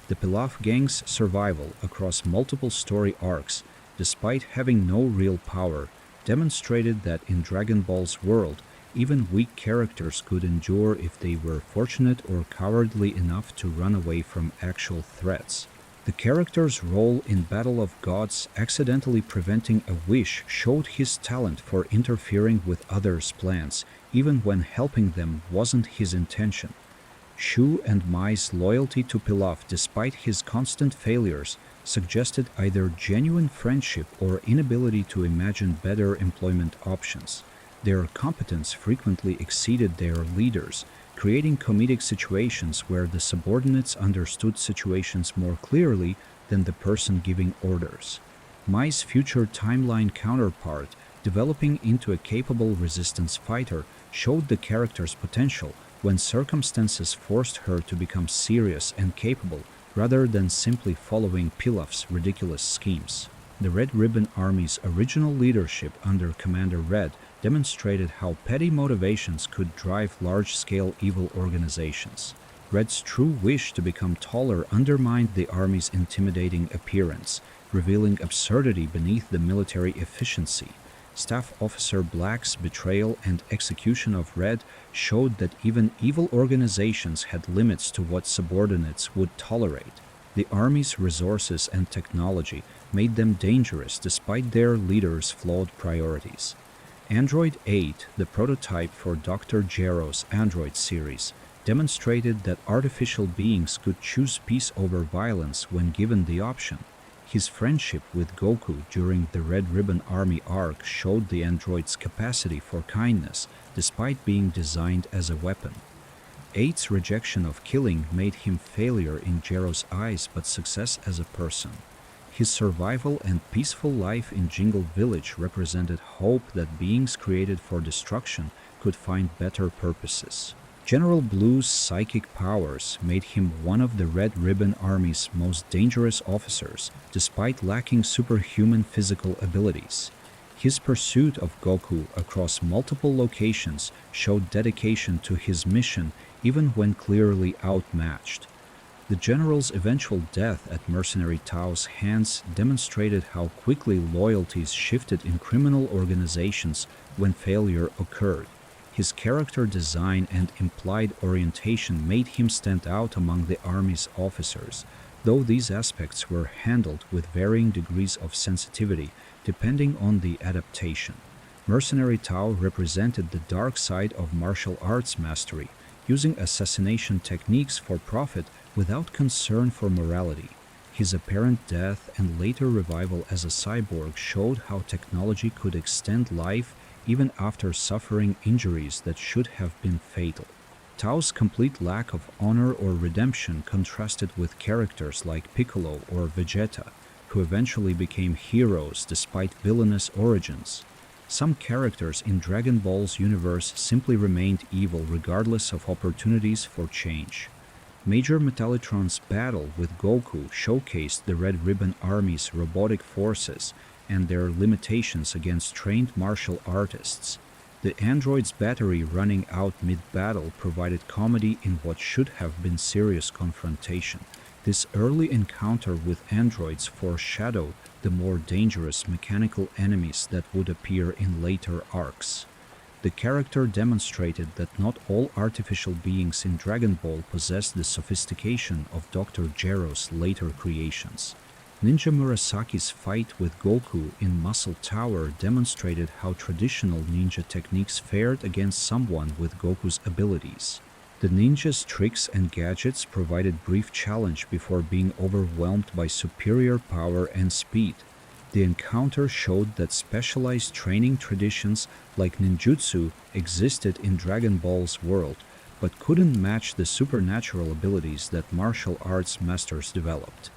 The Pilaf gang's survival across multiple story arcs, despite having no real power, demonstrated that in Dragon Ball's world, even weak characters could endure if they were fortunate or cowardly enough to run away from actual threats. The character's role in Battle of Gods accidentally preventing a wish showed his talent for interfering with others' plans, even when helping them wasn't his intention. Shu and Mai's loyalty to Pilaf despite his constant failures suggested either genuine friendship or inability to imagine better employment options. Their competence frequently exceeded their leaders, creating comedic situations where the subordinates understood situations more clearly than the person giving orders. Mai's future timeline counterpart, developing into a capable resistance fighter, showed the character's potential when circumstances forced her to become serious and capable rather than simply following Pilaf's ridiculous schemes. The Red Ribbon Army's original leadership under Commander Red demonstrated how petty motivations could drive large-scale evil organizations. Red's true wish to become taller undermined the army's intimidating appearance, revealing absurdity beneath the military efficiency. Staff Officer Black's betrayal and execution of Red showed that even evil organizations had limits to what subordinates would tolerate. The army's resources and technology made them dangerous despite their leaders' flawed priorities. Android 8, the prototype for Dr. Gero's Android series, demonstrated that artificial beings could choose peace over violence when given the option. His friendship with Goku during the Red Ribbon Army arc showed the android's capacity for kindness, despite being designed as a weapon. 8's rejection of killing made him failure in Gero's eyes but success as a person. His survival and peaceful life in Jingle Village represented hope that beings created for destruction could find better purposes. General Blue's psychic powers made him one of the Red Ribbon Army's most dangerous officers, despite lacking superhuman physical abilities. His pursuit of Goku across multiple locations showed dedication to his mission even when clearly outmatched. The general's eventual death at mercenary Tao's hands demonstrated how quickly loyalties shifted in criminal organizations when failure occurred. His character design and implied orientation made him stand out among the army's officers, though these aspects were handled with varying degrees of sensitivity depending on the adaptation. Mercenary Tao represented the dark side of martial arts mastery, using assassination techniques for profit without concern for morality. His apparent death and later revival as a cyborg showed how technology could extend life even after suffering injuries that should have been fatal. Tao's complete lack of honor or redemption contrasted with characters like Piccolo or Vegeta, who eventually became heroes despite villainous origins. Some characters in Dragon Ball's universe simply remained evil regardless of opportunities for change. Major Metallitron's battle with Goku showcased the Red Ribbon Army's robotic forces and their limitations against trained martial artists. The android's battery running out mid-battle provided comedy in what should have been serious confrontation. This early encounter with androids foreshadowed the more dangerous mechanical enemies that would appear in later arcs. The character demonstrated that not all artificial beings in Dragon Ball possess the sophistication of Dr. Gero's later creations. Ninja Murasaki's fight with Goku in Muscle Tower demonstrated how traditional ninja techniques fared against someone with Goku's abilities. The ninja's tricks and gadgets provided brief challenge before being overwhelmed by superior power and speed. The encounter showed that specialized training traditions like ninjutsu existed in Dragon Ball's world, but couldn't match the supernatural abilities that martial arts masters developed.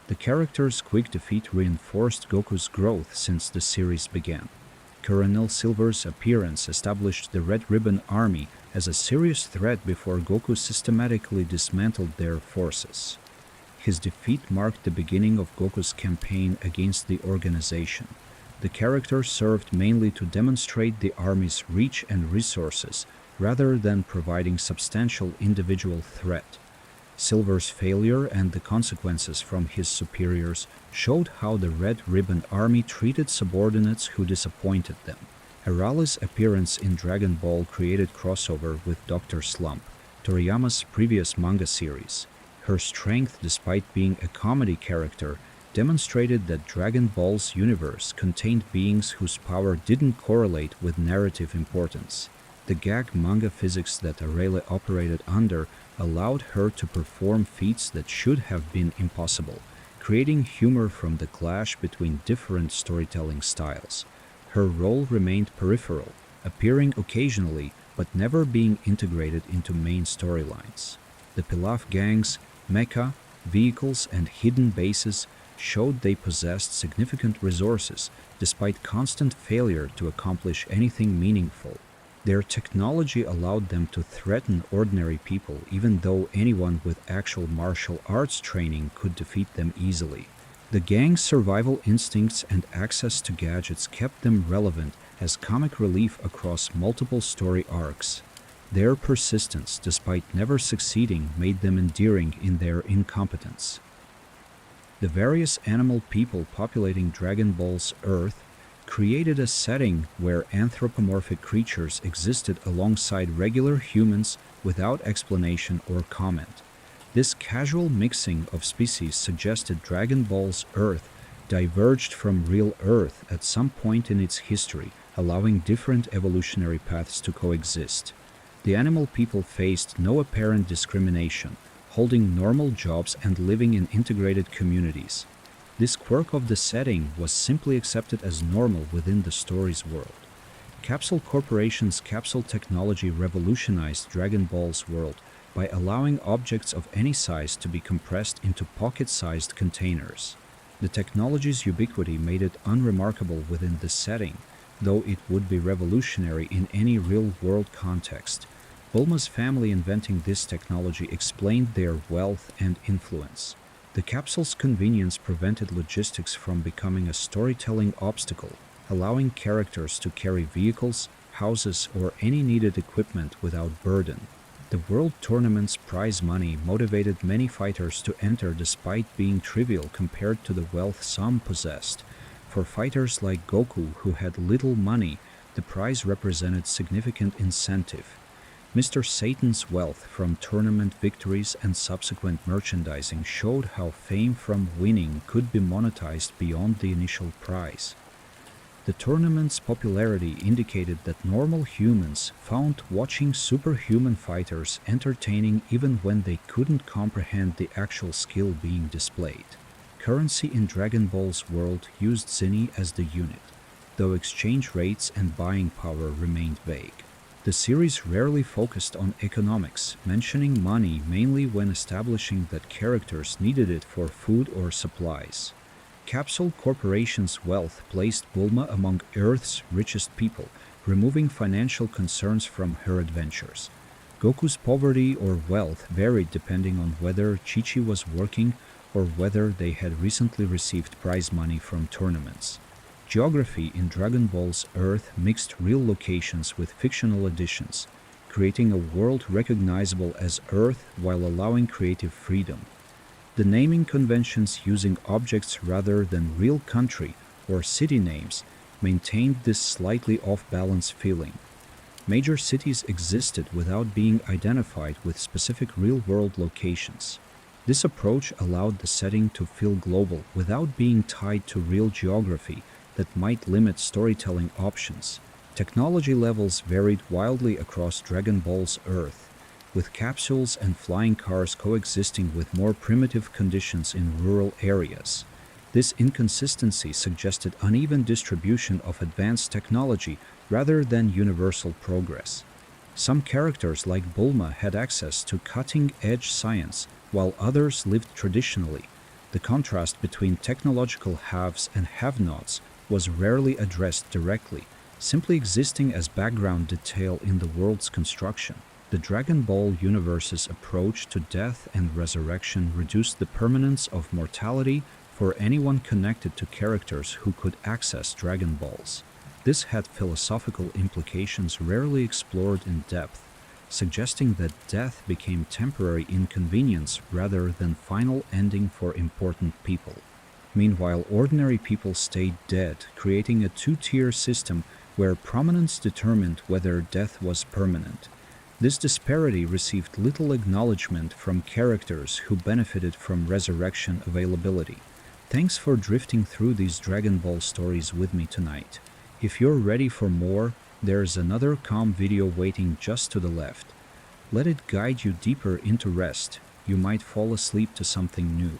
The character's quick defeat reinforced Goku's growth since the series began. Colonel Silver's appearance established the Red Ribbon Army as a serious threat before Goku systematically dismantled their forces. His defeat marked the beginning of Goku's campaign against the organization. The character served mainly to demonstrate the army's reach and resources, rather than providing substantial individual threat. Silver's failure and the consequences from his superiors showed how the Red Ribbon Army treated subordinates who disappointed them. Arale's appearance in Dragon Ball created crossover with Dr. Slump, Toriyama's previous manga series. Her strength, despite being a comedy character, demonstrated that Dragon Ball's universe contained beings whose power didn't correlate with narrative importance. The gag manga physics that Arale operated under allowed her to perform feats that should have been impossible, creating humor from the clash between different storytelling styles. Her role remained peripheral, appearing occasionally but never being integrated into main storylines. The Pilaf gangs, mecha, vehicles, and hidden bases showed they possessed significant resources despite constant failure to accomplish anything meaningful. Their technology allowed them to threaten ordinary people even though anyone with actual martial arts training could defeat them easily. The gang's survival instincts and access to gadgets kept them relevant as comic relief across multiple story arcs. Their persistence, despite never succeeding, made them endearing in their incompetence. The various animal people populating Dragon Ball's Earth created a setting where anthropomorphic creatures existed alongside regular humans without explanation or comment. This casual mixing of species suggested Dragon Ball's Earth diverged from real Earth at some point in its history, allowing different evolutionary paths to coexist. The animal people faced no apparent discrimination, holding normal jobs and living in integrated communities. This quirk of the setting was simply accepted as normal within the story's world. Capsule Corporation's capsule technology revolutionized Dragon Ball's world by allowing objects of any size to be compressed into pocket-sized containers. The technology's ubiquity made it unremarkable within the setting, though it would be revolutionary in any real-world context. Bulma's family inventing this technology explained their wealth and influence. The capsule's convenience prevented logistics from becoming a storytelling obstacle, allowing characters to carry vehicles, houses, or any needed equipment without burden. The World Tournament's prize money motivated many fighters to enter despite being trivial compared to the wealth some possessed. For fighters like Goku who had little money, The prize represented significant incentive. Mr. Satan's wealth from tournament victories and subsequent merchandising showed how fame from winning could be monetized beyond the initial prize. The tournament's popularity indicated that normal humans found watching superhuman fighters entertaining even when they couldn't comprehend the actual skill being displayed. Currency in Dragon Ball's world used Zinni as the unit, though exchange rates and buying power remained vague. The series rarely focused on economics, mentioning money mainly when establishing that characters needed it for food or supplies. Capsule Corporation's wealth placed Bulma among Earth's richest people, removing financial concerns from her adventures. Goku's poverty or wealth varied depending on whether Chi-Chi was working or whether they had recently received prize money from tournaments. Geography in Dragon Ball's Earth mixed real locations with fictional additions, creating a world recognizable as Earth while allowing creative freedom. The naming conventions using objects rather than real country or city names maintained this slightly off-balance feeling. Major cities existed without being identified with specific real-world locations. This approach allowed the setting to feel global without being tied to real geography that might limit storytelling options. Technology levels varied wildly across Dragon Ball's Earth, with capsules and flying cars coexisting with more primitive conditions in rural areas. This inconsistency suggested uneven distribution of advanced technology rather than universal progress. Some characters like Bulma had access to cutting-edge science, while others lived traditionally. The contrast between technological haves and have-nots was rarely addressed directly, simply existing as background detail in the world's construction. The Dragon Ball universe's approach to death and resurrection reduced the permanence of mortality for anyone connected to characters who could access Dragon Balls. This had philosophical implications rarely explored in depth, suggesting that death became temporary inconvenience rather than final ending for important people. Meanwhile, ordinary people stayed dead, creating a two-tier system where prominence determined whether death was permanent. This disparity received little acknowledgement from characters who benefited from resurrection availability. Thanks for drifting through these Dragon Ball stories with me tonight. If you're ready for more, there's another calm video waiting just to the left. Let it guide you deeper into rest. You might fall asleep to something new.